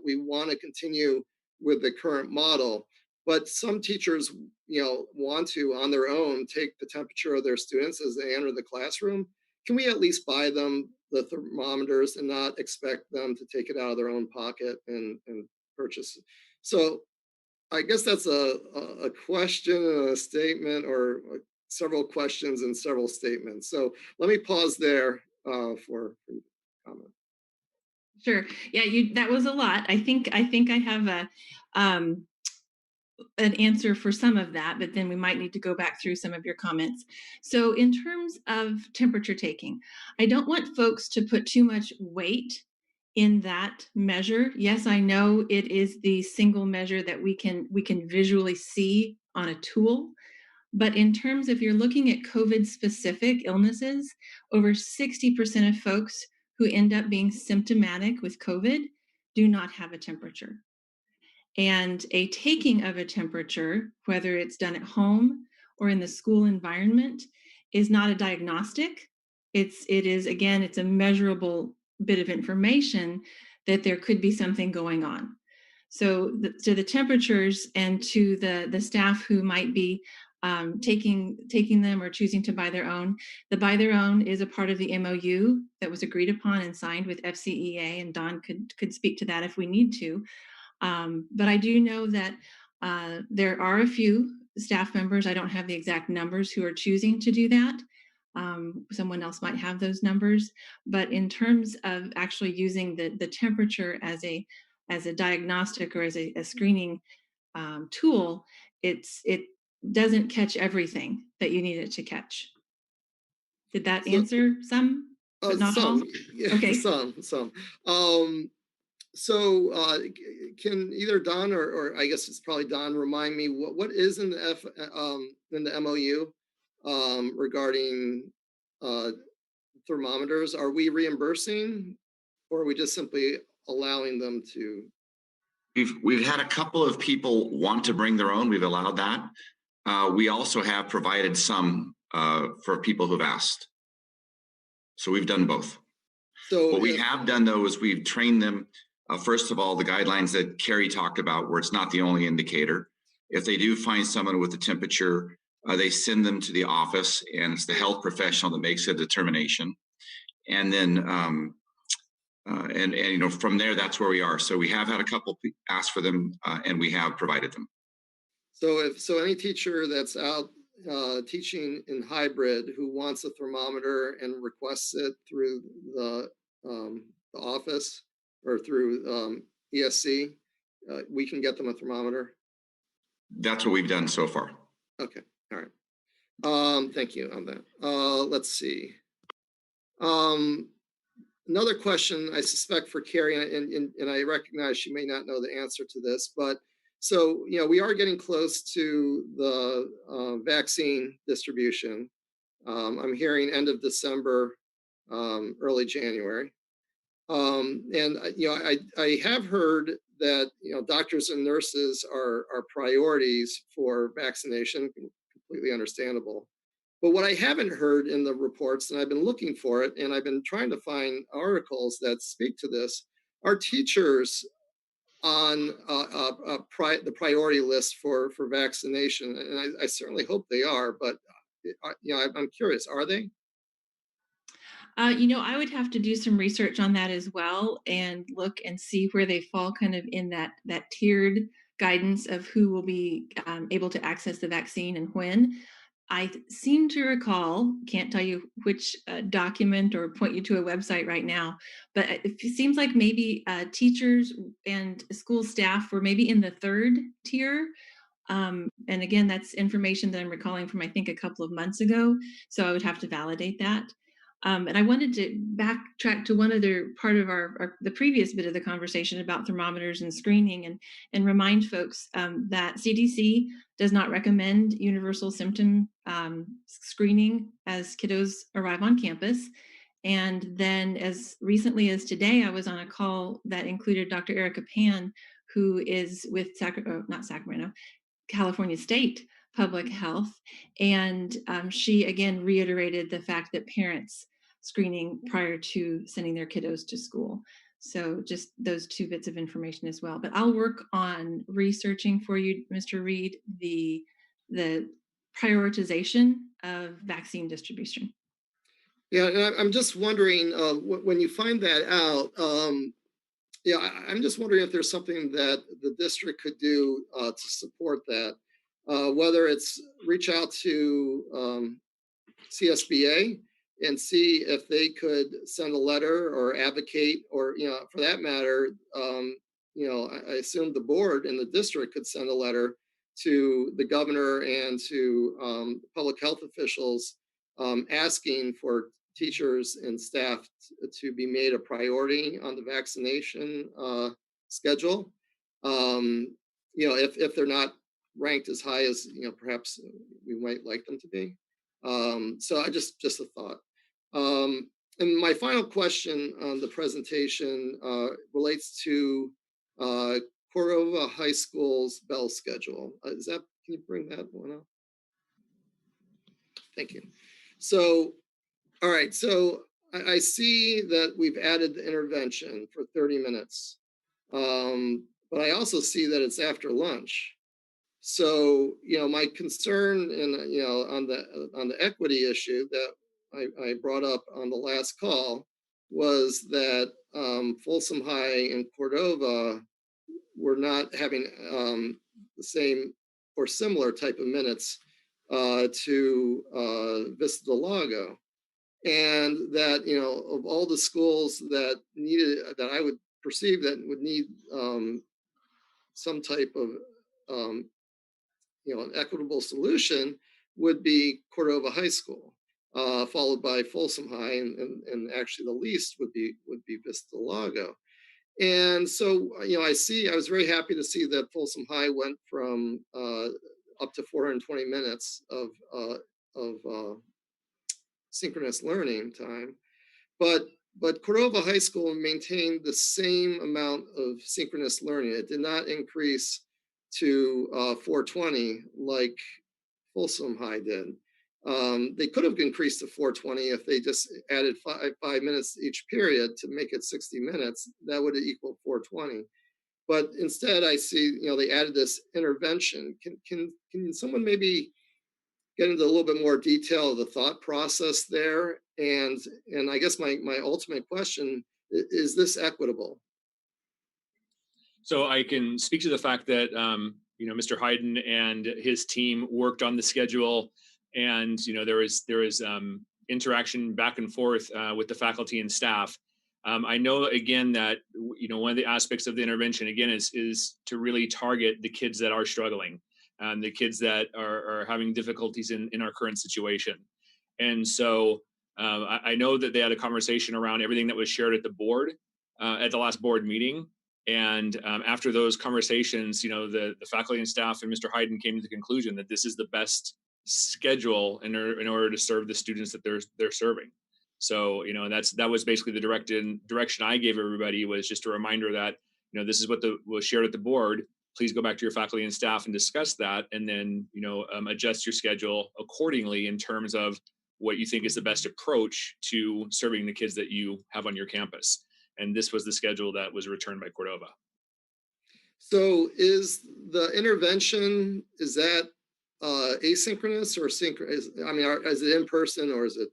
we want to continue with the current model, but some teachers, want to on their own take the temperature of their students as they enter the classroom. Can we at least buy them the thermometers and not expect them to take it out of their own pocket and purchase it? So I guess that's a question and a statement, or several questions and several statements. So let me pause there for comment. Sure. Yeah, that was a lot. I think I have an answer for some of that, but then we might need to go back through some of your comments. So in terms of temperature taking, I don't want folks to put too much weight in that measure. Yes, I know it is the single measure that we can visually see on a tool. But in terms of, if you're looking at COVID specific illnesses, over 60% of folks who end up being symptomatic with COVID do not have a temperature. And a taking of a temperature, whether it's done at home or in the school environment, is not a diagnostic. It is, again, it's a measurable bit of information that there could be something going on. So to the temperatures and to the staff who might be taking them or choosing to buy their own, the buy their own is a part of the MOU that was agreed upon and signed with FCEA, and Don could speak to that if we need to. But I do know that there are a few staff members, I don't have the exact numbers, who are choosing to do that. Someone else might have those numbers, but in terms of actually using the temperature as a diagnostic or as a screening tool, it doesn't catch everything that you need it to catch. Did that answer some? But not some, all? yeah, Okay. some. So can either Don or I guess it's probably Don remind me what is in the MOU regarding thermometers? Are we reimbursing, or are we just simply allowing them to? We've had a couple of people want to bring their own. We've allowed that. We also have provided some for people who've asked. So we've done both. So what we have done, though, is we've trained them. First of all, the guidelines that Carrie talked about, where it's not the only indicator. If they do find someone with a temperature, they send them to the office, and it's the health professional that makes a determination. And then, from there, that's where we are. So we have had a couple ask for them, and we have provided them. So any teacher that's out teaching in hybrid who wants a thermometer and requests it through the office or through ESC, we can get them a thermometer? That's what we've done so far. Okay, all right. Thank you on that. Let's see. Another question I suspect for Carrie, and I recognize she may not know the answer to this, but so, we are getting close to the vaccine distribution. I'm hearing end of December, early January. And I have heard that doctors and nurses are priorities for vaccination, completely understandable. But what I haven't heard in the reports, and I've been looking for it, and I've been trying to find articles that speak to this, are teachers on the priority list for vaccination, and I certainly hope they are. But I'm curious, are they? I would have to do some research on that as well and look and see where they fall kind of in that tiered guidance of who will be able to access the vaccine and when. I seem to recall, can't tell you which document or point you to a website right now, but it seems like maybe teachers and school staff were maybe in the third tier. And again, that's information that I'm recalling from, I think, a couple of months ago. So I would have to validate that. And I wanted to backtrack to one other part of the previous bit of the conversation about thermometers and screening, and remind folks that CDC does not recommend universal symptom screening as kiddos arrive on campus. And then as recently as today, I was on a call that included Dr. Erica Pan, who is with not Sacramento, California State Public Health. And she again reiterated the fact that parents screening prior to sending their kiddos to school. So just those two bits of information as well. But I'll work on researching for you, Mr. Reed, the prioritization of vaccine distribution. Yeah, and I'm just wondering when you find that out. Yeah, I'm just wondering if there's something that the district could do to support that. Whether it's reach out to CSBA and see if they could send a letter or advocate, or for that matter, I assume the board and the district could send a letter to the governor and to public health officials asking for teachers and staff to be made a priority on the vaccination schedule. If they're not ranked as high as perhaps we might like them to be. So I just a thought. And my final question on the presentation relates to Cordova High School's bell schedule. Can you bring that one up? Thank you. So, all right. So I see that we've added the intervention for 30 minutes, but I also see that it's after lunch. So, my concern on the equity issue that I brought up on the last call was that Folsom High and Cordova were not having the same or similar type of minutes to Vista del Lago. And that, of all the schools that I would perceive that would need some type of an equitable solution, would be Cordova High School, followed by Folsom High, and actually the least would be Vista del Lago. And so, I was very happy to see that Folsom High went from up to 420 minutes of synchronous learning time, but Cordova High School maintained the same amount of synchronous learning. It did not increase to 420 like Folsom High did. They could have increased to 420 if they just added five minutes each period to make it 60 minutes. That would equal 420. But instead, I see they added this intervention. Can someone maybe get into a little bit more detail of the thought process there? And I guess my ultimate question is this equitable? So I can speak to the fact that Mr. Hayden and his team worked on the schedule, and there was interaction back and forth with the faculty and staff. I know again that one of the aspects of the intervention again is to really target the kids that are struggling, the kids that are having difficulties in our current situation. And so I know that they had a conversation around everything that was shared at the board at the last board meeting. And after those conversations, the faculty and staff and Mr. Hayden came to the conclusion that this is the best schedule in order to serve the students that they're serving. So, that was basically the direction I gave everybody, was just a reminder that, this is what was shared at the board. Please go back to your faculty and staff and discuss that, and then, adjust your schedule accordingly in terms of what you think is the best approach to serving the kids that you have on your campus. And this was the schedule that was returned by Cordova. So is the intervention, is that asynchronous or synchronous? I mean, is it in person or is it?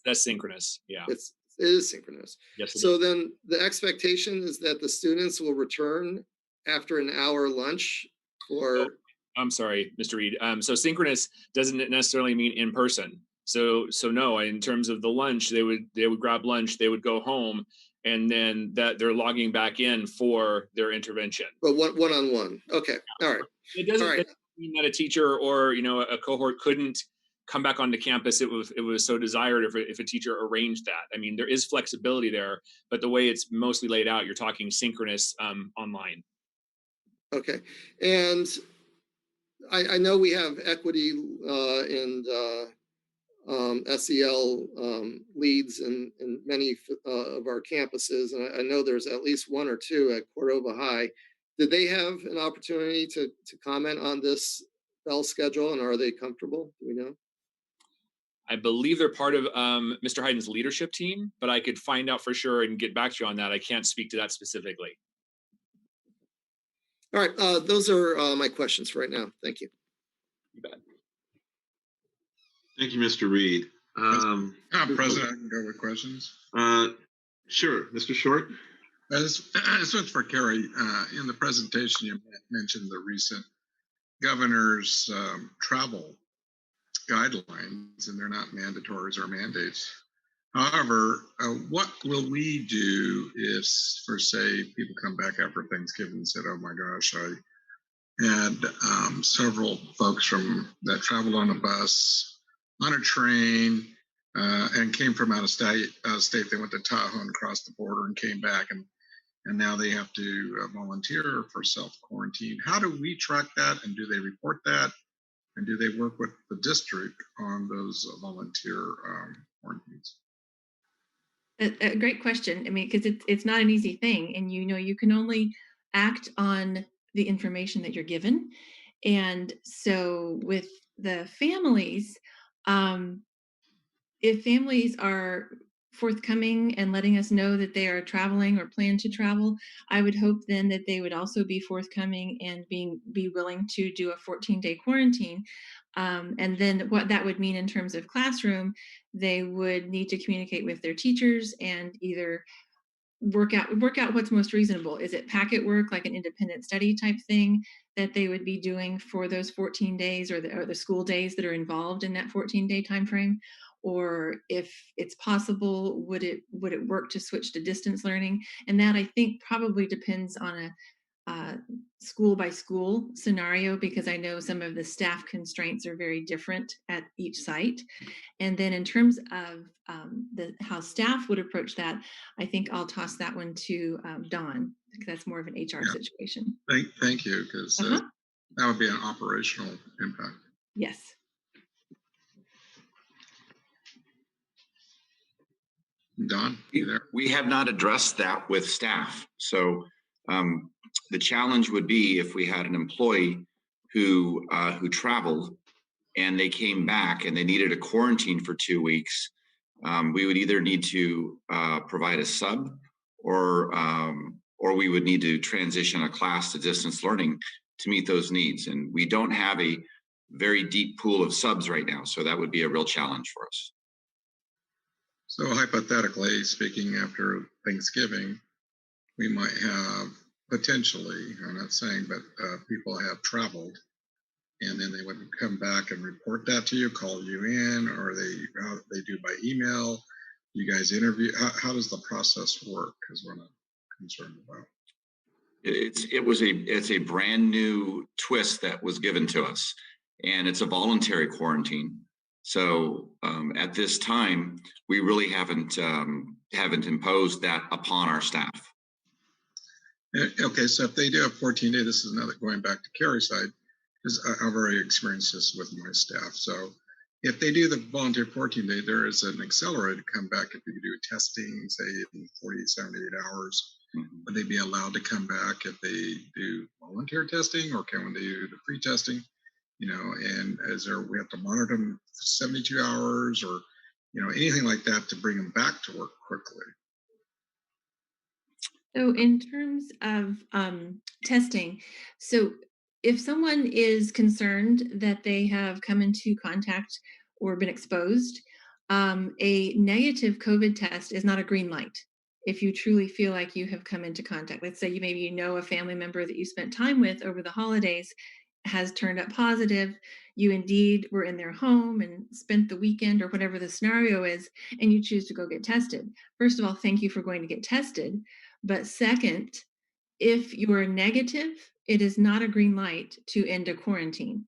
That's synchronous, yeah. It is synchronous. Yes. So then the expectation is that the students will return after an hour lunch, or? Oh, I'm sorry, Mr. Reed. So synchronous doesn't necessarily mean in person. So no, in terms of the lunch, they would grab lunch, they would go home, and then that they're logging back in for their intervention. But one-on-one. Okay. All right. It doesn't mean that a teacher or a cohort couldn't come back onto campus if it was so desired, if a teacher arranged that. I mean, there is flexibility there, but the way it's mostly laid out, you're talking synchronous online. Okay. And I know we have equity and SEL leads in many of our campuses, and I know there's at least one or two at Cordova High. Did they have an opportunity to comment on this bell schedule, and are they comfortable? Do we know? I believe they're part of Mr. Hayden's leadership team, but I could find out for sure and get back to you on that. I can't speak to that specifically. All right, those are my questions for right now. Thank you. You bet. Thank you, Mr. Reed. President, I can go with questions. Sure, Mr. Short. This one's for Carrie. In the presentation, you mentioned the recent governor's travel guidelines, and they're not mandatories or mandates. However, what will we do if, for say, people come back after Thanksgiving and said, "Oh my gosh, I had several folks from that traveled on a bus, on a train, and came from out of state. They went to Tahoe and crossed the border and came back, and now they have to volunteer for self-quarantine. How do we track that, and do they report that? And do they work with the district on those volunteer quarantines?" A great question. I mean, because it's not an easy thing, and you can only act on the information that you're given. And so with the families, if families are forthcoming and letting us know that they are traveling or plan to travel, I would hope then that they would also be forthcoming and be willing to do a 14-day quarantine. And then what that would mean in terms of classroom, they would need to communicate with their teachers and either work out what's most reasonable. Is it packet work, like an independent study type thing that they would be doing for those 14 days or the school days that are involved in that 14-day time frame? Or if it's possible, would it work to switch to distance learning? And that, I think, probably depends on a school by school scenario, because I know some of the staff constraints are very different at each site. And then in terms of how staff would approach that, I think I'll toss that one to Dawn, because that's more of an HR situation. Thank you, because that would be an operational impact. Yes. Don, you there? We have not addressed that with staff. So the challenge would be if we had an employee who traveled and they came back and they needed a quarantine for 2 weeks. We would either need to provide a sub, or we would need to transition a class to distance learning to meet those needs. And we don't have a very deep pool of subs right now, so that would be a real challenge for us. So hypothetically speaking, after Thanksgiving, we might have potentially, I'm not saying, but people have traveled, and then they would come back and report that to you, call you in, or they do by email. You guys interview. How does the process work? Because we're not concerned about. It's a brand new twist that was given to us, and it's a voluntary quarantine. So at this time, we really haven't imposed that upon our staff. Okay, so if they do a 14-day, this is another, going back to Carrie's side, because I've already experienced this with my staff. So if they do the volunteer 14-day, there is an accelerated comeback. If you do testing, say in 48, 78 hours, would they be allowed to come back if they do volunteer testing, or can they do the free testing? And we have to monitor them for 72 hours, or anything like that to bring them back to work quickly? So in terms of testing, so if someone is concerned that they have come into contact or been exposed, a negative COVID test is not a green light. If you truly feel like you have come into contact, let's say maybe a family member that you spent time with over the holidays has turned up positive, you indeed were in their home and spent the weekend or whatever the scenario is, and you choose to go get tested. First of all, thank you for going to get tested. But second, if you are negative, it is not a green light to end a quarantine.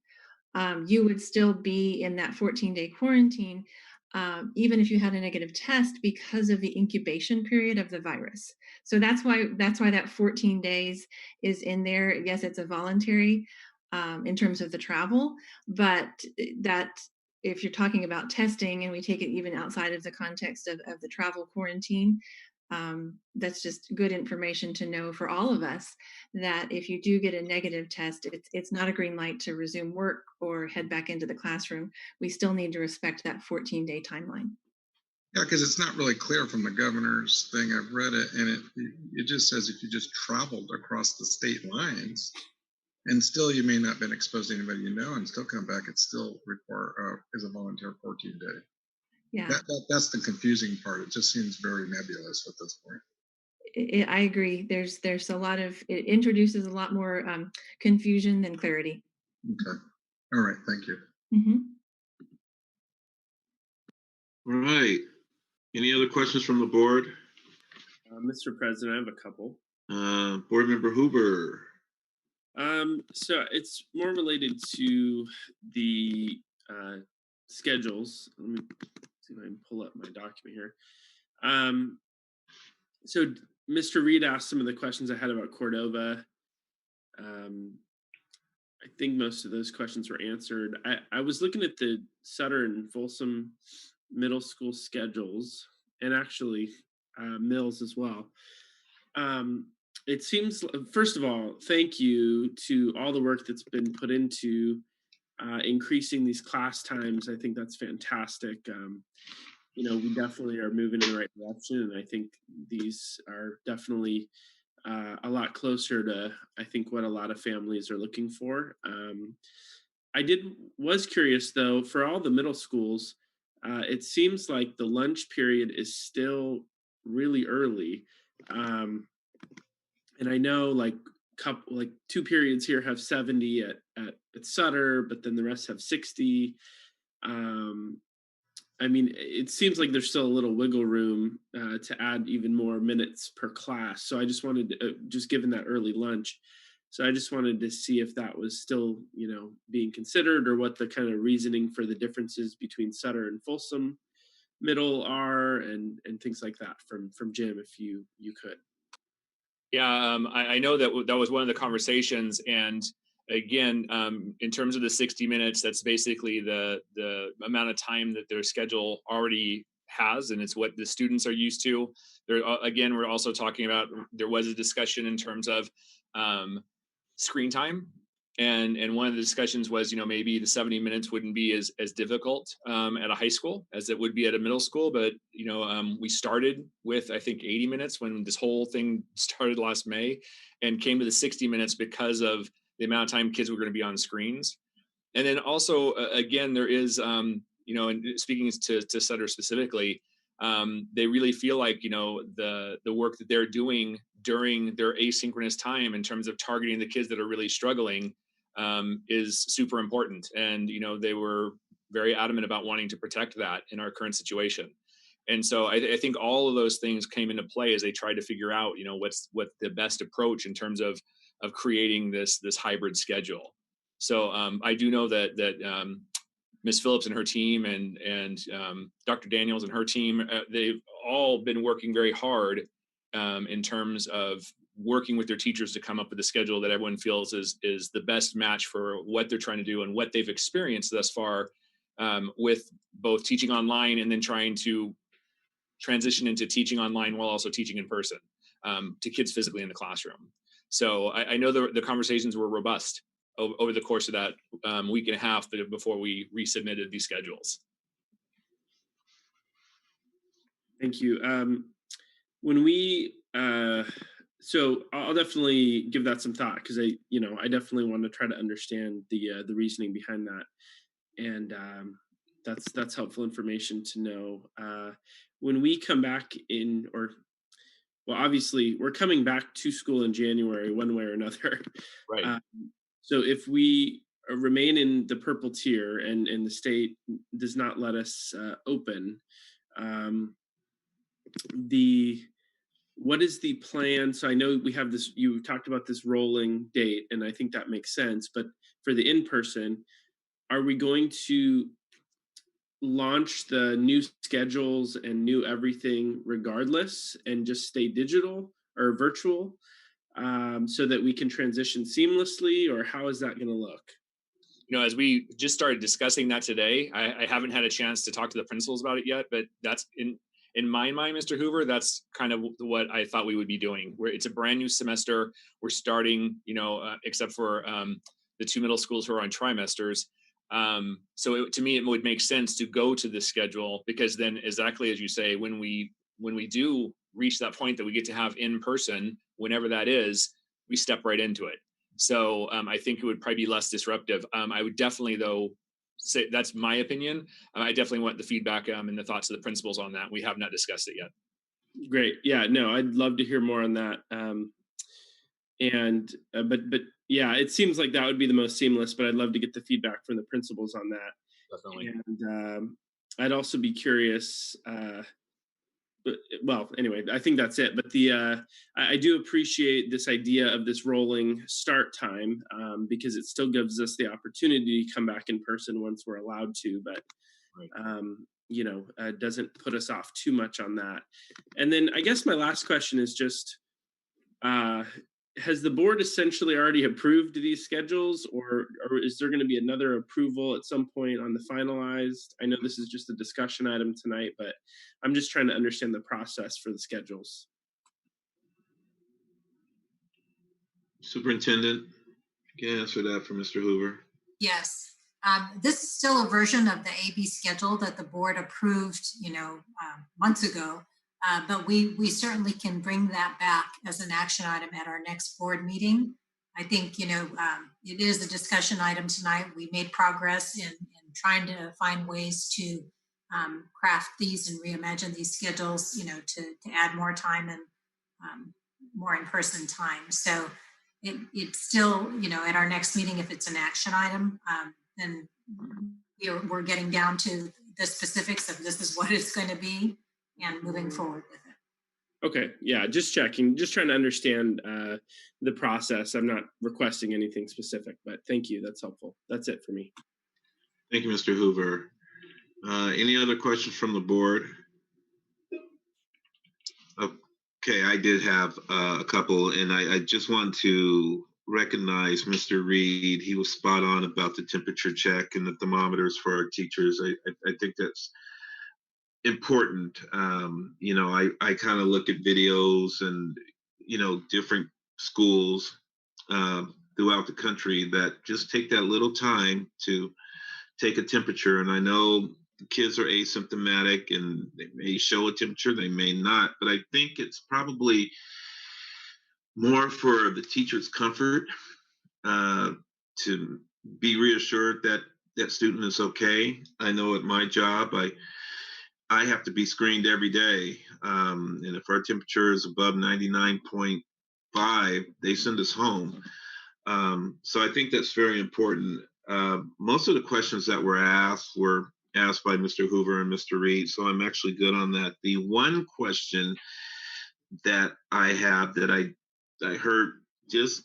You would still be in that 14-day quarantine, even if you had a negative test, because of the incubation period of the virus. So that's why that 14 days is in there. Yes, it's a voluntary in terms of the travel, but that if you're talking about testing, and we take it even outside of the context of the travel quarantine, That's just good information to know for all of us, that if you do get a negative test, it's not a green light to resume work or head back into the classroom. We still need to respect that 14-day timeline. Yeah, because it's not really clear from the governor's thing. I've read it, and it just says if you just traveled across the state lines, and still you may not have been exposed to anybody you know, and still come back, it still require is a volunteer 14-day. Yeah, that's the confusing part. It just seems very nebulous at this point. I agree. There's a lot of, it introduces a lot more confusion than clarity. Okay. All right. Thank you. Mm-hmm. All right. Any other questions from the board? Mr. President, I have a couple. Board Member Huber. So it's more related to the schedules. Let me see if I can pull up my document here. So Mr. Reed asked some of the questions I had about Cordova. I think most of those questions were answered. I was looking at the Sutter and Folsom middle school schedules, and actually Mills as well. It seems, first of all, thank you to all the work that's been put into increasing these class times. I think that's fantastic. We definitely are moving in the right direction, and I think these are definitely a lot closer to, I think, what a lot of families are looking for. I was curious though, for all the middle schools, it seems like the lunch period is still really early. And I know like two periods here have 70 at Sutter, but then the rest have 60. I mean, it seems like there's still a little wiggle room to add even more minutes per class. So I just wanted to, just given that early lunch. So I just wanted to see if that was still, being considered, or what the kind of reasoning for the differences between Sutter and Folsom Middle are, and things like that from Jim, if you could. Yeah, I know that was one of the conversations, and again, in terms of the 60 minutes, that's basically the amount of time that their schedule already has, and it's what the students are used to. There, again, we're also talking about, there was a discussion in terms of screen time, and one of the discussions was, maybe the 70 minutes wouldn't be as difficult at a high school as it would be at a middle school, but we started with, I think, 80 minutes when this whole thing started last May, and came to the 60 minutes because of the amount of time kids were going to be on screens. And then also, again, there is, and speaking to Sutter specifically, they really feel like, the work that they're doing during their asynchronous time in terms of targeting the kids that are really struggling is super important. And, they were very adamant about wanting to protect that in our current situation. And so I think all of those things came into play as they tried to figure out, what's the best approach in terms of creating this hybrid schedule. So I do know that Ms. Phillips and her team and Dr. Daniels and her team, they've all been working very hard in terms of working with their teachers to come up with a schedule that everyone feels is the best match for what they're trying to do and what they've experienced thus far with both teaching online and then trying to transition into teaching online while also teaching in person to kids physically in the classroom. So I know the conversations were robust over the course of that week and a half before we resubmitted these schedules. Thank you. When we, so I'll definitely give that some thought, because I definitely want to try to understand the reasoning behind that, and that's helpful information to know. When we come back well, obviously we're coming back to school in January one way or another. Right. So if we remain in the purple tier and the state does not let us open, what is the plan? So I know we have this, you talked about this rolling date, and I think that makes sense, but for the in-person, are we going to launch the new schedules and new everything regardless and just stay digital or virtual so that we can transition seamlessly, or how is that going to look? As we just started discussing that today, I haven't had a chance to talk to the principals about it yet, but in my mind, Mr. Hoover, that's kind of what I thought we would be doing. Where it's a brand new semester, we're starting, except for the 2 middle schools who are on trimesters. So to me, it would make sense to go to this schedule, because then, exactly as you say, when we do reach that point that we get to have in person, whenever that is, we step right into it. So I think it would probably be less disruptive. I would definitely, though, say that's my opinion. I definitely want the feedback and the thoughts of the principals on that. We have not discussed it yet. Great. Yeah, no, I'd love to hear more on that. But yeah, it seems like that would be the most seamless, but I'd love to get the feedback from the principals on that. Definitely. And I'd also be curious, well, anyway, I think that's it. But I do appreciate this idea of this rolling start time, because it still gives us the opportunity to come back in person once we're allowed to, but doesn't put us off too much on that. And then I guess my last question is just, has the board essentially already approved these schedules, or is there going to be another approval at some point on the finalized? I know this is just a discussion item tonight, but I'm just trying to understand the process for the schedules. Superintendent, you can answer that for Mr. Hoover. Yes. This is still a version of the AB schedule that the board approved, months ago. But we certainly can bring that back as an action item at our next board meeting. I think, it is a discussion item tonight. We made progress in trying to find ways to craft these and reimagine these schedules, to add more time and more in-person time. So it's still, at our next meeting, if it's an action item, then we're getting down to the specifics of this is what it's going to be and moving forward with it. Okay, yeah, just checking, just trying to understand the process. I'm not requesting anything specific, but thank you, that's helpful. That's it for me. Thank you, Mr. Hoover. Any other questions from the board? Okay, I did have a couple, and I just want to recognize Mr. Reed. He was spot on about the temperature check and the thermometers for our teachers. I think that's important. I kind of look at videos and, different schools throughout the country that just take that little time to take a temperature. And I know the kids are asymptomatic and they may show a temperature, they may not, but I think it's probably more for the teacher's comfort to be reassured that that student is okay. I know at my job, I have to be screened every day. And if our temperature is above 99.5, they send us home. So I think that's very important. Most of the questions that were asked by Mr. Hoover and Mr. Reed, so I'm actually good on that. The one question that I have that I heard just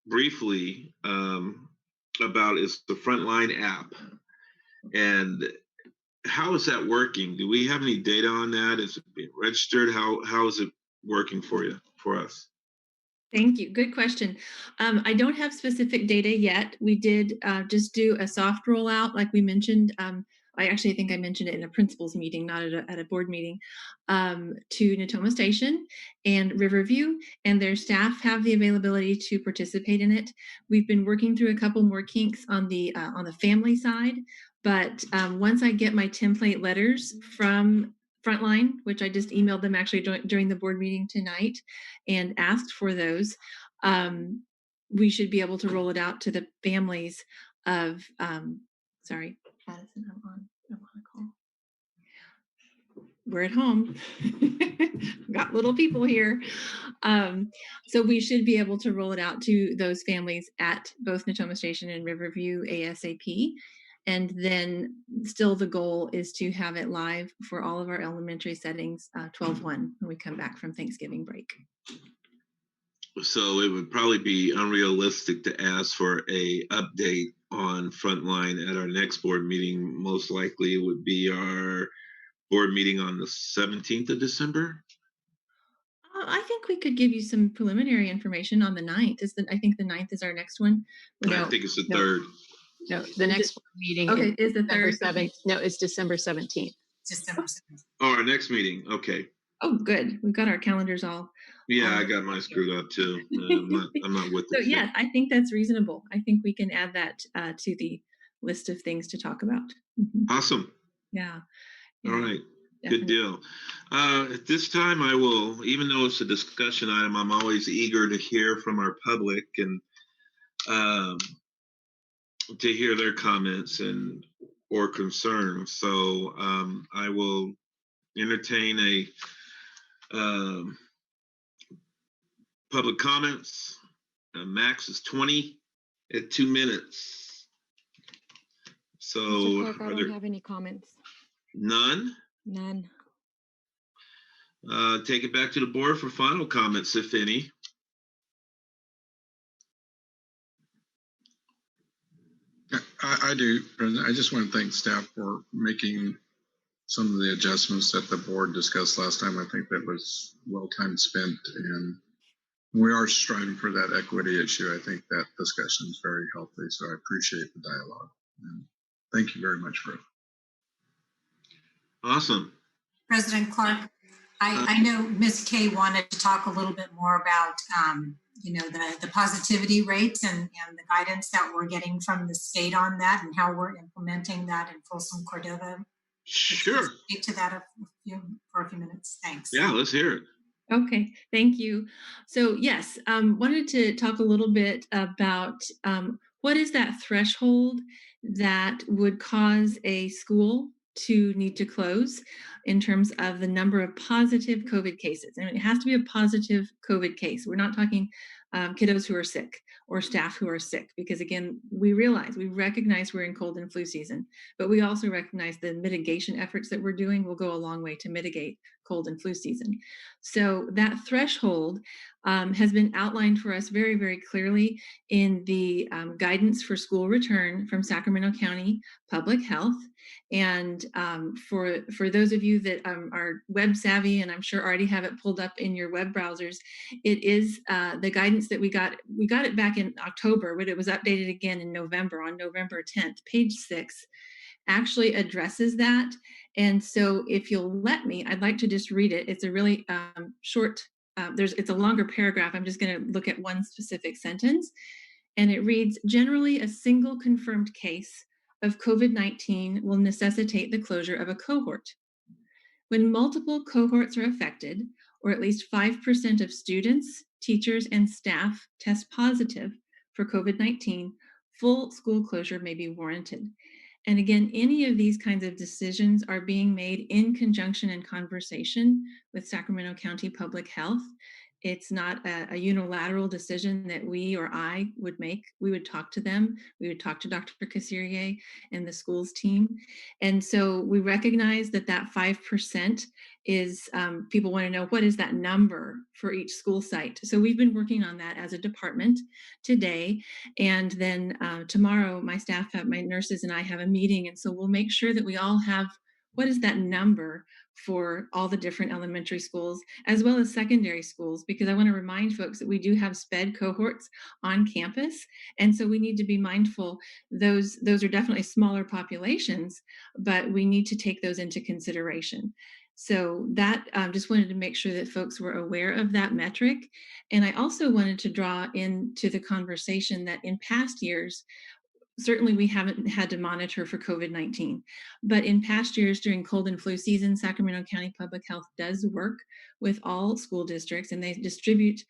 briefly about is the Frontline app. And how is that working? Do we have any data on that? Is it being registered? How is it working for us? Thank you. Good question. I don't have specific data yet. We did just do a soft rollout, like we mentioned. I actually think I mentioned it in a principals meeting, not at a board meeting, to Natoma Station and Riverview, and their staff have the availability to participate in it. We've been working through a couple more kinks on the family side, but once I get my template letters from Frontline, which I just emailed them actually during the board meeting tonight and asked for those, we should be able to roll it out to the families of, sorry, Addison, I'm on a call. We're at home. Got little people here. So we should be able to roll it out to those families at both Natoma Station and Riverview ASAP. And then still the goal is to have it live for all of our elementary settings 12/1 when we come back from Thanksgiving break. So it would probably be unrealistic to ask for a update on Frontline at our next board meeting. Most likely it would be our board meeting on the 17th of December. I think we could give you some preliminary information on the 9th. I think the 9th is our next one. I think it's the 3rd. No, the next board meeting is the December 3rd. 7th. No, it's December 17th. December 7th. Oh, our next meeting. Okay. Oh, good. We've got our calendars all. Yeah, I got mine screwed up too. I'm not with So it. yeah, I think that's reasonable. I think we can add that to the list of things to talk about. Awesome. Yeah. All right. Definitely. Good deal. At this time, I will, even though it's a discussion item, I'm always eager to hear from our public and to hear their comments and or concerns. So I will entertain a public comments. Max is 20 at 2 minutes. So Mr. Clark, I don't have any comments. None? None. Take it back to the board for final comments, if any. I do, President. I just want to thank staff for making some of the adjustments that the board discussed last time. I think that was well time spent, and we are striving for that equity issue. I think that discussion is very healthy, so I appreciate the dialogue. And thank you very much for it. Awesome. President Clark, I know Ms. Kay wanted to talk a little bit more about, the positivity rates and the guidance that we're getting from the state on that and how we're implementing that in Folsom Cordova. Sure. Speak to that for a few minutes. Thanks. Yeah, let's hear it. Okay, thank you. So yes, wanted to talk a little bit about what is that threshold that would cause a school to need to close in terms of the number of positive COVID cases. And it has to be a positive COVID case. We're not talking kiddos who are sick or staff who are sick, because again, we recognize we're in cold and flu season, but we also recognize the mitigation efforts that we're doing will go a long way to mitigate cold and flu season. So that threshold has been outlined for us very, very clearly in the guidance for school return from Sacramento County Public Health. And for those of you that are web savvy, and I'm sure already have it pulled up in your web browsers, it is the guidance that we got it back in October, but it was updated again in November, on November 10th. Page 6 actually addresses that. And so if you'll let me, I'd like to just read it. It's a really short, it's a longer paragraph. I'm just going to look at one specific sentence. And it reads, generally a single confirmed case of COVID-19 will necessitate the closure of a cohort. When multiple cohorts are affected, or at least 5% of students, teachers, and staff test positive for COVID-19, full school closure may be warranted. And again, any of these kinds of decisions are being made in conjunction and conversation with Sacramento County Public Health. It's not a unilateral decision that we or I would make. We would talk to them. We would talk to Dr. Cassirier and the schools team. And so we recognize that 5% is, people want to know, what is that number for each school site? So we've been working on that as a department today. And then tomorrow, my staff, my nurses and I have a meeting. And so we'll make sure that we all have, what is that number for all the different elementary schools, as well as secondary schools, because I want to remind folks that we do have SPED cohorts on campus. And so we need to be mindful, those are definitely smaller populations, but we need to take those into consideration. So that just wanted to make sure that folks were aware of that metric. And I also wanted to draw into the conversation that in past years, certainly we haven't had to monitor for COVID-19, but in past years during cold and flu season, Sacramento County Public Health does work with all school districts, and they distribute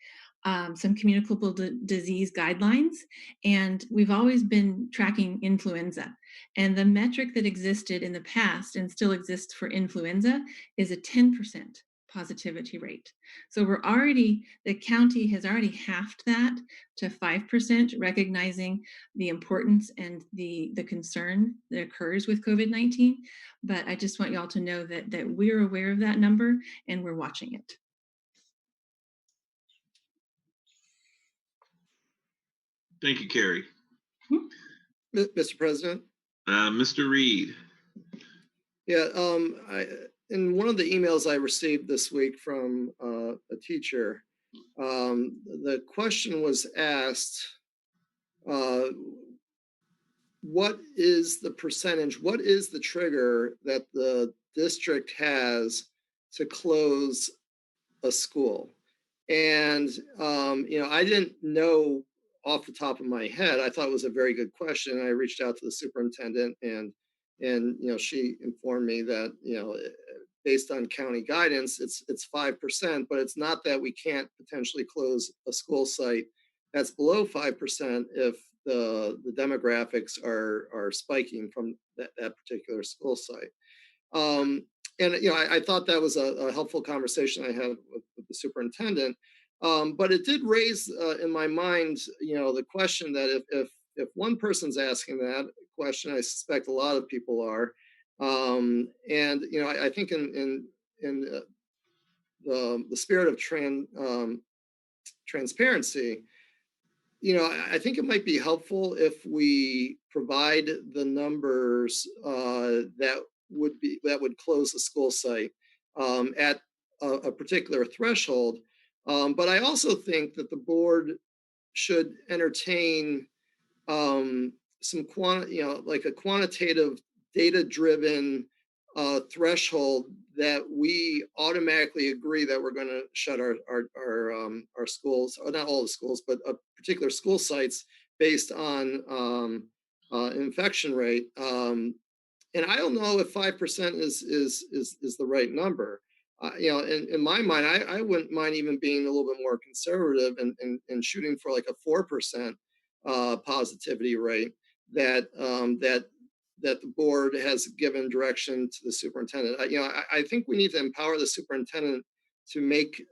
some communicable disease guidelines. And we've always been tracking influenza. And the metric that existed in the past and still exists for influenza is a 10% positivity rate. So the county has already halved that to 5%, recognizing the importance and the concern that occurs with COVID-19. But I just want y'all to know that we're aware of that number and we're watching it. Thank you, Carrie. Mr. President. Mr. Reed. Yeah, in one of the emails I received this week from a teacher, the question was asked, what is the percentage, what is the trigger that the district has to close a school? And, I didn't know off the top of my head. I thought it was a very good question. I reached out to the superintendent and she informed me that, based on county guidance, it's 5%, but it's not that we can't potentially close a school site that's below 5% if the demographics are spiking from that particular school site. And I thought that was a helpful conversation I had with the superintendent. But it did raise in my mind, the question that if one person's asking that question, I suspect a lot of people are. And I think in the spirit of transparency, I think it might be helpful if we provide the numbers that would close the school site at a particular threshold. But I also think that the board should entertain some like a quantitative, data-driven threshold that we automatically agree that we're going to shut our schools, or not all the schools, but particular school sites based on infection rate. And I don't know if 5% is the right number. In my mind, I wouldn't mind even being a little bit more conservative and shooting for like a 4% positivity rate that the board has given direction to the superintendent. I think we need to empower the superintendent to make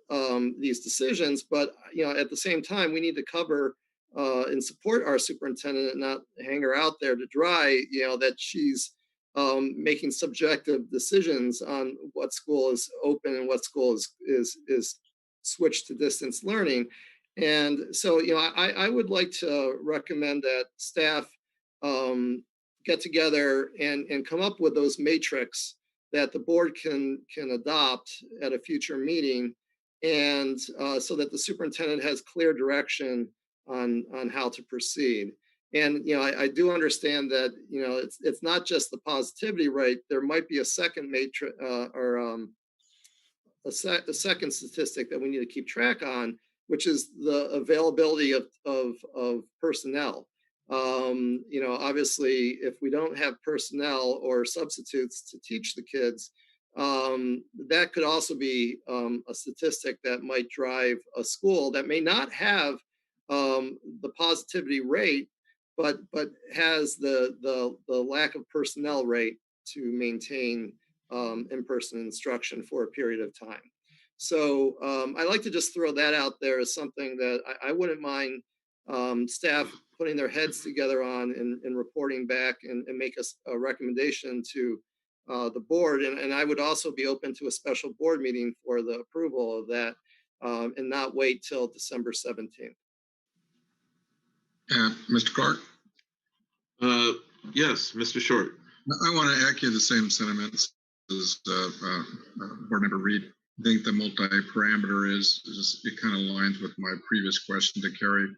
these decisions, but at the same time, we need to cover and support our superintendent and not hang her out there to dry. That she's making subjective decisions on what school is open and what school is switched to distance learning. And so, I would like to recommend that staff get together and come up with those matrix that the board can adopt at a future meeting, and so that the superintendent has clear direction on how to proceed. And I do understand that it's not just the positivity rate. There might be a second matrix or a second statistic that we need to keep track on, which is the availability of personnel. Obviously, if we don't have personnel or substitutes to teach the kids, that could also be a statistic that might drive a school that may not have the positivity rate, but has the lack of personnel rate to maintain in-person instruction for a period of time. So I like to just throw that out there as something that I wouldn't mind staff putting their heads together on and reporting back and make a recommendation to the board. And I would also be open to a special board meeting for the approval of that and not wait till December 17th. Mr. Clark? Yes, Mr. Short. I want to echo the same sentiments as Board Member Reed. I think the multi-parameter it kind of aligns with my previous question to Carrie.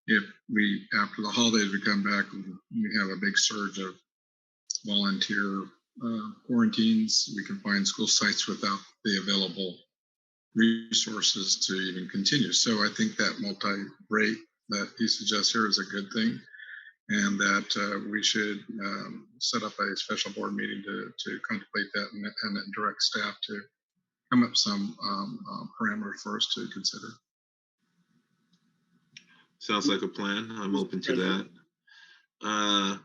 If we, after the holidays, we come back and we have a big surge of volunteer quarantines, we can find school sites without the available resources to even continue. So I think that multi-rate that he suggests here is a good thing, and that we should set up a special board meeting to contemplate that and direct staff to come up with some parameters for us to consider. Sounds like a plan. I'm open to that.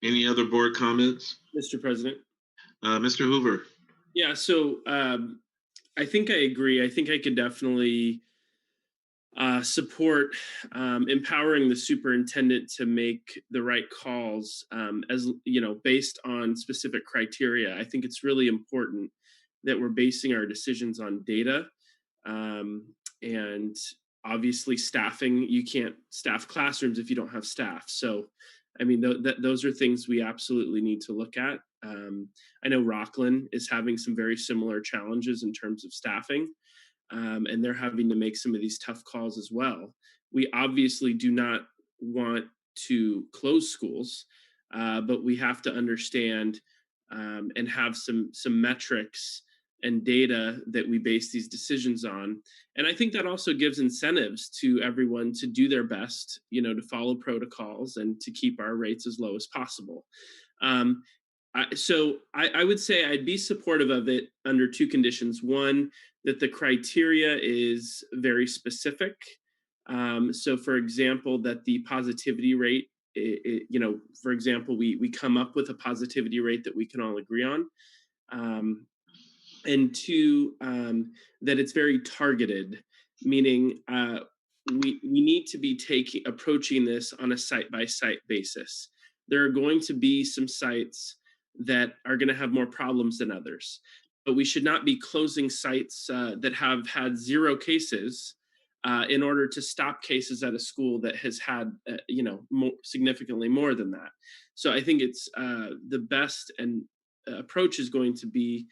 Any other board comments? Mr. President. Mr. Hoover. Yeah, so I think I agree. I think I could definitely support empowering the superintendent to make the right calls as based on specific criteria. I think it's really important that we're basing our decisions on data, and obviously staffing. You can't staff classrooms if you don't have staff. So, I mean, those are things we absolutely need to look at. I know Rockland is having some very similar challenges in terms of staffing, and they're having to make some of these tough calls as well. We obviously do not want to close schools, but we have to understand and have some metrics and data that we base these decisions on. And I think that also gives incentives to everyone to do their best, to follow protocols and to keep our rates as low as possible. So I would say I'd be supportive of it under two conditions. One, that the criteria is very specific. So for example, that the positivity rate, for example, we come up with a positivity rate that we can all agree on. And two, that it's very targeted, meaning we need to be approaching this on a site-by-site basis. There are going to be some sites that are going to have more problems than others, but we should not be closing sites that have had 0 cases in order to stop cases at a school that has had, significantly more than that. So I think it's the best approach is going to be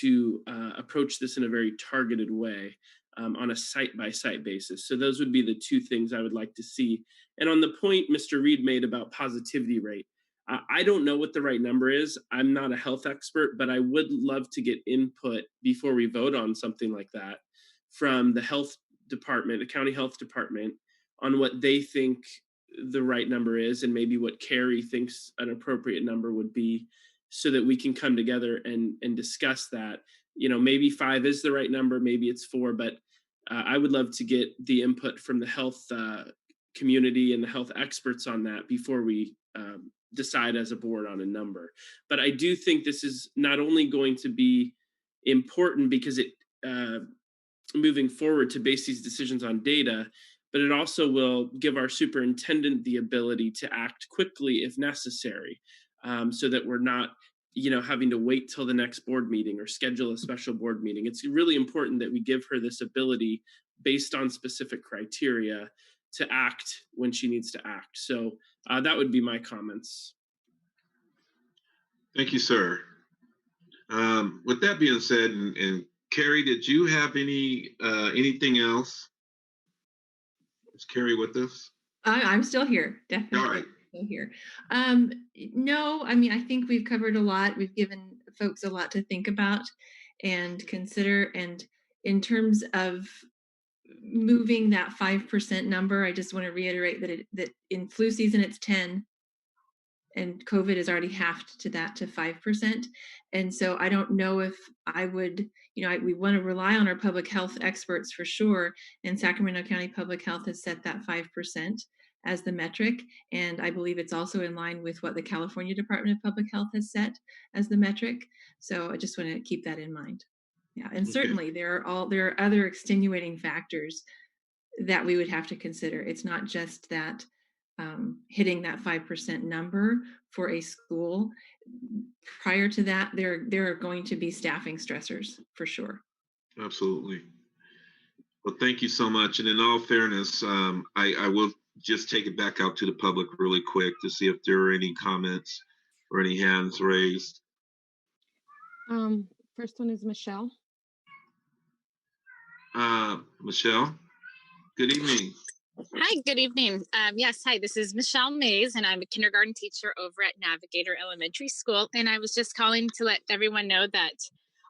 to approach this in a very targeted way on a site-by-site basis. So those would be the two things I would like to see. And on the point Mr. Reed made about positivity rate, I don't know what the right number is. I'm not a health expert, but I would love to get input before we vote on something like that from the health department, the county health department, on what they think the right number is and maybe what Carrie thinks an appropriate number would be, so that we can come together and discuss that. Maybe 5 is the right number, maybe it's 4, but I would love to get the input from the health community and the health experts on that before we decide as a board on a number. But I do think this is not only going to be important because it moving forward to base these decisions on data, but it also will give our superintendent the ability to act quickly if necessary, so that we're not having to wait till the next board meeting or schedule a special board meeting. It's really important that we give her this ability based on specific criteria to act when she needs to act. So that would be my comments. Thank you, sir. With that being said, and Carrie, did you have anything else? Is Carrie with us? I'm still here, definitely. All right. Still here. No, I think we've covered a lot. We've given folks a lot to think about and consider. And in terms of moving that 5% number, I just want to reiterate that in flu season it's 10, and COVID is already halved to 5%. And so I don't know if I would, we want to rely on our public health experts for sure. And Sacramento County Public Health has set that 5% as the metric. And I believe it's also in line with what the California Department of Public Health has set as the metric. So I just want to keep that in mind. Yeah, and certainly there are other extenuating factors that we would have to consider. It's not just that hitting that 5% number for a school. Prior to that, there are going to be staffing stressors for sure. Absolutely. Well, thank you so much. And in all fairness, I will just take it back out to the public really quick to see if there are any comments or any hands raised. First one is Michelle. Michelle, good evening. Hi, good evening. Yes, hi, this is Michelle Mays, and I'm a kindergarten teacher over at Navigator Elementary School. And I was just calling to let everyone know that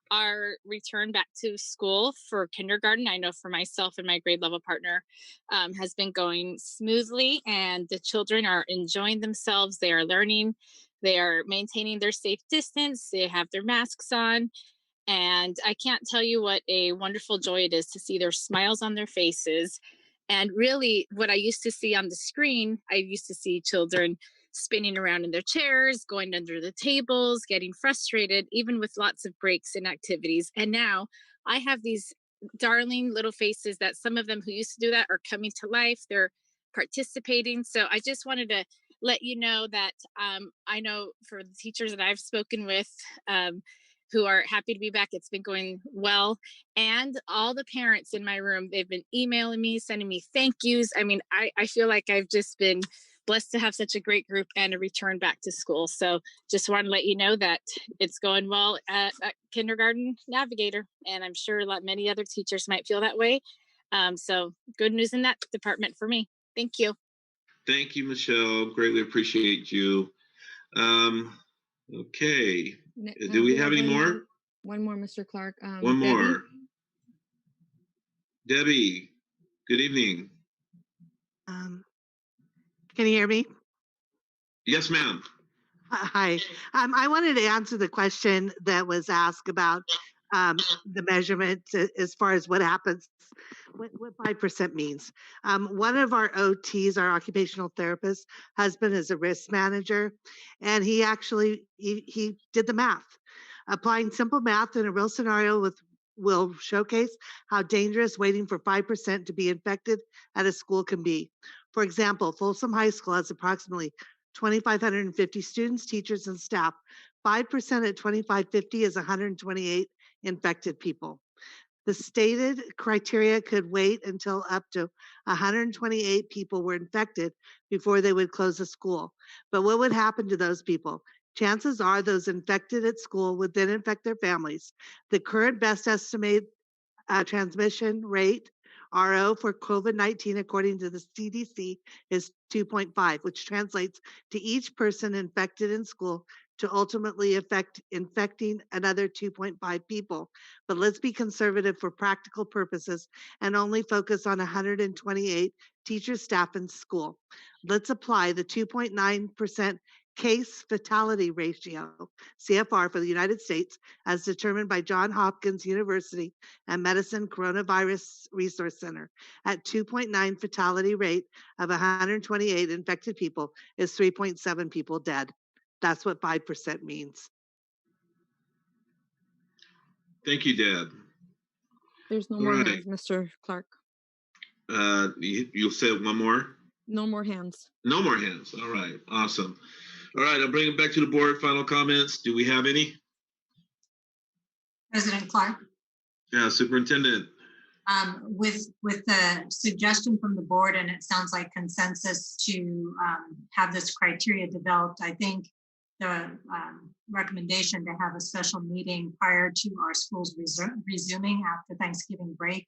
our return back to school for kindergarten, I know for myself and my grade level partner, has been going smoothly, and the children are enjoying themselves. They are learning, they are maintaining their safe distance, they have their masks on. And I can't tell you what a wonderful joy it is to see their smiles on their faces. And really, what I used to see on the screen, I used to see children spinning around in their chairs, going under the tables, getting frustrated, even with lots of breaks and activities. And now I have these darling little faces that some of them who used to do that are coming to life. They're participating. So I just wanted to let you know that I know for the teachers that I've spoken with, who are happy to be back, it's been going well. And all the parents in my room, they've been emailing me, sending me thank yous. I mean, I feel like I've just been blessed to have such a great group and a return back to school. So just want to let you know that it's going well at Kindergarten Navigator. And I'm sure many other teachers might feel that way. So good news in that department for me. Thank you. Thank you, Michelle. Greatly appreciate you. Okay. Ne- Do we have have any more? One more, Mr. Clark. One Debbie? more. Debbie, good evening. Can you hear me? Yes, ma'am. Hi. I wanted to answer the question that was asked about the measurement as far as what happens, what 5% means. One of our OTs, our occupational therapist husband, is a risk manager, and he actually he did the math. Applying simple math in a real scenario will showcase how dangerous waiting for 5% to be infected at a school can be. For example, Folsom High School has approximately 2,550 students, teachers, and staff. 5% at 2,550 is 128 infected people. The stated criteria could wait until up to 128 people were infected before they would close the school. But what would happen to those people? Chances are those infected at school would then infect their families. The current best estimate transmission rate, RO, for COVID-19, according to the CDC, is 2.5, which translates to each person infected in school to ultimately infecting another 2.5 people. But let's be conservative for practical purposes and only focus on 128 teachers, staff, and school. Let's apply the 2.9% case fatality ratio, CFR, for the United States as determined by Johns Hopkins University and Medicine Coronavirus Resource Center. At 2.9 fatality rate of 128 infected people is 3.7 people dead. That's what 5% means. Thank you, Deb. There's no more hands, Mr. Clark. You said one more? No more hands. No more hands. All right. Awesome. All right. I'll bring it back to the board. Final comments. Do we have any? President Clark. Yeah, Superintendent. With the suggestion from the board, and it sounds like consensus to have this criteria developed, I think the recommendation to have a special meeting prior to our schools resuming after Thanksgiving break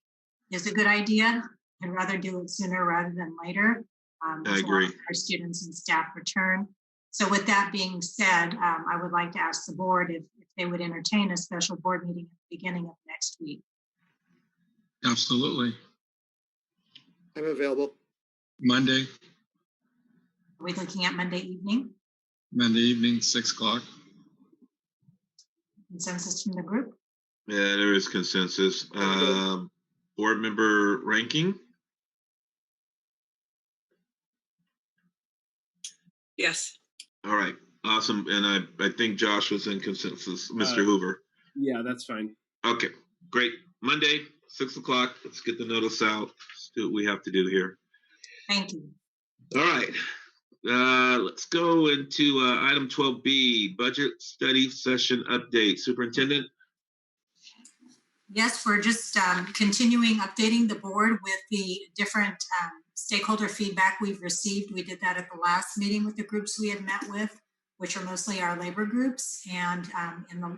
is a good idea. I'd rather do it sooner rather than later. I agree. Our students and staff return. So with that being said, I would like to ask the board if they would entertain a special board meeting at the beginning of next week. Absolutely. I'm available. Monday. Are we looking at Monday evening? Monday evening, 6 o'clock. Consensus from the group? Yeah, there is consensus. Board member ranking? Yes. All right. Awesome. And I think Josh was in consensus. Mr. Hoover. Yeah, that's fine. Okay, great. Monday, 6 o'clock. Let's get the notice out. Let's do what we have to do here. Thank you. All right. Let's go into item 12B, budget study session update. Superintendent? Yes, we're just continuing updating the board with the different stakeholder feedback we've received. We did that at the last meeting with the groups we had met with, which are mostly our labor groups. And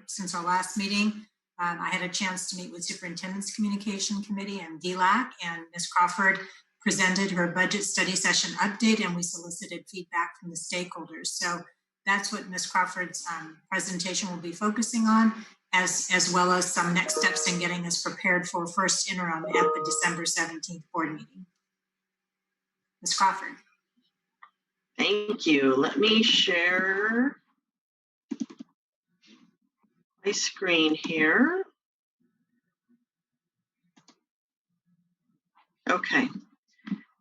since our last meeting, I had a chance to meet with Superintendent's Communication Committee and DLAC, and Ms. Crawford presented her budget study session update, and we solicited feedback from the stakeholders. So that's what Ms. Crawford's presentation will be focusing on, as well as some next steps in getting us prepared for first interim at the December 17th board meeting. Ms. Crawford. Thank you. Let me share my screen here. Okay.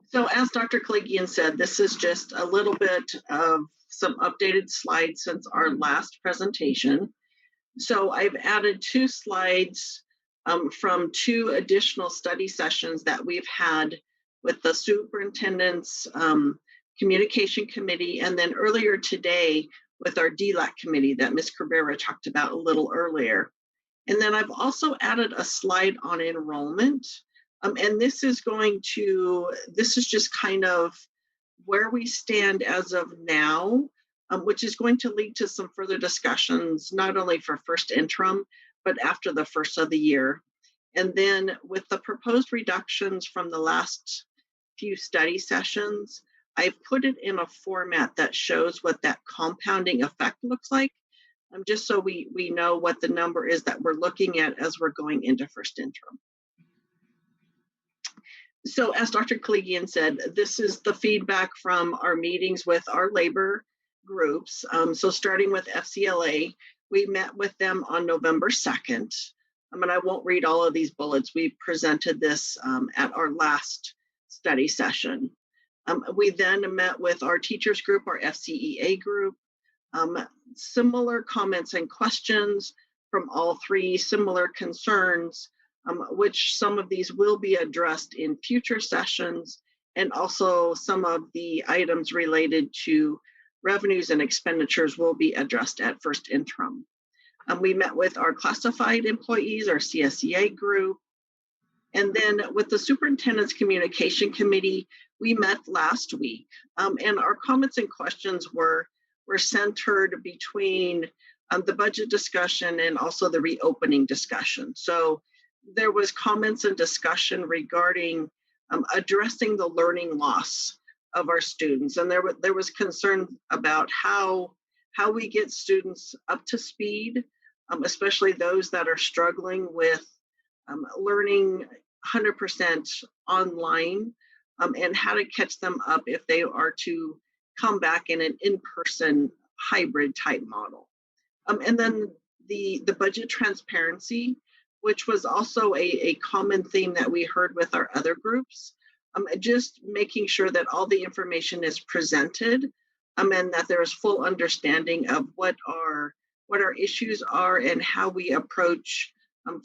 So as Dr. Kaligian said, this is just a little bit of some updated slides since our last presentation. So I've added 2 slides from 2 additional study sessions that we've had with the Superintendent's Communication Committee, and then earlier today with our DLAC committee that Ms. Cabrera talked about a little earlier. And then I've also added a slide on enrollment. And this is just kind of where we stand as of now, which is going to lead to some further discussions, not only for first interim, but after the first of the year. And then with the proposed reductions from the last few study sessions, I've put it in a format that shows what that compounding effect looks like, just so we know what the number is that we're looking at as we're going into first interim. So as Dr. Kaligian said, this is the feedback from our meetings with our labor groups. So starting with FCLA, we met with them on November 2nd. And I won't read all of these bullets. We presented this at our last study session. We then met with our teachers group, our FCEA group. Similar comments and questions from all three, similar concerns, which some of these will be addressed in future sessions, and also some of the items related to revenues and expenditures will be addressed at first interim. We met with our classified employees, our CSEA group, and then with the Superintendent's Communication Committee, we met last week, and our comments and questions were centered between the budget discussion and also the reopening discussion. So there was comments and discussion regarding addressing the learning loss of our students, and there was concern about how we get students up to speed, especially those that are struggling with learning 100% online, and how to catch them up if they are to come back in an in-person hybrid type model. And then the budget transparency, which was also a common theme that we heard with our other groups, just making sure that all the information is presented, and that there is full understanding of what our issues are and how we approach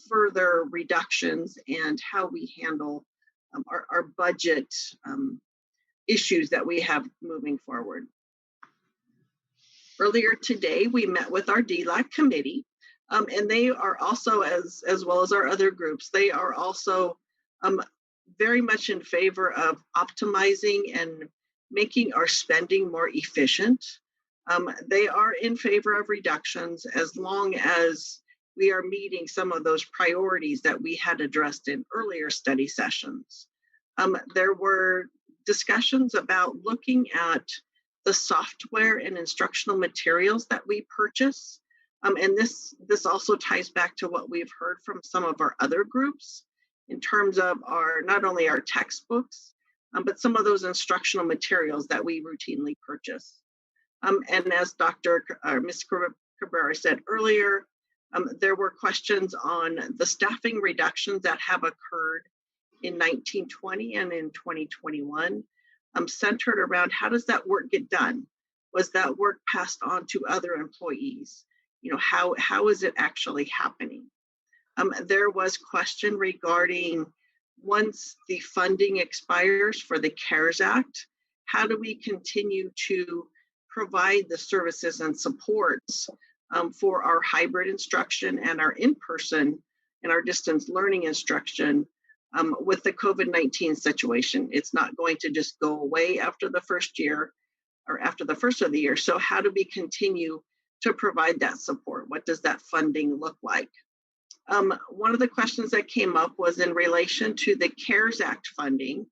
further reductions and how we handle our budget issues that we have moving forward. Earlier today, we met with our DLAC committee, and they are also, as well as our other groups, they are also very much in favor of optimizing and making our spending more efficient. They are in favor of reductions as long as we are meeting some of those priorities that we had addressed in earlier study sessions. There were discussions about looking at the software and instructional materials that we purchase. And this also ties back to what we've heard from some of our other groups in terms of not only our textbooks, but some of those instructional materials that we routinely purchase. And as Ms. Cabrera said earlier, there were questions on the staffing reductions that have occurred in 1920 and in 2021, centered around how does that work get done? Was that work passed on to other employees? How is it actually happening? There was question regarding once the funding expires for the CARES Act, how do we continue to provide the services and supports for our hybrid instruction and our in-person and our distance learning instruction with the COVID-19 situation? It's not going to just go away after the first year or after the first of the year. So how do we continue to provide that support? What does that funding look like? One of the questions that came up was in relation to the CARES Act funding,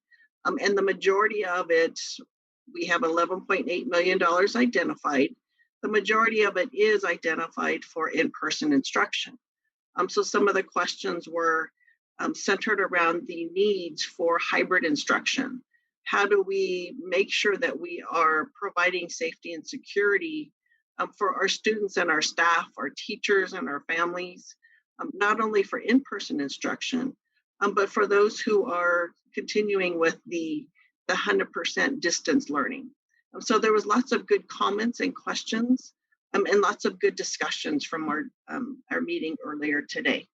and the majority of it, we have $11.8 million identified. The majority of it is identified for in-person instruction. So some of the questions were centered around the needs for hybrid instruction. How do we make sure that we are providing safety and security for our students and our staff, our teachers and our families, not only for in-person instruction, but for those who are continuing with the 100% distance learning. So there was lots of good comments and questions, and lots of good discussions from our meeting earlier today.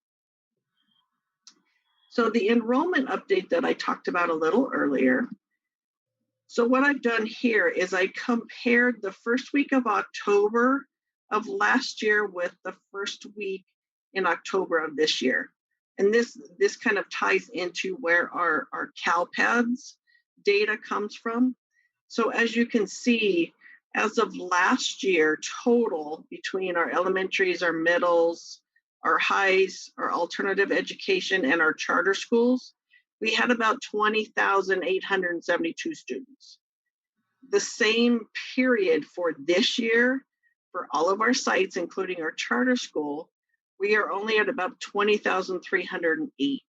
So the enrollment update that I talked about a little earlier. So what I've done here is I compared the first week of October of last year with the first week in October of this year. And this kind of ties into where our CalPADS data comes from. So as you can see, as of last year, total between our elementaries, our middles, our highs, our alternative education, and our charter schools, we had about 20,872 students. the same period for this year, for all of our sites, including our charter school, we are only at about 20,308.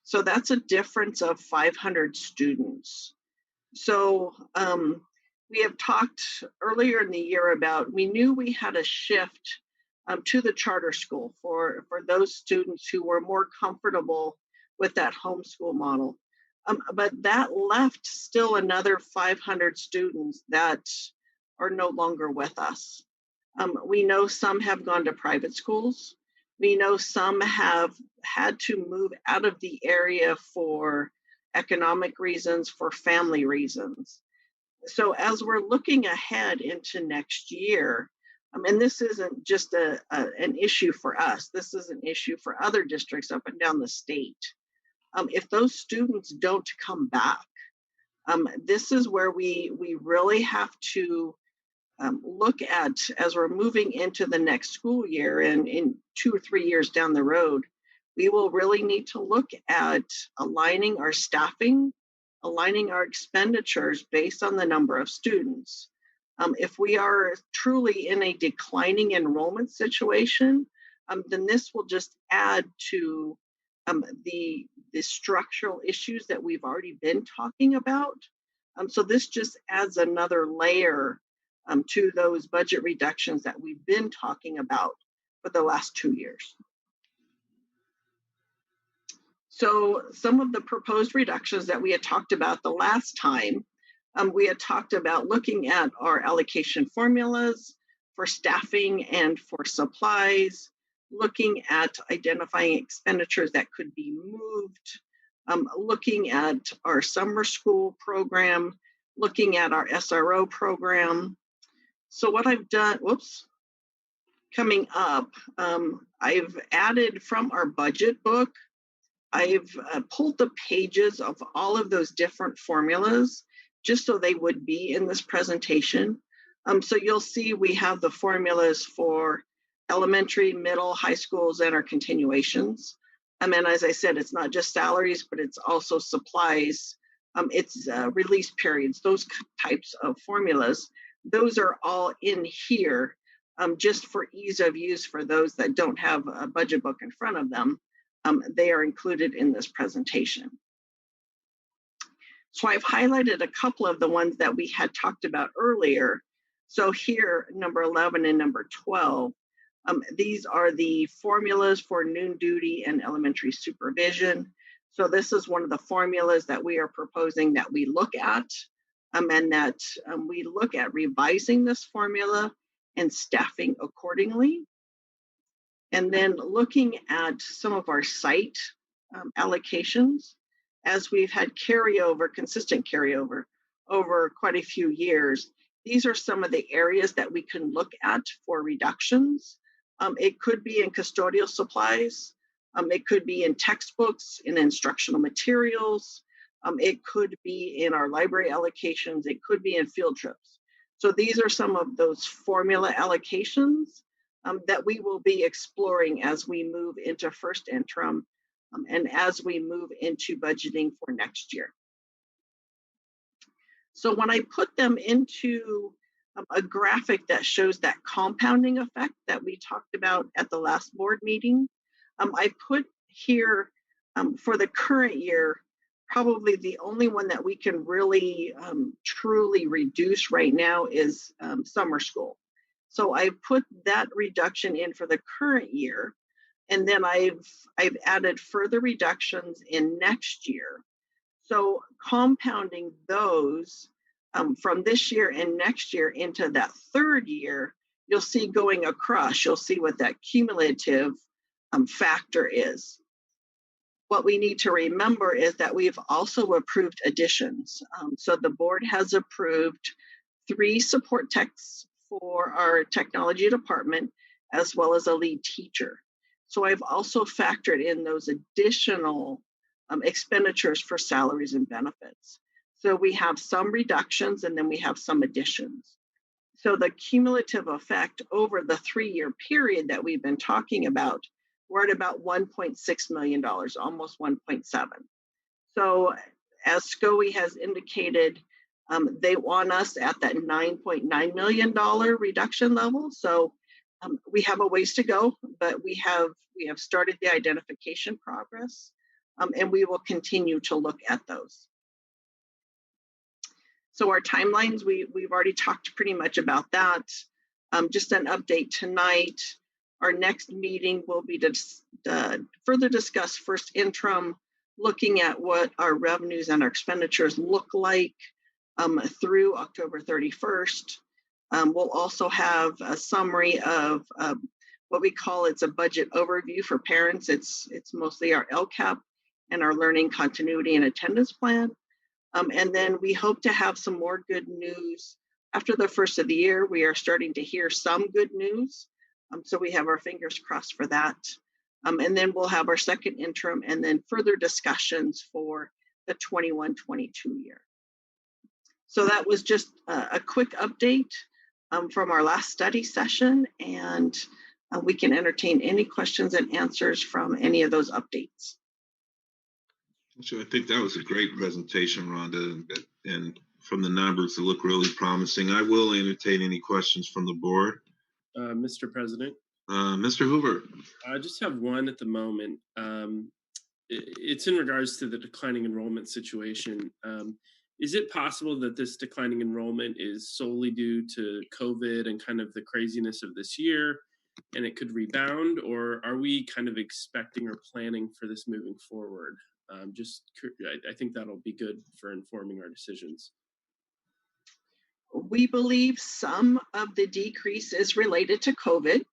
So that's a difference of 500 students. So we have talked earlier in the year about, we knew we had a shift to the charter school for those students who were more comfortable with that homeschool model. But that left still another 500 students that are no longer with us. We know some have gone to private schools. We know some have had to move out of the area for economic reasons, for family reasons. So as we're looking ahead into next year, and this isn't just an issue for us, this is an issue for other districts up and down the state. If those students don't come back, this is where we really have to look at, as we're moving into the next school year and in 2 or 3 years down the road, we will really need to look at aligning our staffing, aligning our expenditures based on the number of students. If we are truly in a declining enrollment situation, then this will just add to the structural issues that we've already been talking about. So this just adds another layer to those budget reductions that we've been talking about for the last 2 years. So some of the proposed reductions that we had talked about the last time, we had talked about looking at our allocation formulas for staffing and for supplies, looking at identifying expenditures that could be moved, looking at our summer school program, looking at our SRO program. So what I've done, coming up, I've added from our budget book, I've pulled the pages of all of those different formulas just so they would be in this presentation. So you'll see we have the formulas for elementary, middle, high schools, and our continuations. And as I said, it's not just salaries, but it's also supplies. It's release periods, those types of formulas. Those are all in here just for ease of use for those that don't have a budget book in front of them. They are included in this presentation. So I've highlighted a couple of the ones that we had talked about earlier. So here, number 11 and number 12, these are the formulas for noon duty and elementary supervision. So this is one of the formulas that we are proposing that we look at, and that we look at revising this formula and staffing accordingly. And then looking at some of our site allocations, as we've had carryover, consistent carryover over quite a few years. These are some of the areas that we can look at for reductions. It could be in custodial supplies. It could be in textbooks, in instructional materials. It could be in our library allocations. It could be in field trips. So these are some of those formula allocations that we will be exploring as we move into first interim and as we move into budgeting for next year. So when I put them into a graphic that shows that compounding effect that we talked about at the last board meeting, I put here for the current year, probably the only one that we can really truly reduce right now is summer school. So I put that reduction in for the current year, and then I've added further reductions in next year. So compounding those from this year and next year into that third year, you'll see going across, you'll see what that cumulative factor is. What we need to remember is that we've also approved additions. So the board has approved 3 support techs for our technology department, as well as a lead teacher. So I've also factored in those additional expenditures for salaries and benefits. So we have some reductions and then we have some additions. So the cumulative effect over the 3-year period that we've been talking about, we're at about $1.6 million, almost 1.7. So as SCOE has indicated, They want us at that $9.9 million reduction level. So we have a ways to go, but we have started the identification progress, and we will continue to look at those. So our timelines, we've already talked pretty much about that. Just an update tonight. Our next meeting will be to further discuss first interim, looking at what our revenues and our expenditures look like through October 31st. We'll also have a summary of what we call it's a budget overview for parents. It's mostly our LCAP and our learning continuity and attendance plan. And then we hope to have some more good news after the first of the year. We are starting to hear some good news. So we have our fingers crossed for that. And then we'll have our second interim and then further discussions for the 21-22 year. So that was just a quick update from our last study session, and we can entertain any questions and answers from any of those updates. So I think that was a great presentation, Rhonda, and from the numbers, it look really promising. I will entertain any questions from the board. Mr. President. Mr. Hoover. I just have one at the moment. It's in regards to the declining enrollment situation. Is it possible that this declining enrollment is solely due to COVID and kind of the craziness of this year, and it could rebound, or are we kind of expecting or planning for this moving forward? I think that'll be good for informing our decisions. We believe some of the decrease is related to COVID,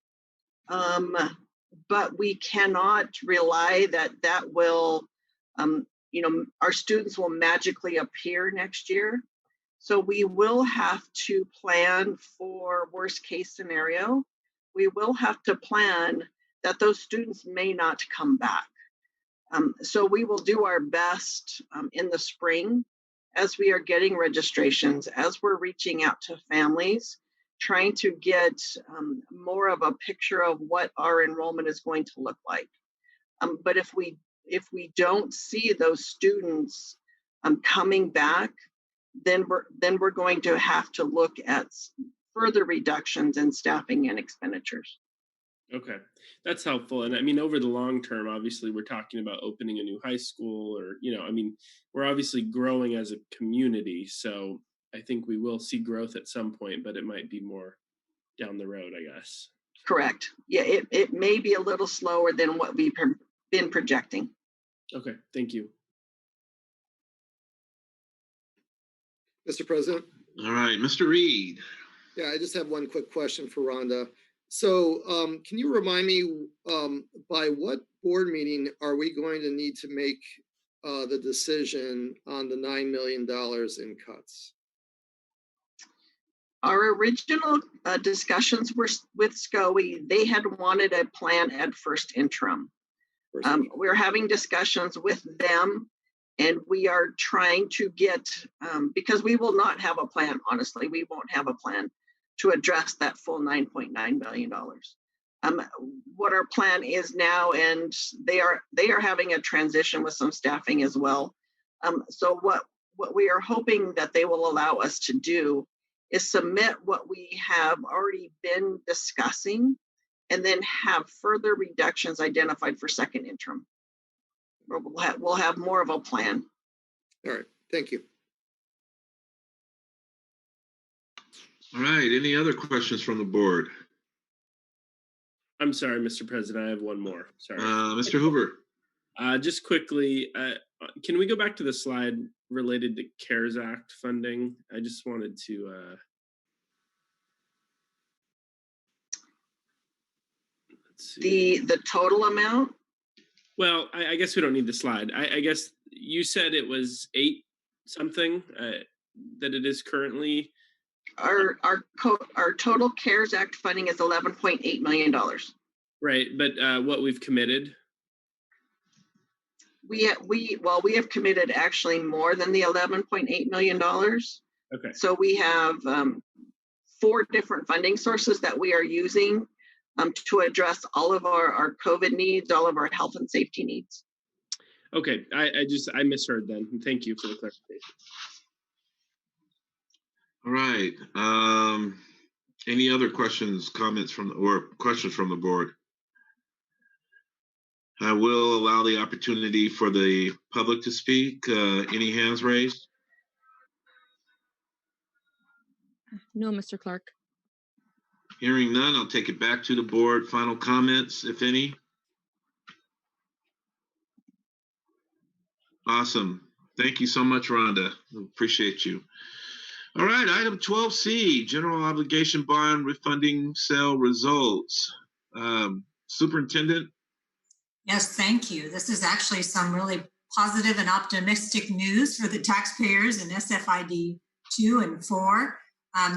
but we cannot rely that will, our students will magically appear next year. So we will have to plan for worst case scenario. We will have to plan that those students may not come back. So we will do our best in the spring as we are getting registrations, as we're reaching out to families, trying to get more of a picture of what our enrollment is going to look like. But if we don't see those students coming back, then we're going to have to look at further reductions in staffing and expenditures. Okay, that's helpful. And I mean, over the long term, obviously, we're talking about opening a new high school, or, we're obviously growing as a community. So I think we will see growth at some point, but it might be more down the road, I guess. Correct. Yeah, it may be a little slower than what we've been projecting. Okay, thank you. Mr. President. All right, Mr. Reed. Yeah, I just have one quick question for Rhonda. So can you remind me by what board meeting are we going to need to make the decision on the $9 million in cuts? Our original discussions were with SCOE. They had wanted a plan at first interim. We're having discussions with them, and we are trying to get, because we will not have a plan, honestly, we won't have a plan to address that full $9.9 million. What our plan is now, and they are having a transition with some staffing as well. So what we are hoping that they will allow us to do is submit what we have already been discussing, and then have further reductions identified for second interim. We'll have more of a plan. All right, thank you. All right, any other questions from the board? I'm sorry, Mr. President, I have one more. Sorry. Mr. Hoover. Just quickly, can we go back to the slide related to CARES Act funding? I just wanted to. Let's see. The total amount? Well, I guess we don't need the slide. I guess you said it was 8 something that it is currently. Our total CARES Act funding is $11.8 million. Right, but what we've committed? We have committed actually more than the $11.8 million. Okay. So we have 4 different funding sources that we are using to address all of our COVID needs, all of our health and safety needs. Okay, I misheard then. Thank you for the clarification. All right. Any other questions, comments or questions from the board? I will allow the opportunity for the public to speak. Any hands raised? No, Mr. Clark. Hearing none, I'll take it back to the board. Final comments, if any? Awesome. Thank you so much, Rhonda. Appreciate you. All right, item 12C, general obligation bond refunding sale results. Superintendent? Yes, thank you. This is actually some really positive and optimistic news for the taxpayers in SFID 2 and 4.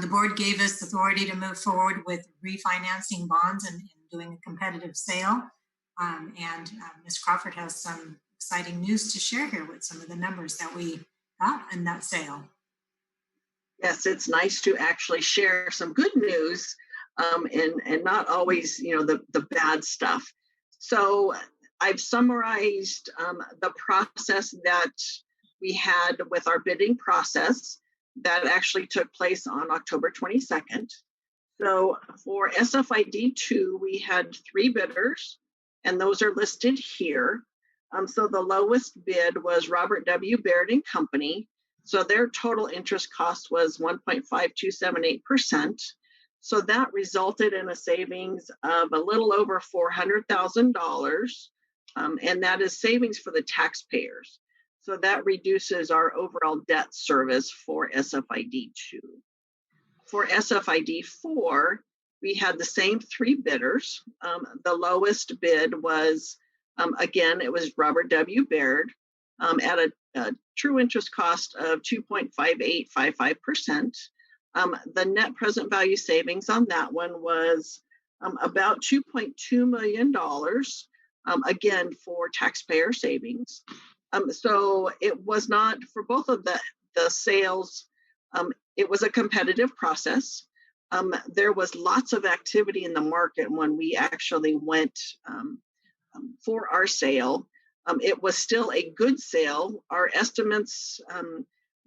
The board gave us authority to move forward with refinancing bonds and doing a competitive sale. Ms. Crawford has some exciting news to share here with some of the numbers that we got in that sale. Yes, it's nice to actually share some good news and not always, the bad stuff. So I've summarized the process that we had with our bidding process that actually took place on October 22nd. So for SFID 2, we had 3 bidders, and those are listed here. So the lowest bid was Robert W. Baird and Company. So their total interest cost was 1.5278%. So that resulted in a savings of a little over $400,000. And that is savings for the taxpayers. So that reduces our overall debt service for SFID 2. For SFID 4, we had the same 3 bidders. The lowest bid was, again, it was Robert W. Baird at a true interest cost of 2.5855%. The net present value savings on that one was about $2.2 million, again, for taxpayer savings. So it was not, for both of the sales, it was a competitive process. There was lots of activity in the market when we actually went for our sale. It was still a good sale. Our estimates,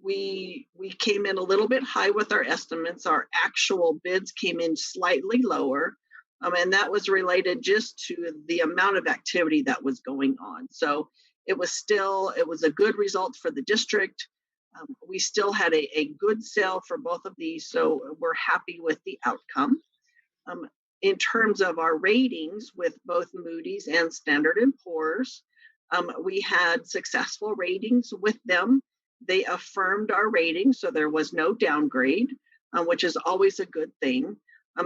we came in a little bit high with our estimates. Our actual bids came in slightly lower. And that was related just to the amount of activity that was going on. So it was a good result for the district. We still had a good sale for both of these, so we're happy with the outcome. In terms of our ratings with both Moody's and Standard & Poor's, we had successful ratings with them. They affirmed our rating, so there was no downgrade, which is always a good thing.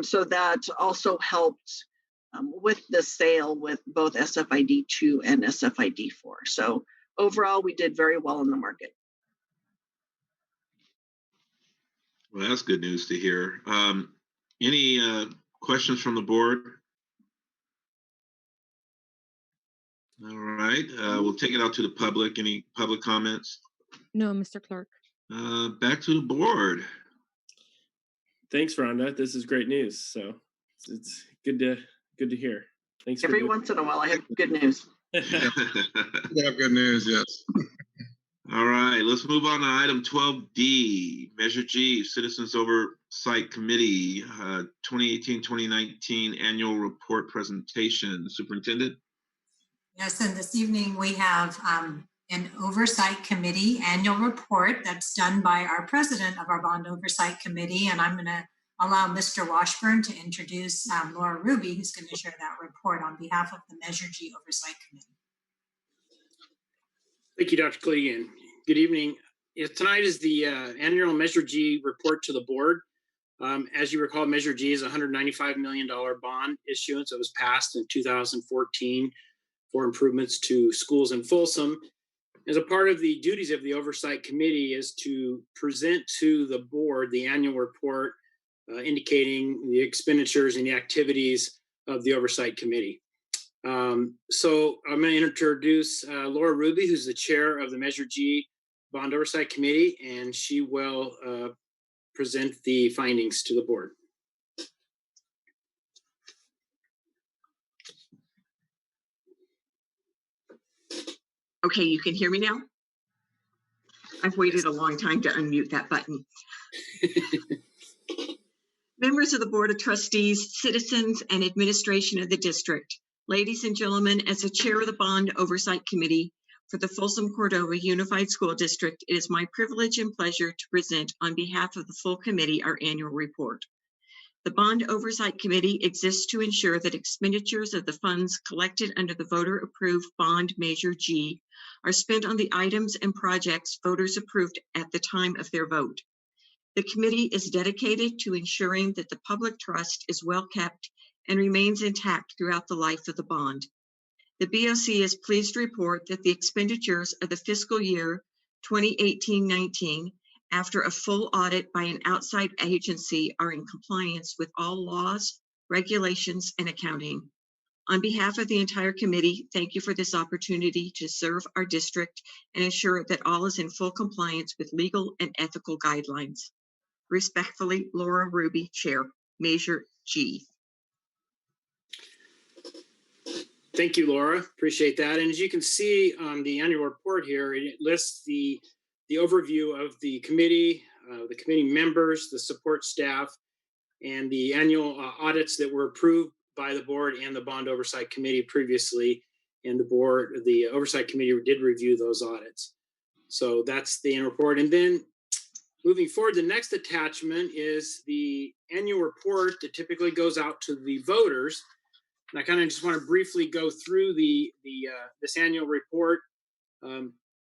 So that also helped with the sale with both SFID 2 and SFID 4. So overall, we did very well in the market. Well, that's good news to hear. Any questions from the board? All right, we'll take it out to the public. Any public comments? No, Mr. Clark. Back to the board. Thanks, Rhonda. This is great news. So it's good to hear. Thanks. Every once in a while, I have good news. Yeah, good news. Yes. All right, let's move on to item 12D, Measure G, Citizens Oversight Committee, 2018-2019 Annual Report Presentation. Superintendent? Yes, and this evening we have an Oversight Committee annual report that's done by our president of our Bond Oversight Committee, and I'm going to allow Mr. Washburn to introduce Laura Ruby, who's going to share that report on behalf of the Measure G Oversight Committee. Thank you, Dr. Clegan. Good evening. Tonight is the annual Measure G report to the board. As you recall, Measure G is a $195 million bond issuance that was passed in 2014 for improvements to schools in Folsom. As a part of the duties of the Oversight Committee is to present to the board the annual report indicating the expenditures and the activities of the Oversight Committee. So I'm going to introduce Laura Ruby, who's the chair of the Measure G Bond Oversight Committee, and she will present the findings to the board. Okay, you can hear me now? I've waited a long time to unmute that button. Members of the Board of Trustees, citizens, and administration of the district, ladies and gentlemen, as the chair of the Bond Oversight Committee for the Folsom Cordova Unified School District, it is my privilege and pleasure to present on behalf of the full committee our annual report. The Bond Oversight Committee exists to ensure that expenditures of the funds collected under the voter-approved Bond Measure G are spent on the items and projects voters approved at the time of their vote. The committee is dedicated to ensuring that the public trust is well kept and remains intact throughout the life of the bond. The BOC is pleased to report that the expenditures of the fiscal year 2018-19, after a full audit by an outside agency, are in compliance with all laws, regulations, and accounting. On behalf of the entire committee, thank you for this opportunity to serve our district and ensure that all is in full compliance with legal and ethical guidelines. Respectfully, Laura Ruby, Chair, Measure G. Thank you, Laura. Appreciate that. And as you can see on the annual report here, it lists the overview of the committee members, the support staff, and the annual audits that were approved by the board and the Bond Oversight Committee previously. And the Oversight Committee did review those audits. So that's the annual report. And then moving forward, the next attachment is the annual report that typically goes out to the voters. And I kind of just want to briefly go through this annual report.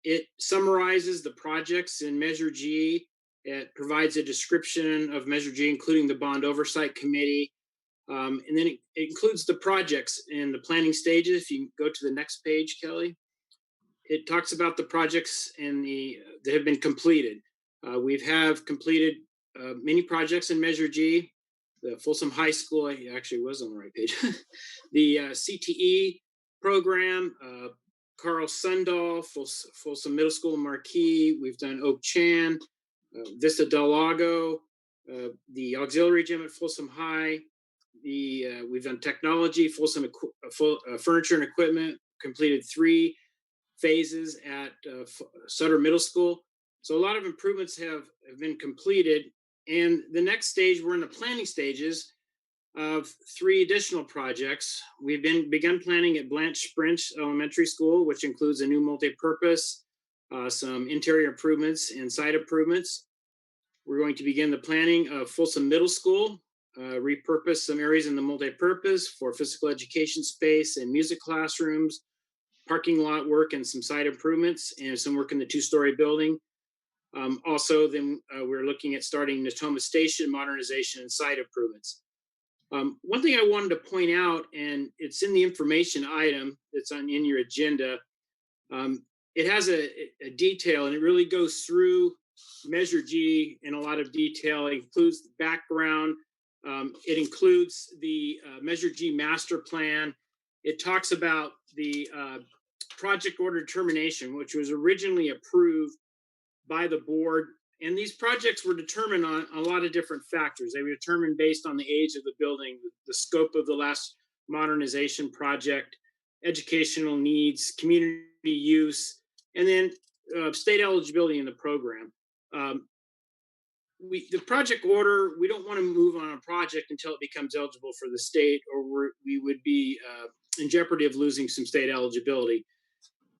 It summarizes the projects in Measure G. It provides a description of Measure G, including the Bond Oversight Committee. And then it includes the projects in the planning stages. If you go to the next page, Kelly, it talks about the projects that have been completed. We have completed many projects in Measure G. The Folsom High School, I actually was on the right page. The CTE program, Carl Sundahl, Folsom Middle School Marquee. We've done Oak Chan, Vista Del Lago, the auxiliary gym at Folsom High. We've done technology, Folsom furniture and equipment, completed 3 phases at Sutter Middle School. So a lot of improvements have been completed. And the next stage, we're in the planning stages of 3 additional projects. We've begun planning at Blanche Sprinch Elementary School, which includes a new multi-purpose, some interior improvements and site improvements. We're going to begin the planning of Folsom Middle School, repurpose some areas in the multi-purpose for physical education space and music classrooms, parking lot work and some site improvements, and some work in the 2-story building. Also, then we're looking at starting Natoma Station modernization and site improvements. One thing I wanted to point out, and it's in the information item that's in your agenda, it has a detail, and it really goes through Measure G in a lot of detail. It includes the background. It includes the Measure G master plan. It talks about the project order determination, which was originally approved by the board. And these projects were determined on a lot of different factors. They were determined based on the age of the building, the scope of the last modernization project, educational needs, community use, and then state eligibility in the program. The project order, we don't want to move on a project until it becomes eligible for the state, or we would be in jeopardy of losing some state eligibility.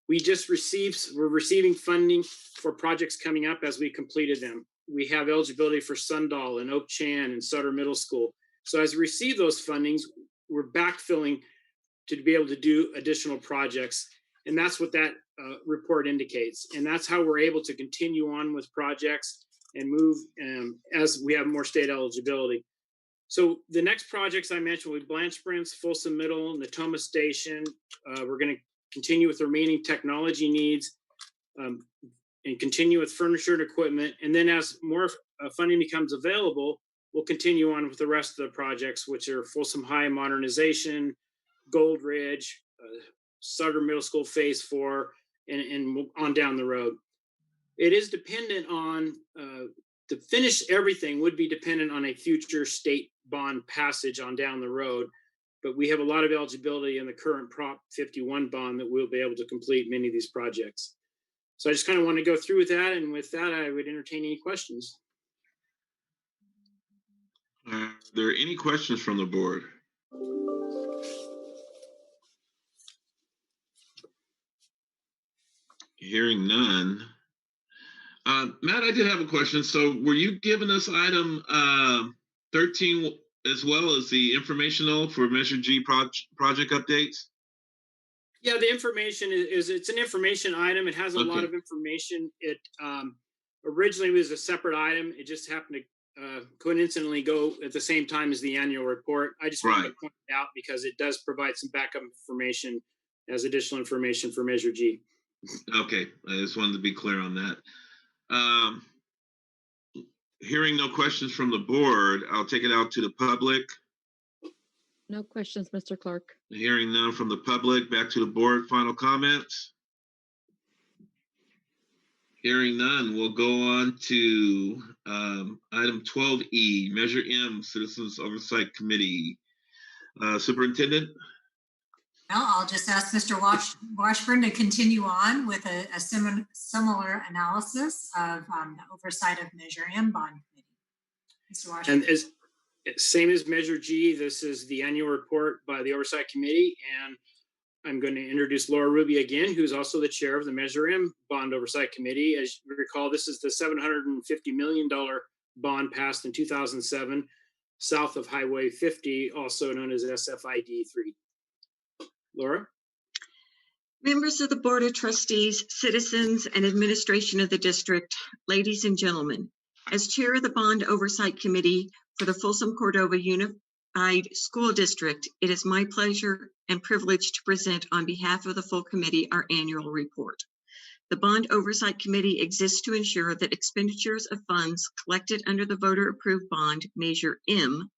We're receiving funding for projects coming up as we completed them. We have eligibility for Sundahl and Oak Chan and Sutter Middle School. So as we receive those fundings, we're backfilling to be able to do additional projects. And that's what that report indicates. And that's how we're able to continue on with projects and move as we have more state eligibility. So the next projects I mentioned will be Blanche Sprints, Folsom Middle, Natoma Station. We're going to continue with the remaining technology needs and continue with furniture and equipment. And then as more funding becomes available, we'll continue on with the rest of the projects, which are Folsom High modernization, Gold Ridge, Sutter Middle School Phase 4, and on down the road. It is dependent on, to finish everything would be dependent on a future state bond passage on down the road. But we have a lot of eligibility in the current Prop 51 bond that we'll be able to complete many of these projects. So I just kind of want to go through with that. And with that, I would entertain any questions. Are there any questions from the board? Hearing none. Matt, I did have a question. So were you giving us item 13 as well as the informational for Measure G project updates? Yeah, the information is it's an information item. It has a lot Okay. of information. It originally was a separate item. It just happened to coincidentally go at the same time as the annual report. I just wanted to point it out because it does provide some backup information as additional information for Measure G. Okay, I just wanted to be clear on that. Hearing no questions from the board, I'll take it out to the public. No questions, Mr. Clark. Hearing none from the public, back to the board. Final comments? Hearing none, we'll go on to item 12E, Measure M, Citizens Oversight Committee. Superintendent? Well, I'll just ask Mr. Washburn to continue on with a similar analysis of the oversight of Measure M bond committee. Mr. Washburn. And as same as Measure G, this is the annual report by the Oversight Committee, and I'm going to introduce Laura Ruby again, who's also the chair of the Measure M Bond Oversight Committee. As you recall, this is the $750 million bond passed in 2007, south of Highway 50, also known as SFID 3. Laura? Members of the Board of Trustees, citizens, and administration of the district, ladies and gentlemen, as chair of the Bond Oversight Committee for the Folsom Cordova Unified School District, it is my pleasure and privilege to present on behalf of the full committee our annual report. The Bond Oversight Committee exists to ensure that expenditures of funds collected under the voter-approved bond, Measure M,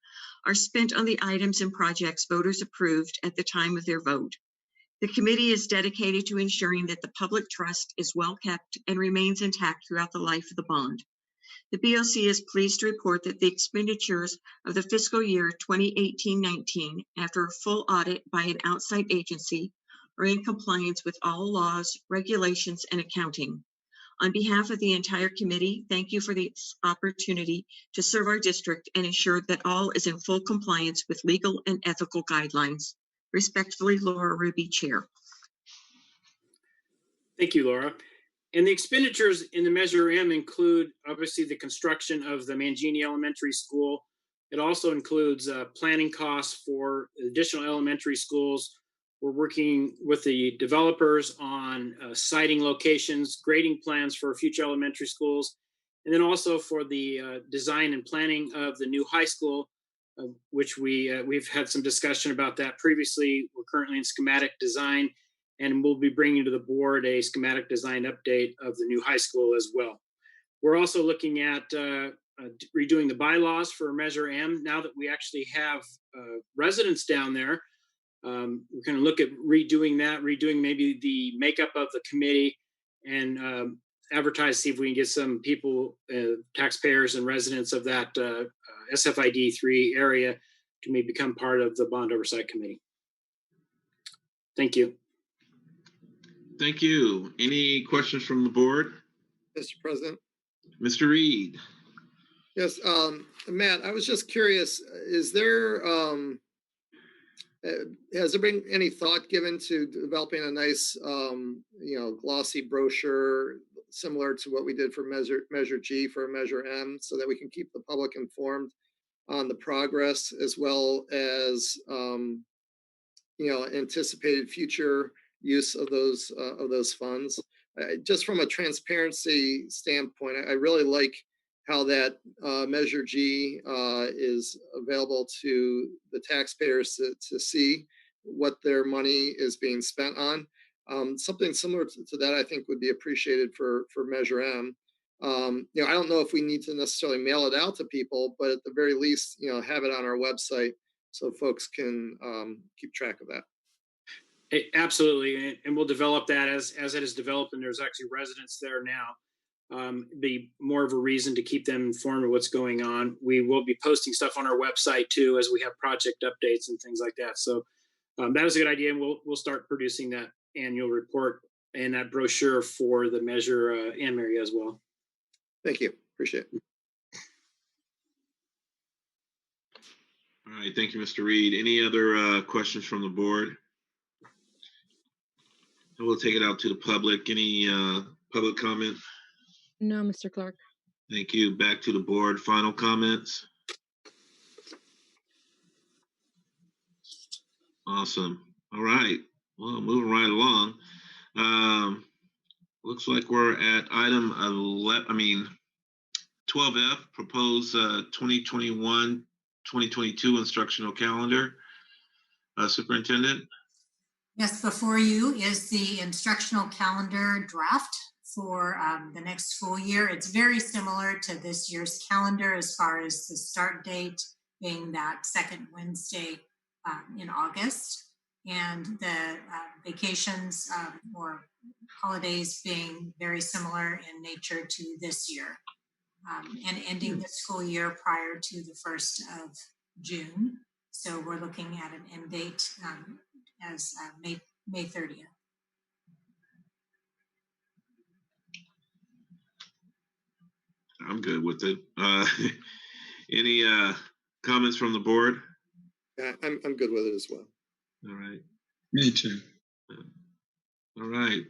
are spent on the items and projects voters approved at the time of their vote. The committee is dedicated to ensuring that the public trust is well kept and remains intact throughout the life of the bond. The BOC is pleased to report that the expenditures of the fiscal year 2018-19, after a full audit by an outside agency, are in compliance with all laws, regulations, and accounting. On behalf of the entire committee, thank you for this opportunity to serve our district and ensure that all is in full compliance with legal and ethical guidelines. Respectfully, Laura Ruby, Chair. Thank you, Laura. And the expenditures in the Measure M include, obviously, the construction of the Mangini Elementary School. It also includes planning costs for additional elementary schools. We're working with the developers on siting locations, grading plans for future elementary schools, and then also for the design and planning of the new high school, which we've had some discussion about that previously. We're currently in schematic design, and we'll be bringing to the board a schematic design update of the new high school as well. We're also looking at redoing the bylaws for Measure M. Now that we actually have residents down there, we're going to look at redoing maybe the makeup of the committee and advertise, see if we can get some people, taxpayers and residents of that SFID 3 area to maybe become part of the Bond Oversight Committee. Thank you. Thank you. Any questions from the board? Mr. President. Mr. Reed. Yes, Matt, I was just curious, is there, has there been any thought given to developing a nice, glossy brochure similar to what we did for Measure G for Measure M, so that we can keep the public informed on the progress as well as, anticipated future use of those funds? Just from a transparency standpoint, I really like how that Measure G is available to the taxpayers to see what their money is being spent on. Something similar to that, I think, would be appreciated for Measure M. I don't know if we need to necessarily mail it out to people, but at the very least, have it on our website so folks can keep track of that. Absolutely, and we'll develop that as it is developed, and there's actually residents there now. Be more of a reason to keep them informed of what's going on. We will be posting stuff on our website too, as we have project updates and things like that. So that is a good idea, and we'll start producing that annual report and that brochure for the measure, Anne Mary, as well. Thank you. Appreciate it. All right, thank you, Mr. Reed. Any other questions from the board? And we'll take it out to the public. Any public comment? No, Mr. Clark. Thank you. Back to the board. Final comments? Awesome. All right. Well, moving right along. Looks like we're at item 12F, proposed 2021-2022 instructional calendar. Superintendent? Yes, before you is the instructional calendar draft for the next school year. It's very similar to this year's calendar as far as the start date being that second Wednesday in August, and the vacations or holidays being very similar in nature to this year, and ending the school year prior to the 1st of June. So we're looking at an end date as May 30th. I'm good with it. Any comments from the board? Yeah, I'm good with it as well. All right. Me too. All right.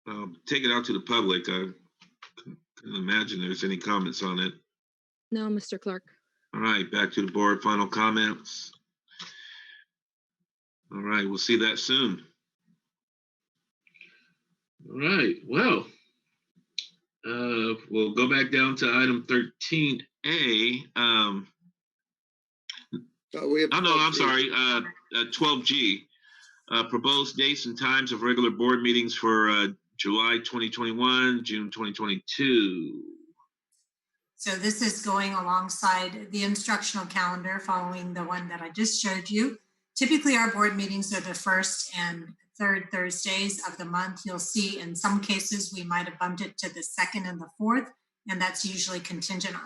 I'll take it out to the public. I can't imagine there's any comments on it. No, Mr. Clark. All right, back to the board. Final comments. All right, we'll see that soon. All right, well, we'll go back down to item 13A. I'm sorry, 12G. Proposed dates and times of regular board meetings for July 2021, June 2022. So this is going alongside the instructional calendar following the one that I just showed you. Typically, our board meetings are the first and third Thursdays of the month. You'll see in some cases, we might have bumped it to the second and the fourth, and that's usually contingent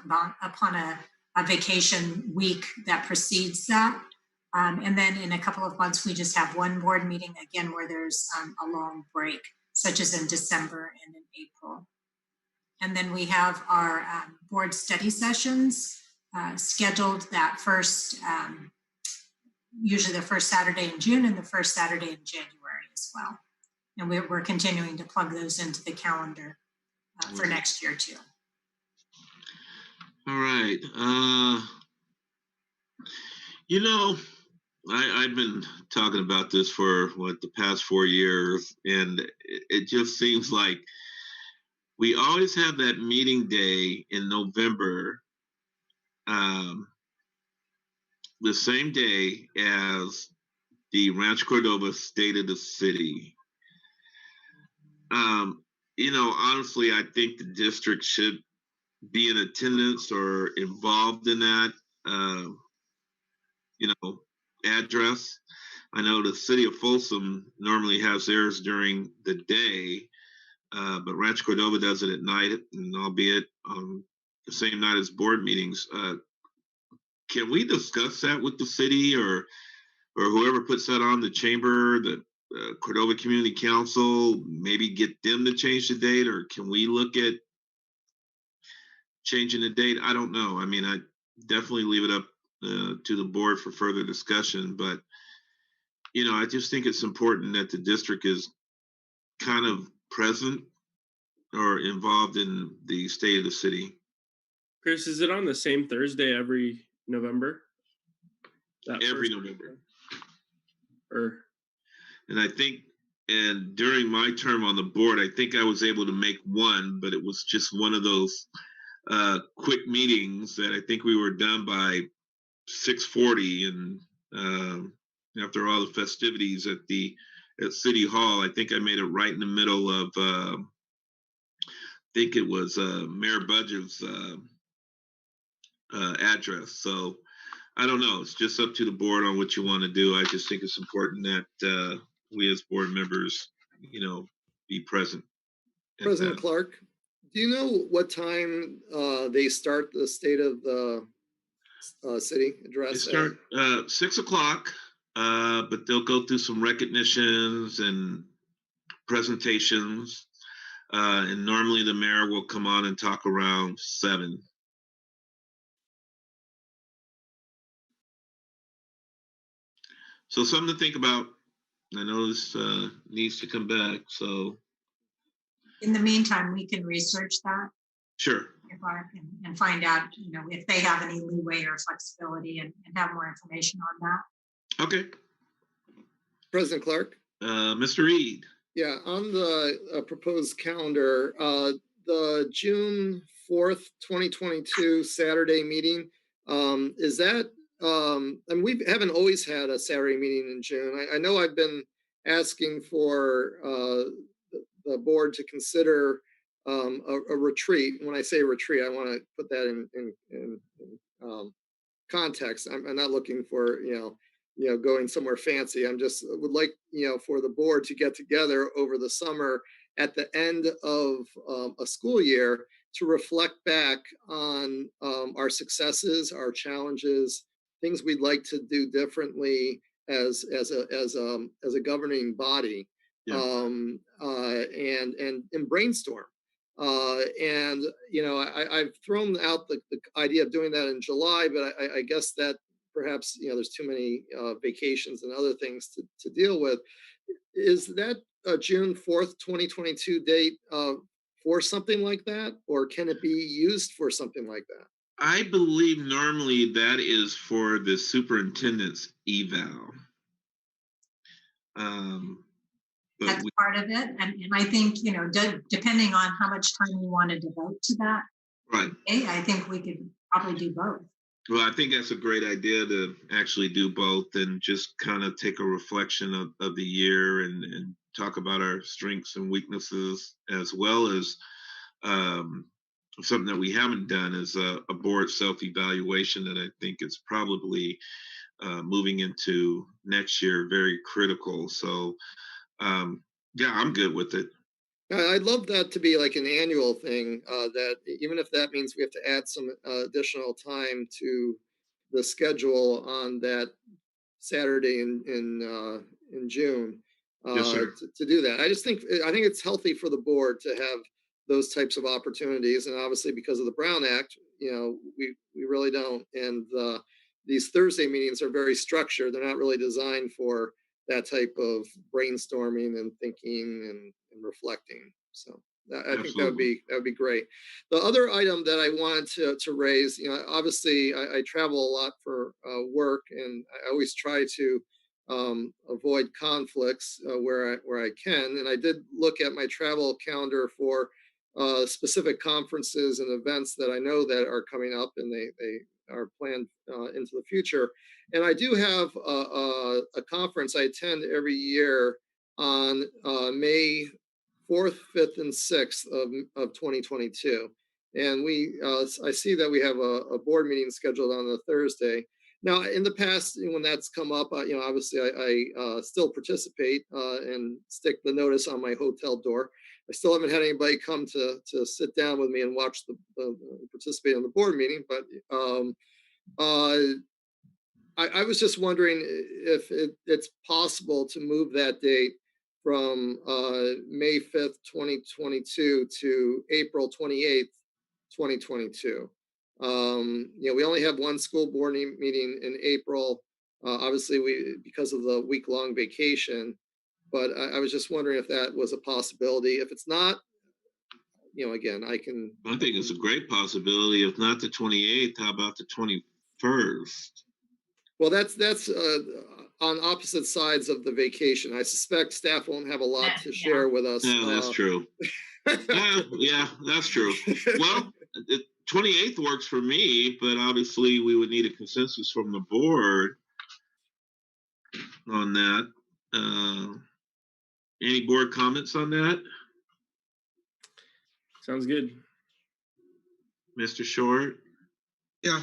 upon a vacation week that precedes that. And then in a couple of months, we just have one board meeting, again, where there's a long break, such as in December and in April. And then we have our board study sessions scheduled that first, usually the first Saturday in June and the first Saturday in January as well. And we're continuing to plug those into the calendar for next year too. All right. You know, I've been talking about this for the past 4 years, and it just seems like we always have that meeting day in November, the same day as the Rancho Cordova State of the City. You know, honestly, I think the district should be in attendance or involved in that, address. I know the city of Folsom normally has theirs during the day, but Rancho Cordova does it at night, and albeit the same night as board meetings. Can we discuss that with the city or whoever puts that on, the chamber, the Cordova Community Council, maybe get them to change the date, or can we look at changing the date? I don't know. I mean, I definitely leave it up to the board for further discussion, but I just think it's important that the district is kind of present or involved in the state of the city. Chris, is it on the same Thursday every November? Every November. And I think, and during my term on the board, I think I was able to make one, but it was just one of those quick meetings that I think we were done by 6:40, and after all the festivities at City Hall, I think I made it right in the middle of I think it was Mayor Budge's address. So I don't know. It's just up to the board on what you want to do. I just think it's important that we as board members, be present. President Clark, do you know what time they start the State of the City address? They start 6 o'clock, but they'll go through some recognitions and presentations. And normally the mayor will come on and talk around 7. So something to think about. I know this needs to come back, so. In the meantime, we can research that. Sure. And find out, if they have any leeway or flexibility and have more information on that. Okay. President Clark? Mr. Reed. Yeah, on the proposed calendar, the June 4th, 2022 Saturday meeting, is that, and we haven't always had a Saturday meeting in June. I know I've been asking for the board to consider a retreat. When I say retreat, I want to put that in context. I'm not looking for, going somewhere fancy. I'm just would like, for the board to get together over the summer at the end of a school year to reflect back on our successes, our challenges, things we'd like to do differently as a governing body, yeah. And brainstorm. I've thrown out the idea of doing that in July, but I guess that perhaps, there's too many vacations and other things to deal with. Is that a June 4th, 2022 date for something like that? Or can it be used for something like that? I believe normally that is for the superintendent's eval. That's part of it. And I think, depending on how much time you want to devote to that, right? I think we could probably do both. Well, I think that's a great idea to actually do both and just kind of take a reflection of the year and talk about our strengths and weaknesses, as well as something that we haven't done is a board self-evaluation that I think is probably moving into next year very critical. So yeah, I'm good with it. I'd love that to be like an annual thing, that even if that means we have to add some additional time to the schedule on that Saturday in June, yes, sir. to do that. I think it's healthy for the board to have those types of opportunities, and obviously because of the Brown Act, we really don't. And these Thursday meetings are very structured. They're not really designed for that type of brainstorming and thinking and reflecting. So I think that would be great. The other item that I wanted to raise, obviously I travel a lot for work, and I always try to avoid conflicts where I can. And I did look at my travel calendar for specific conferences and events that I know that are coming up, and they are planned into the future. And I do have a conference I attend every year on May 4th, 5th, and 6th of 2022. And I see that we have a board meeting scheduled on a Thursday. Now, in the past, when that's come up, obviously I still participate and stick the notice on my hotel door. I still haven't had anybody come to sit down with me and watch the participate in the board meeting, but I was just wondering if it's possible to move that date from May 5th, 2022 to April 28th, 2022. We only have one school board meeting in April, obviously because of the week-long vacation, but I was just wondering if that was a possibility. If it's not, again, I think it's a great possibility. If not the 28th, how about the 21st? Well, that's on opposite sides of the vacation. I suspect staff won't have a lot to share with us. Yeah, that's true. Yeah, that's true. Well, the 28th works for me, but obviously we would need a consensus from the board on that. Any board comments on that? Sounds good. Mr. Short? Yeah.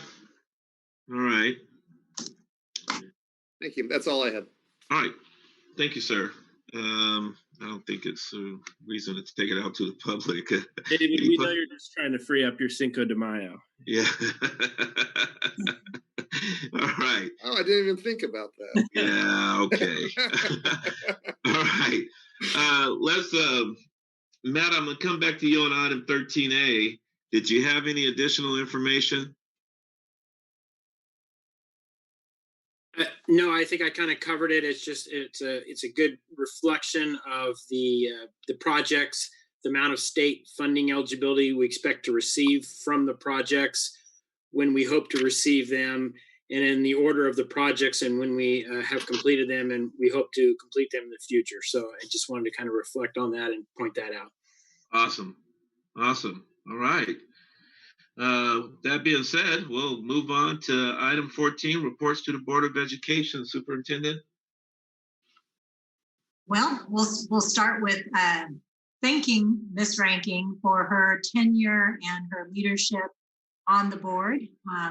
All right. Thank you. That's all I had. All right. Thank you, sir. I don't think it's a reason to take it out to the public. David, we know you're just trying to free up your Cinco de Mayo. Yeah. All right. Oh, I didn't even think about that. Yeah, okay. All right. Let's, Matt, I'm gonna come back to you on item 13A. Did you have any additional information? No, I think I kind of covered it. It's just it's a good reflection of the projects, the amount of state funding eligibility we expect to receive from the projects, when we hope to receive them, and in the order of the projects, and when we have completed them, and we hope to complete them in the future. So I just wanted to kind of reflect on that and point that out. Awesome. All right. That being said, we'll move on to item 14, reports to the Board of Education. Superintendent. Well, we'll start with thanking Ms. Ranking for her tenure and her leadership on the board.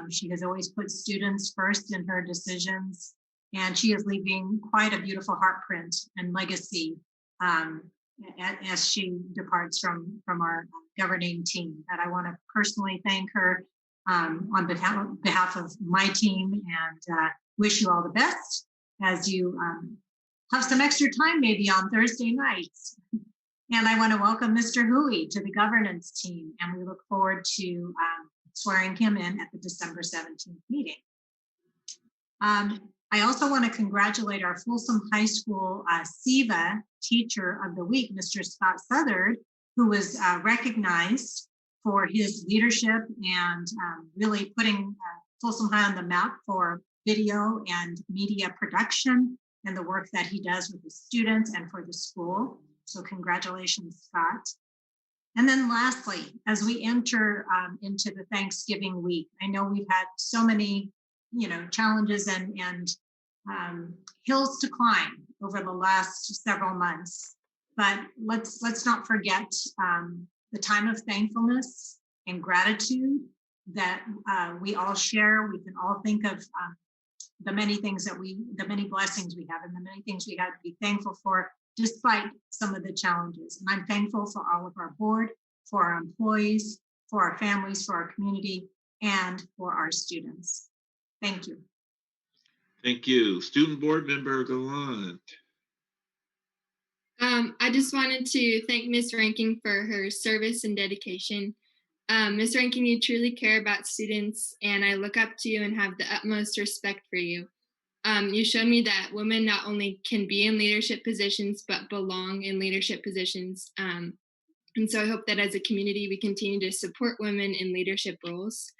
She has always put students first in her decisions, and she is leaving quite a beautiful heartprint and legacy as she departs from our governing team. And I want to personally thank her on behalf of my team, and wish you all the best as you have some extra time maybe on Thursday nights. And I want to welcome Mr. Hui to the governance team, and we look forward to swearing him in at the December 17th meeting. I also want to congratulate our Folsom High School SEVA Teacher of the Week, Mr. Scott Southard, who was recognized for his leadership and really putting Folsom High on the map for video and media production and the work that he does with the students and for the school. So congratulations, Scott. And then lastly, as we enter into the Thanksgiving week, I know we've had so many, challenges and hills to climb over the last several months. But let's not forget the time of thankfulness and gratitude that we all share. We can all think of the many blessings we have and the many things we have to be thankful for, despite some of the challenges. And I'm thankful for all of our board, for our employees, for our families, for our community, and for our students. Thank you. Thank you. Student Board Member Gallant. I just wanted to thank Ms. Ranking for her service and dedication. Ms. Ranking, you truly care about students, and I look up to you and have the utmost respect for you. You showed me that women not only can be in leadership positions, but belong in leadership positions. And so I hope that as a community, we continue to support women in leadership roles.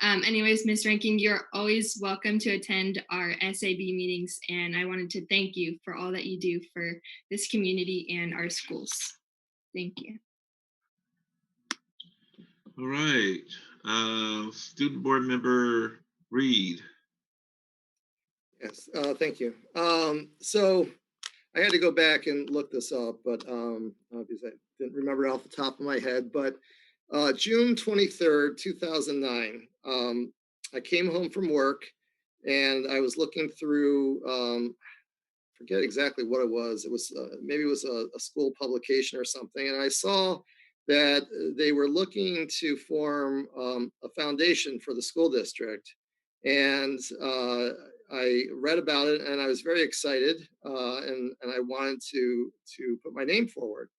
Anyways, Ms. Ranking, you're always welcome to attend our SAB meetings, and I wanted to thank you for all that you do for this community and our schools. Thank you. All right. Student Board Member Reed. Yes, thank you. So I had to go back and look this up, but obviously I didn't remember it off the top of my head. But June 23rd, 2009, I came home from work and I was looking through, forget exactly what it was. It was maybe it was a school publication or something, and I saw that they were looking to form a foundation for the school district. And I read about it and I was very excited, and I wanted to put my name forward.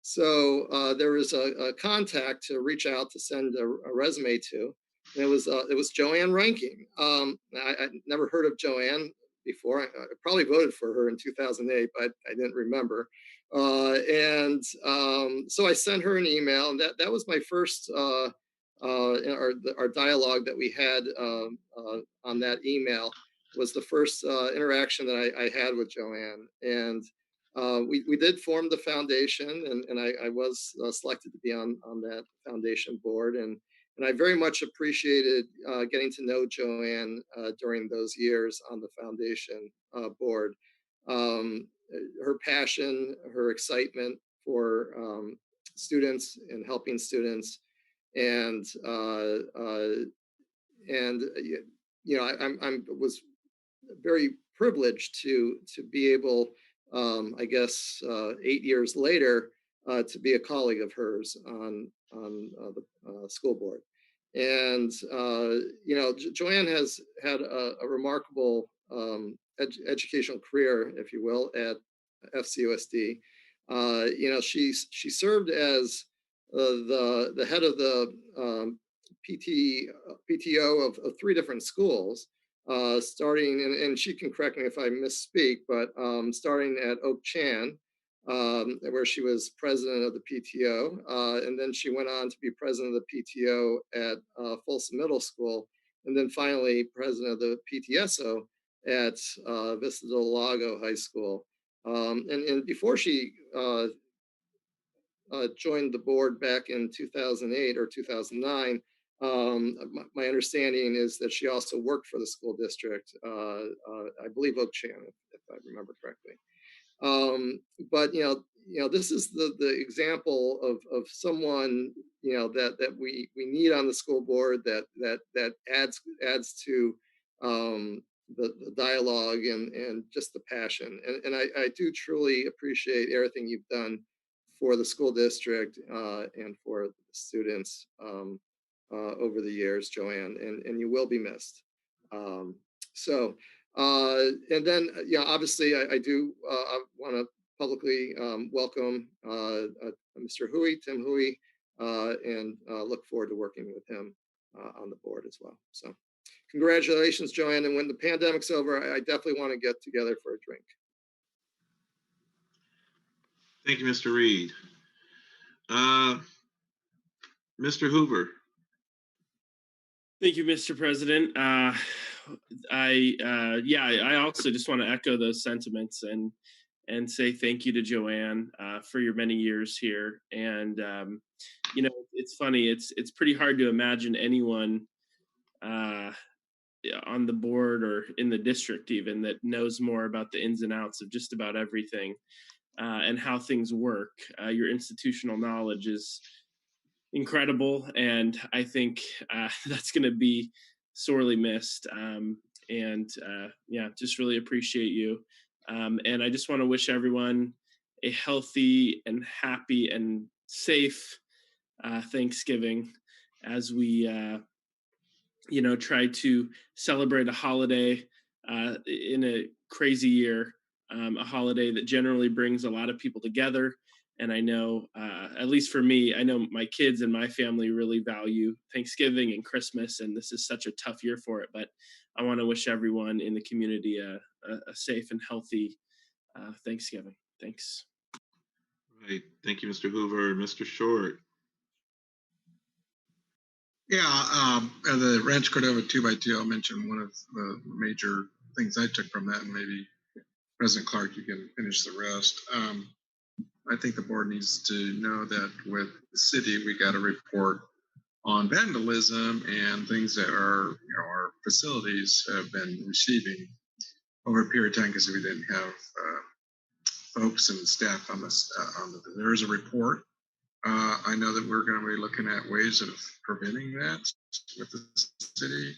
So there was a contact to reach out to send a resume to. And it was Joanne Ranking. I never heard of Joanne before. I probably voted for her in 2008, but I didn't remember. So I sent her an email, and that was my first our dialogue that we had on that email was the first interaction that I had with Joanne. And we did form the foundation, and I was selected to be on that foundation board. And I very much appreciated getting to know Joanne during those years on the foundation board. Her passion, her excitement for students and helping students, and I was very privileged to be able, I guess 8 years later, to be a colleague of hers on the school board. And Joanne has had a remarkable educational career, if you will, at FCUSD. She served as the head of the PTO of 3 different schools, starting, and she can correct me if I misspeak, but starting at Oak Chan, where she was president of the PTO, and then she went on to be president of the PTO at Folsom Middle School, and then finally president of the PTSO at Vista del Lago High School. And before she joined the board back in 2008 or 2009, my understanding is that she also worked for the school district, I believe Oak Chan, if I remember correctly. But this is the example of someone that we need on the school board that adds to the dialogue and just the passion. And I do truly appreciate everything you've done for the school district and for the students over the years, Joanne, and you will be missed. And then, obviously, I do want to publicly welcome Mr. Hui, Tim Hui, and look forward to working with him on the board as well. So congratulations, Joanne. And when the pandemic's over, I definitely want to get together for a drink. Thank you, Mr. Reed. Mr. Hoover. Thank you, Mr. President. I also just want to echo those sentiments and say thank you to Joanne for your many years here. And it's funny. It's pretty hard to imagine anyone on the board or in the district even that knows more about the ins and outs of just about everything and how things work. Your institutional knowledge is incredible, and I think that's going to be sorely missed. Just really appreciate you. And I just want to wish everyone a healthy and happy and safe Thanksgiving as we, try to celebrate a holiday in a crazy year, a holiday that generally brings a lot of people together. And I know, at least for me, I know my kids and my family really value Thanksgiving and Christmas, and this is such a tough year for it. But I want to wish everyone in the community a safe and healthy Thanksgiving. Thanks. Right. Thank you, Mr. Hoover. Mr. Short. Yeah, the Ranch Cordova 2x2, I'll mention one of the major things I took from that, and maybe President Clark, you can finish the rest. I think the board needs to know that with the city, we got a report on vandalism and things that our facilities have been receiving over a period of time because we didn't have folks and staff on there is a report. I know that we're going to be looking at ways of preventing that with the city,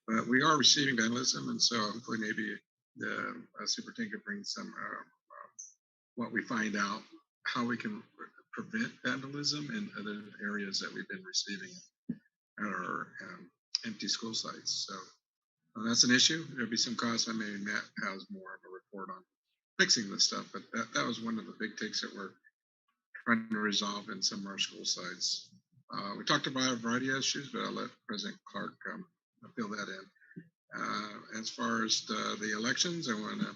but we are receiving vandalism, and so hopefully maybe the superintendent can bring some what we find out, how we can prevent vandalism in other areas that we've been receiving at our empty school sites. So that's an issue. There'll be some costs. Maybe Matt has more of a report on fixing this stuff, but that was one of the big takes that we're trying to resolve in some of our school sites. We talked about a variety of issues, but I'll let President Clark fill that in. As far as the elections, I want to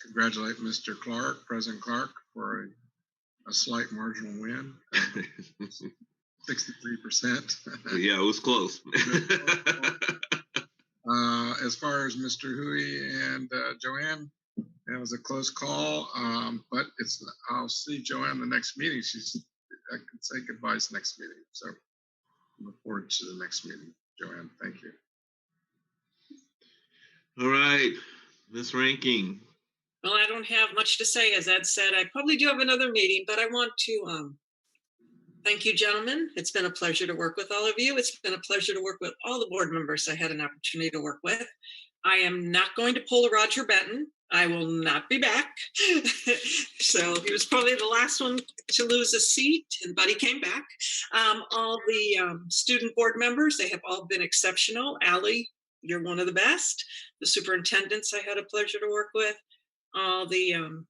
congratulate Mr. Clark, President Clark, for a slight marginal win, 63%. Yeah, it was close. As far as Mr. Hui and Joanne, it was a close call, but I'll see Joanne the next meeting. I can say goodbyes next meeting. So look forward to the next meeting. Joanne, thank you. All right, Ms. Ranking. Well, I don't have much to say. As Ed said, I probably do have another meeting, but I want to thank you, gentlemen. It's been a pleasure to work with all of you. It's been a pleasure to work with all the board members I had an opportunity to work with. I am not going to pull a Roger Benton. I will not be back. So he was probably the last one to lose a seat, but he came back. All the student board members, they have all been exceptional. Allie, you're one of the best. The superintendents I had a pleasure to work with. All the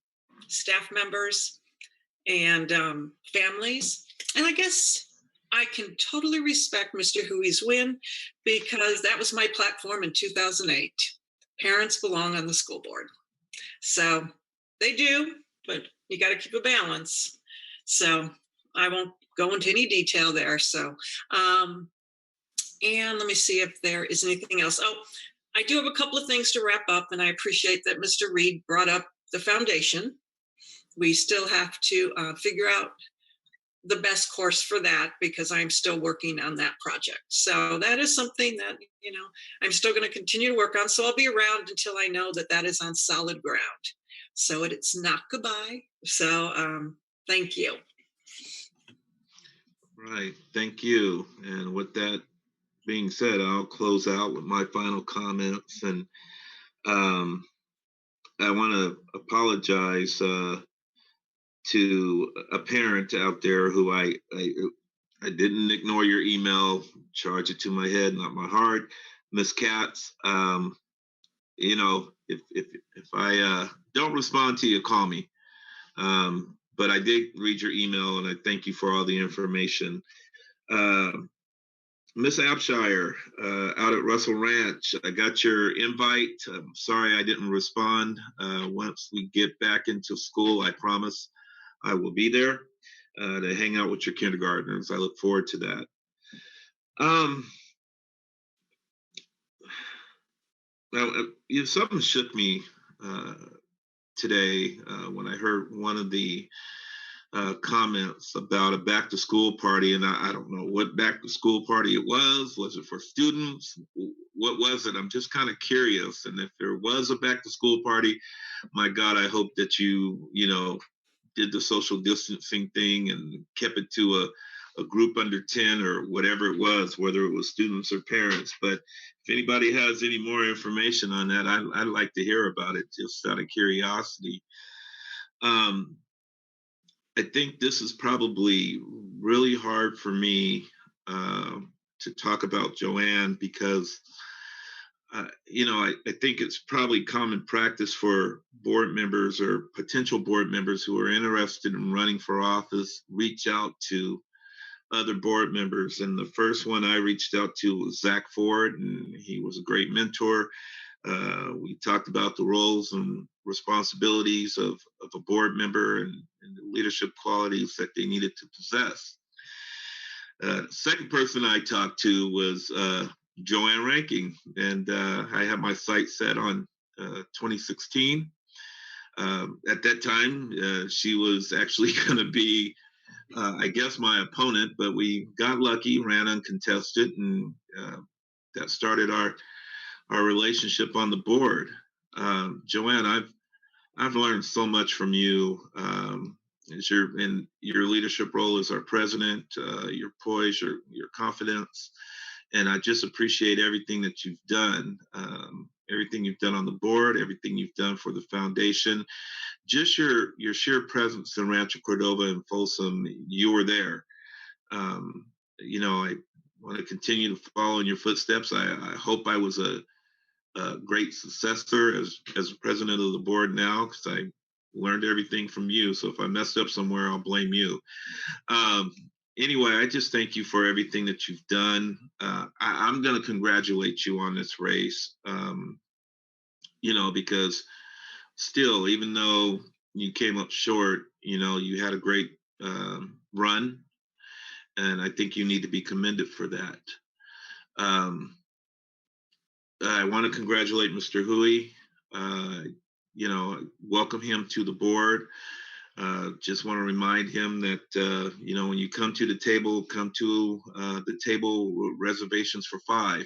staff members. and families. And I guess I can totally respect Mr. Huey's win because that was my platform in 2008. Parents belong on the school board. So they do, but you got to keep a balance. So I won't go into any detail there. So, and let me see if there is anything else. Oh, I do have a couple of things to wrap up, and I appreciate that Mr. Reed brought up the foundation. We still have to figure out the best course for that because I'm still working on that project. So that is something that, you know, I'm still going to continue to work on. So I'll be around until I know that that is on solid ground. So it's not goodbye. So thank you. Right. Thank you. And with that being said, I'll close out with my final comments. And I want to apologize to a parent out there who I didn't ignore your email, charge it to my head, not my heart. Miss Katz, you know, if I don't respond to you, call me. But I did read your email, and I thank you for all the information. Miss Abshire, out at Russell Ranch, I got your invite. I'm sorry I didn't respond. Once we get back into school, I promise I will be there to hang out with your kindergartners. I look forward to that. Now, something shook me today when I heard one of the comments about a back to school party, and I don't know what back to school party it was. Was it for students? What was it? I'm just kind of curious. And if there was a back to school party, my God, I hope that you know, did the social distancing thing and kept it to a group under 10 or whatever it was, whether it was students or parents. But if anybody has any more information on that, I'd like to hear about it, just out of curiosity. I think this is probably really hard for me to talk about Joanne because, you know, I think it's probably common practice for board members or potential board members who are interested in running for office, reach out to other board members. And the first one I reached out to was Zach Ford, and he was a great mentor. We talked about the roles and responsibilities of a board member and the leadership qualities that they needed to possess. Second person I talked to was Joanne Ranking, and I had my sights set on 2016. At that time, she was actually going to be, I guess, my opponent, but we got lucky, ran uncontested, and that started our relationship on the board. Joanne, I've learned so much from you as in your leadership role as our president, your poise, your confidence, and I just appreciate everything that you've done, everything you've done on the board, everything you've done for the foundation, just your sheer presence in Rancho Cordova and Folsom. You were there. You know, I want to continue to follow in your footsteps. I hope I was a great successor as president of the board now, because I learned everything from you. So if I messed up somewhere, I'll blame you. Anyway, I just thank you for everything that you've done. I'm going to congratulate you on this race, you know, because still, even though you came up short, you know, you had a great run, and I think you need to be commended for that. I want to congratulate Mr. Huey. You know, welcome him to the board. Just want to remind him that, you know, when you come to the table with reservations for 5,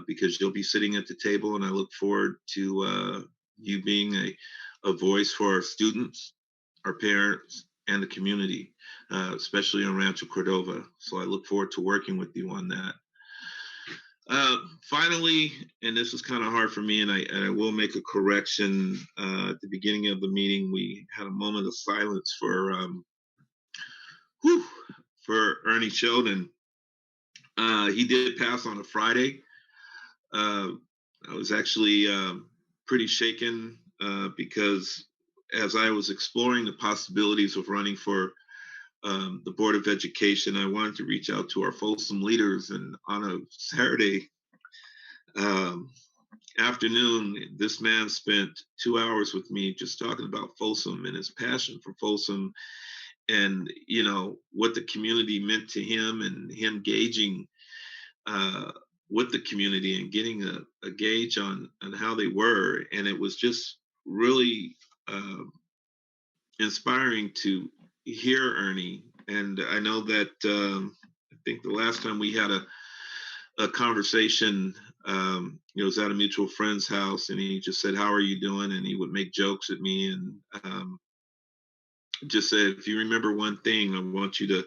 because you'll be sitting at the table, and I look forward to you being a voice for our students, our parents, and the community, especially in Rancho Cordova. So I look forward to working with you on that. Finally, and this is kind of hard for me, and I will make a correction. At the beginning of the meeting, we had a moment of silence for Ernie Sheldon. He did pass on a Friday. I was actually pretty shaken because as I was exploring the possibilities of running for the Board of Education, I wanted to reach out to our Folsom leaders. And on a Saturday afternoon, this man spent 2 hours with me just talking about Folsom and his passion for Folsom, and what the community meant to him, and him gauging with the community and getting a gauge on how they were. And it was just really inspiring to hear Ernie. And I know that I think the last time we had a conversation, it was at a mutual friend's house, and he just said, "How are you doing?" And he would make jokes at me, and just said, "If you remember one thing, I want you to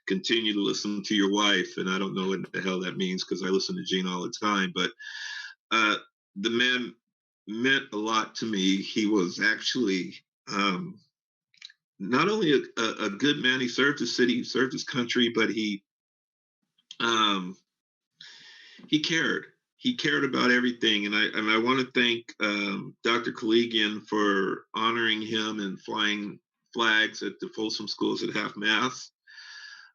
continue to listen to your wife." And I don't know what the hell that means, because I listen to Gene all the time, but the man meant a lot to me. He was actually not only a good man, he served his city, he served his country, but he cared. He cared about everything. And I want to thank Dr. Koligian for honoring him and flying flags at the Folsom schools at half-mast.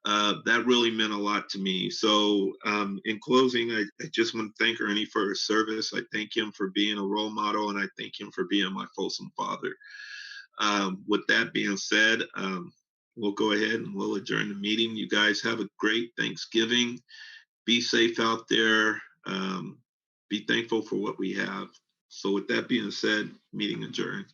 That really meant a lot to me. So in closing, I just want to thank Ernie for his service. I thank him for being a role model, and I thank him for being my Folsom father. With that being said, we'll go ahead and we'll adjourn the meeting. You guys have a great Thanksgiving. Be safe out there. Be thankful for what we have. So with that being said, meeting adjourned.